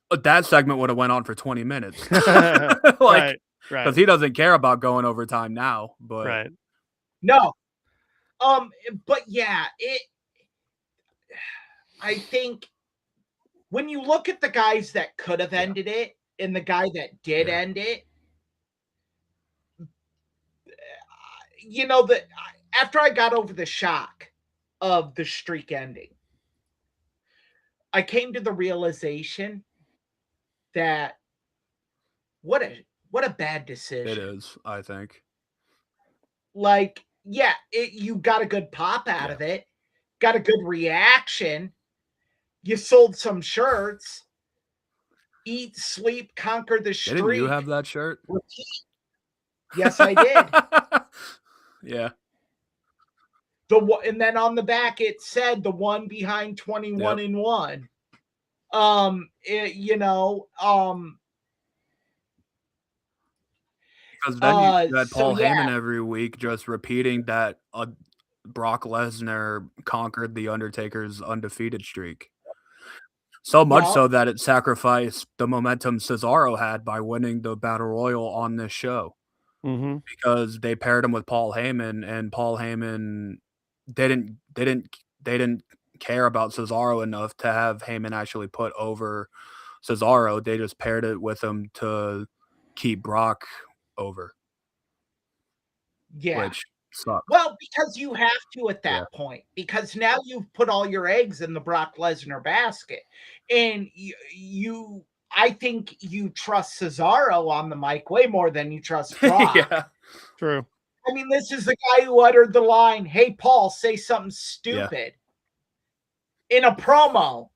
that segment would have went on for 20 minutes. Like, because he doesn't care about going over time now. But no. But yeah, I think when you look at the guys that could have ended it and the guy that did end it, you know, after I got over the shock of the streak ending, I came to the realization that what a bad decision. It is, I think. Like, yeah, you got a good pop out of it, got a good reaction. You sold some shirts. Eat, sleep, conquer the streak. Didn't you have that shirt? Repeat. Yes, I did. Yeah. And then on the back it said the one behind 21 and 1. You know, because then you had Paul so, yeah. Heyman every week just repeating that Brock Lesnar conquered the Undertaker's undefeated streak. So much so that it sacrificed the momentum Cesaro had by winning the Battle Royal on this show. Because they paired him with Paul Heyman, and Paul Heyman didn't care about Cesaro enough to have Heyman actually put over Cesaro. They just paired it with him to keep Brock over. Yeah. Which sucks. Well, because you have to at that point, because now you've put all your eggs in the Brock Lesnar basket, and I think you trust Cesaro on the mic way more than you trust Brock. Yeah, true. I mean, this is the guy who uttered the line, "Hey, Paul, say something stupid," in a promo.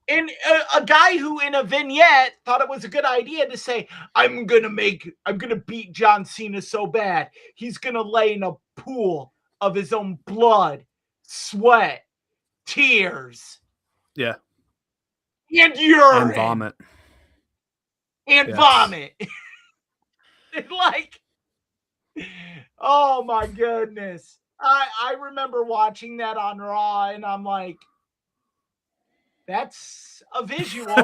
And a guy who in a vignette thought it was a good idea to say, I'm going to beat John Cena so bad, he's going to lay in a pool of his own blood, sweat, tears. Yeah. And urine. And vomit. And vomit. And like, oh my goodness. I remember watching that on Raw, and I'm like, that's a visual.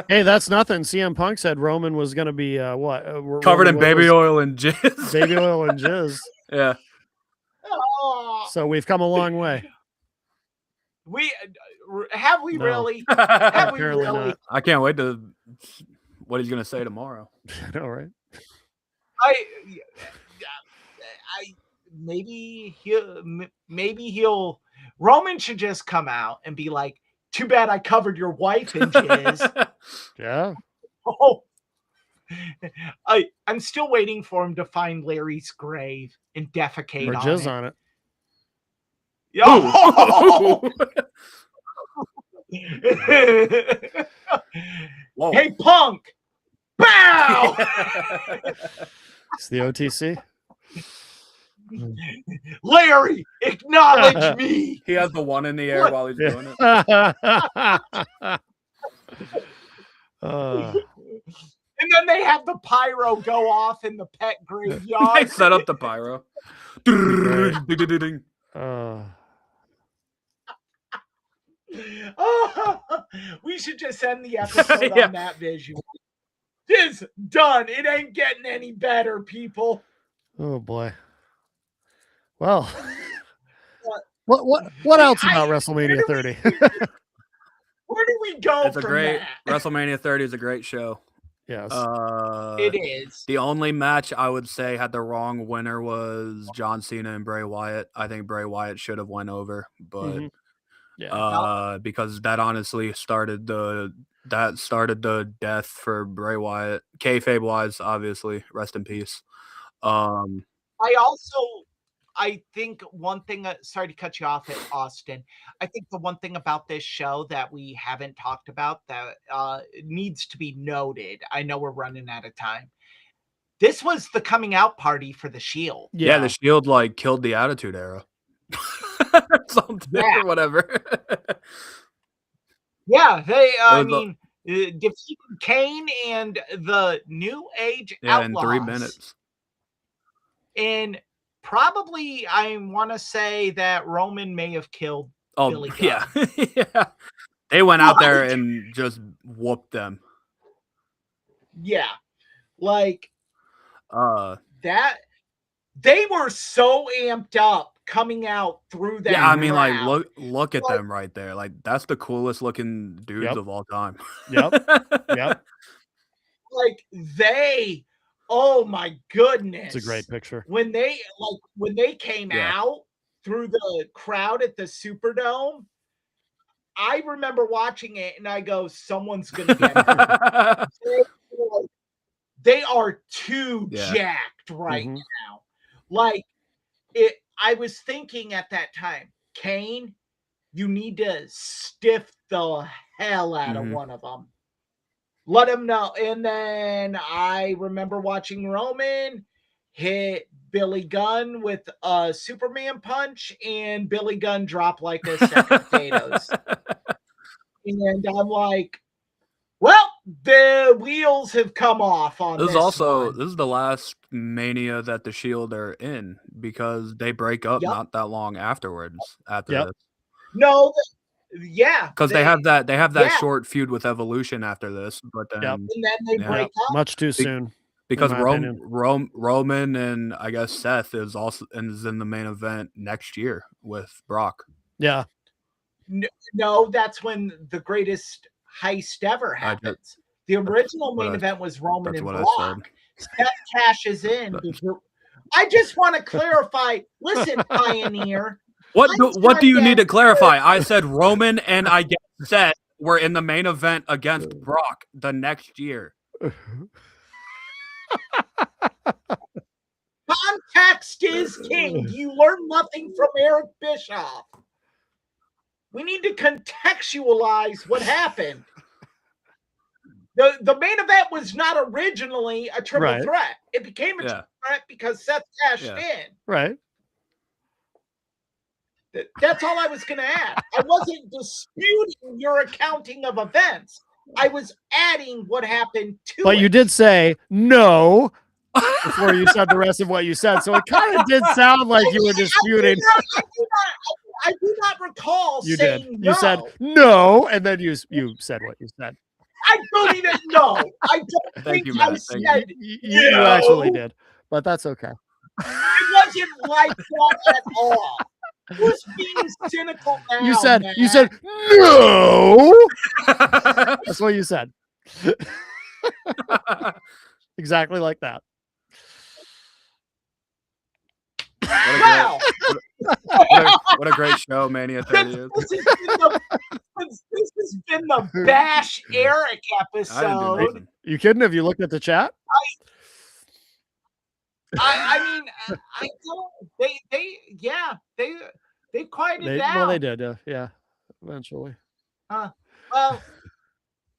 Hey, that's nothing. CM Punk said Roman was going to be covered in baby oil and jizz. Baby oil and jizz. Yeah. So we've come a long way. Have we No. really? Apparently not. I can't wait to what he's going to say tomorrow. All right. Maybe he'll Roman should just come out and be like, too bad I covered your wife in jizz. Yeah. Oh, I'm still waiting for him to find Larry's grave and defecate Or on jizz it. on it. Oh! Whoa. Hey, Punk! Bow! It's the OTC. Larry, acknowledge me. He has the one in the air while he's doing it. And then they have the pyro go off in the pet graveyard. They set up the pyro. We should just end the episode on that visual. It's done. It ain't getting any better, people. Oh boy. Well, what else about WrestleMania 30? Where do we go? It's a great WrestleMania 30 is a great show. Yes, it is. The only match I would say had the wrong winner was John Cena and Bray Wyatt. I think Bray Wyatt should have went over, but because that honestly started the death for Bray Wyatt. Kayfabe wise, obviously, rest in peace. I think one thing, sorry to cut you off, Austin. I think the one thing about this show that we haven't talked about that needs to be noted, I know we're running out of time. This was the coming out party for the Shield. Yeah, the Shield killed the Attitude Era. Something or whatever. Yeah, they, defeated Kane and the New Age Outlaws. In 3 minutes. And probably, I want to say that Roman may have killed Billy Gunn. Yeah. They went out there and just whooped them. Yeah. That. They were so amped up coming out through that. Yeah, I mean, look at them right there. That's the coolest looking dudes of all time. Yep. Oh my goodness. It's a great picture. When they came out through the crowd at the Superdome, I remember watching it and I go, someone's gonna get it. they are too Yeah. jacked right Mhm. now. Like it, I was thinking at that time, Kane, you need to stiff the hell out of Mhm. one of them. Let him know. And then I remember watching Roman hit Billy Gunn with a Superman punch, and Billy Gunn dropped like a sack of potatoes. And I'm like, well, the wheels have come off on This is this also one. this is the last Mania that the Shield are in because they break up Yep. not that long afterwards after Yep. this. No, yeah. Because they have that yeah. short feud with Evolution after this, but then And then they Yeah. break up. Much too soon. because my opinion. Roman and I guess Seth is in the main event next year with Brock. Yeah. No, that's when the greatest heist ever happens. The original main event was Roman That's and what I Brock. said. Seth cashes in. I just want to clarify. Listen, Pioneer. What do you need to that- clarify? I said Roman and I guess Seth were in the main event against Brock the next year. Context is king. You learn nothing from Eric Bischoff. We need to contextualize what happened. The main event was not originally a triple Right. threat. It became a triple threat because Seth cashed in. Right. That's all I was going to add. I wasn't disputing your accounting of events. I was adding what happened to But it. you did say no before you said the rest of what you said. So it kind of did sound like you were disputing. I do not recall You saying did. no. You said no, and then you said what you said. I don't even know. I don't Thank think you, I Matt. said Thank You actually did, but that's okay. it wasn't like that at all. Who's being cynical now? You said Matt? no. That's what you said. Exactly like that. What a great show Mania 30 is. This has been the Bash Eric I didn't do episode. nothing. You kidding? Have you looked at the chat? I mean, I don't. They quieted down. Well, they did. Yeah, eventually. Well,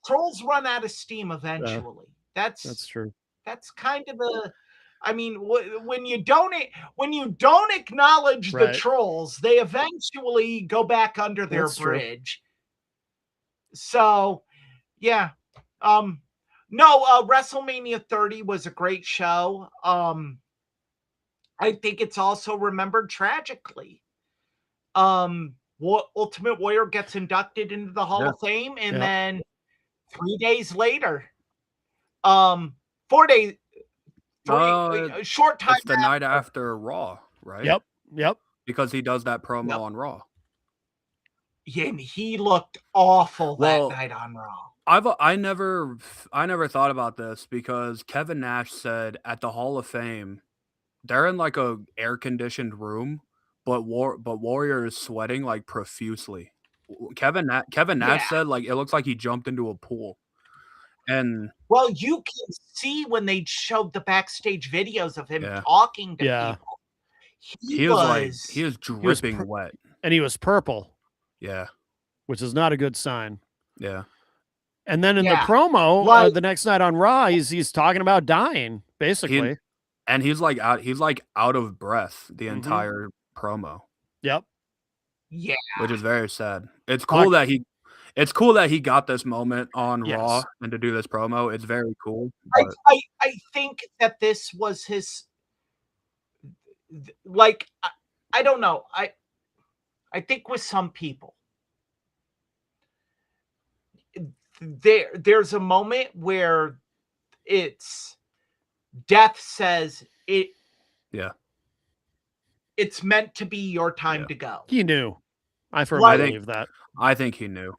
trolls run out of steam eventually. That's true. That's kind of the. I mean, when you don't acknowledge the Right. trolls, they eventually go back under their That's true. bridge. So, yeah. No, WrestleMania 30 was a great show. I think it's also remembered tragically. Ultimate Warrior gets inducted into the Hall of Fame, and then 3 days later, 4 days, a short time. It's the night after Raw, right? Yep. Because he does that promo on Raw. Yeah, and he looked awful Well, that night on Raw. I never thought about this because Kevin Nash said at the Hall of Fame, they're in like a air conditioned room, but Warrior is sweating like profusely. Kevin Nash said like it looks like he jumped into a pool. And well, you can see when they showed the backstage videos of him talking to people. He was dripping wet, and he was purple. Yeah, which is not a good sign. Yeah. And then in the promo the next night on Raw, he's talking about dying, basically. He's like out of breath the entire promo. Yep. Yeah. Which is very sad. It's cool that he got this moment on Raw and to do this promo. It's very cool. I think that this was his, like, I don't know. I think with some people, there's a moment where it's death says it. Yeah. It's meant to be your time to go. He knew. I firmly believe that. I think he knew.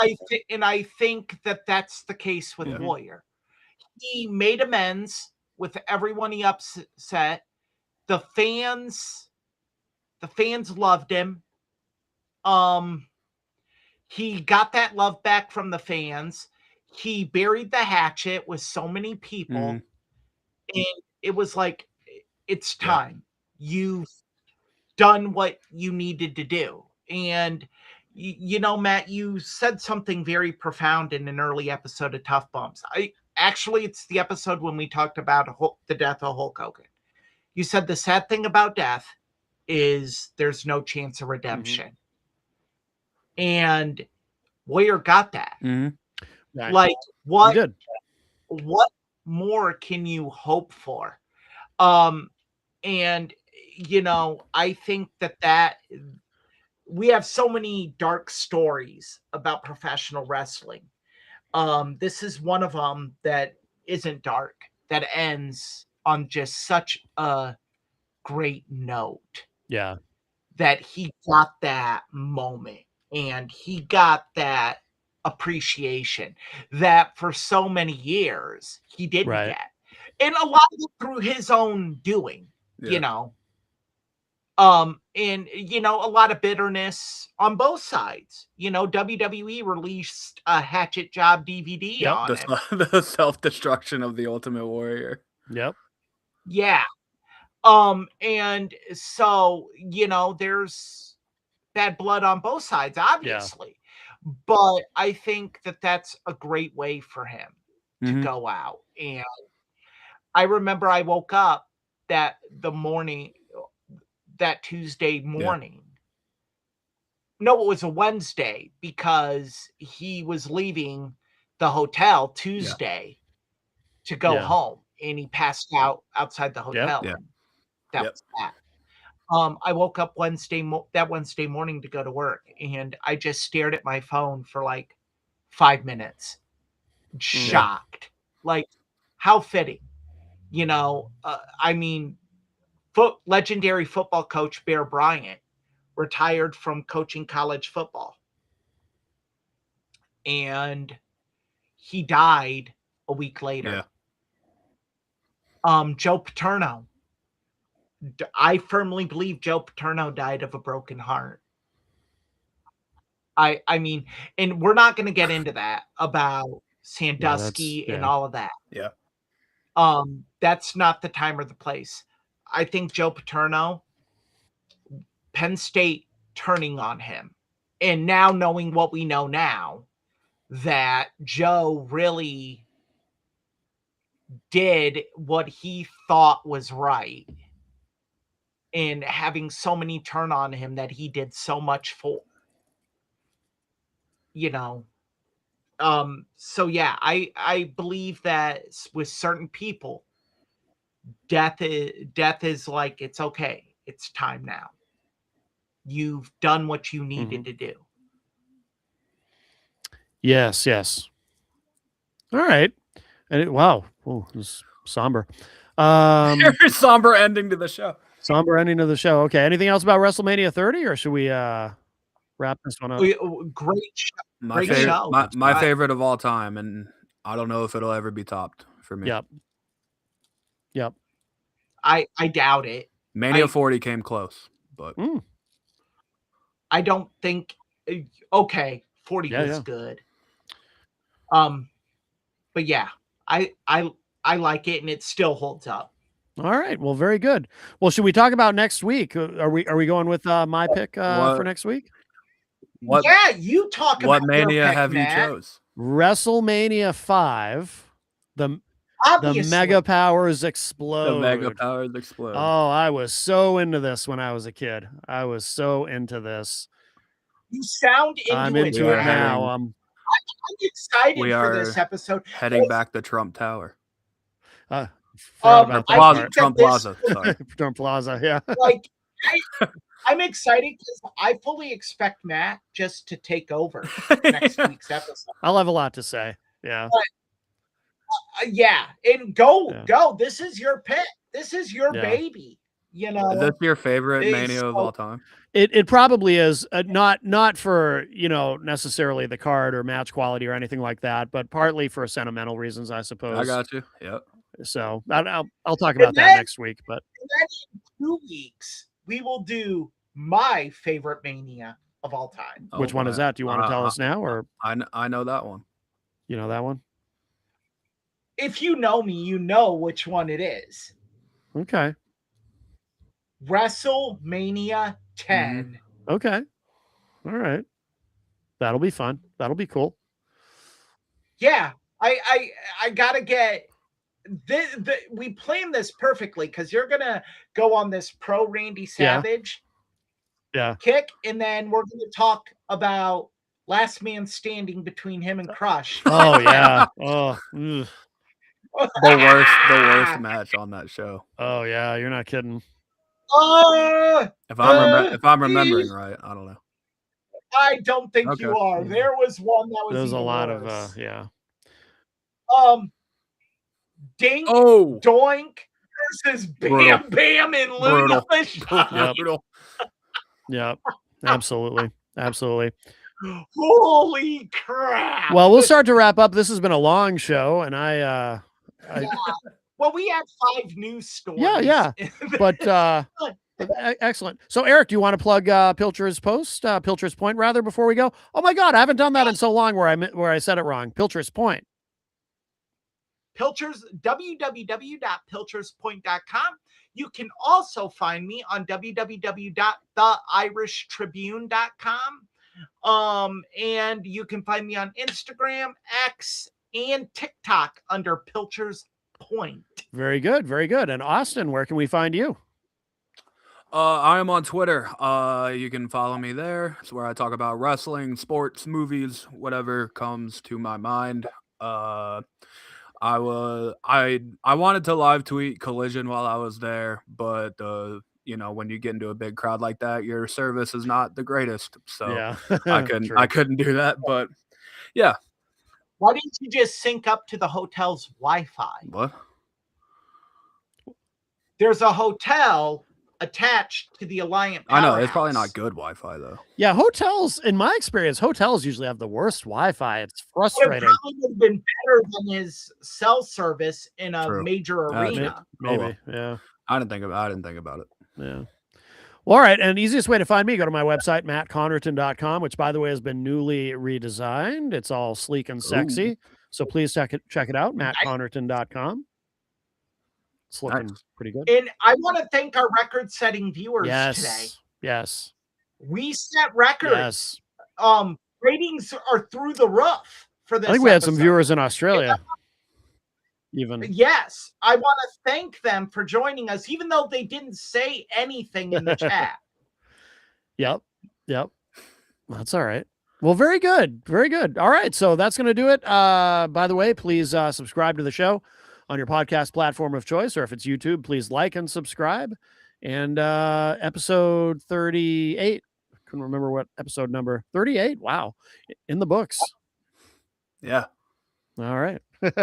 I think that that's the case with Warrior. He made amends with everyone he upset. The fans loved him. He got that love back from the fans. he buried the hatchet with so many people, Mhm. and it was like, it's Yeah. time. You've done what you needed to do. And Matt, you said something very profound in an early episode of Tough Bumps. It's the episode when we talked about the death of Hulk Hogan. You said the sad thing about death is there's no chance of redemption. And Warrior got that. Mhm. Right. Like, You what did. more can you hope for? And I think that we have so many dark stories about professional wrestling. This is one of them that isn't dark, that ends on just such a great note, Yeah. that he got that moment and he got that appreciation that for so many years he didn't Right. get. And a lot of it through his own doing, Yeah. you know. And a lot of bitterness on both sides. WWE released a Hatchet Job DVD Yep. on it. The self-destruction of the Ultimate Warrior. Yep. Yeah. And so, there's bad blood on both sides, obviously. But I think that that's a great way for him to Mhm. go out. And I remember I woke up that Tuesday morning. No, it was a Wednesday, because he was leaving the hotel Tuesday to go Yeah. home, and he passed out outside the hotel. Yeah. And that Yep. was that. I woke up that Wednesday morning to go to work, and I just stared at my phone for like 5 minutes, shocked. Like, how fitting, I mean, legendary football coach Bear Bryant retired from coaching college football, and he died a week later. Joe Paterno. I firmly believe Joe Paterno died of a broken heart. I mean, and we're not going to get into that about Sandusky and all of that. Yeah. That's not the time or the place. I think Joe Paterno, Penn State turning on him, and now knowing what we know now, that Joe really did what he thought was right, and having so many turn on him that he did so much for. So yeah, I believe that with certain people, death is like, it's okay, it's time now. You've done what you needed to do. Yes. All right. And wow. Oh, it was somber. Very somber ending to the show. Somber ending to the show. Okay. Anything else about WrestleMania 30, or should we wrap this one up? Great show. My Great favorite, show. my favorite of all time, and I don't know if it'll ever be topped for me. Yep. I doubt it. Mania 40 came close, but I don't think. Okay, 40 was good. But yeah, I like it, and it still holds up. All right. Well, very good. Well, should we talk about next week? Are we going with my pick for next week? Yeah, you talk about what Mania your pick, have Matt. you chose? WrestleMania 5. The Mega Powers explode. The Mega Powers explode. Oh, I was so into this when I was a kid. I was so into this. You sound into I'm into it now. I'm excited for this episode. Heading back to Trump Tower. Trump Plaza. Sorry. Trump Plaza. Yeah. Like, I'm excited because I fully expect Matt just to take over next week's episode. I'll have a lot to say. Yeah. But, yeah, and go. This is your pick. This is your baby. Is this your favorite Mania of all time? It probably is, not for necessarily the card or match quality or anything like that, but partly for sentimental reasons, I suppose. I got you. Yep. So I'll talk about that next week. But then in 2 weeks we will do my favorite Mania of all time. Which one is that? Do you want to tell us now, or I know that one? You know that one? If you know me, you know which one it is. Okay. WrestleMania 10. Okay. All right. That'll be fun. That'll be cool. Yeah, I gotta get we planned this perfectly because you're gonna go on this pro Randy Savage Yeah. kick, and then we're gonna talk about Last Man Standing between him and Crush. Oh yeah. Oh. Ugh. The worst match on that show. Oh yeah. You're not kidding. If I'm remembering right, I don't know. I don't think Okay. you are. There was one that was There's a even lot worse. of yeah. Dink, Oh, Doink versus Bam Brutal. Bam and Brutal. Luna. Brutal. Yep. Absolutely. Absolutely. Holy crap. Well, we'll start to wrap up. This has been a long show, and I Well, we had 5 news stories. yeah. But excellent. So, Eric, do you want to plug Pilcher's Point rather, before we go? Oh my God, I haven't done that in so long. Where I said it wrong. Pilcher's Point. www.pilcherspoint.com. You can also find me on www.theirishtribune.com. And you can find me on Instagram, X, and TikTok under Pilcher's Point. Very good. Very good. And Austin, where can we find you? I am on Twitter. You can follow me there. It's where I talk about wrestling, sports, movies, whatever comes to my mind. I wanted to live tweet Collision while I was there, but when you get into a big crowd like that, your service is not the greatest. So Yeah. I couldn't do that. But yeah. Why didn't you just sync up to the hotel's Wi-Fi? What? There's a hotel attached to the Alliant I know it's probably Powerhouse. not good Wi-Fi though. Yeah, hotels, in my experience, hotels usually have the worst Wi-Fi. It's But it frustrating. probably would have been better than his cell service in a True. major arena. Maybe. Yeah. I didn't think about it. Yeah. Well, all right. And the easiest way to find me, go to my website, mattconnerton.com, which, by the way, has been newly redesigned. It's all sleek and sexy. So please check it out, mattconnerton.com. It's looking pretty good. And I want to thank our record-setting viewers today. Yes. We set records. Yes. Ratings are through the roof for this. I think we had some episode. viewers in Australia. Even. Yes. I want to thank them for joining us, even though they didn't say anything in the chat. Yep. That's all right. Well, very good. Very good. All right. So that's going to do it. By the way, please subscribe to the show on your podcast platform of choice, or if it's YouTube, please like and subscribe. And episode 38, couldn't remember what episode number, 38. Wow. In the books. Yeah. All right.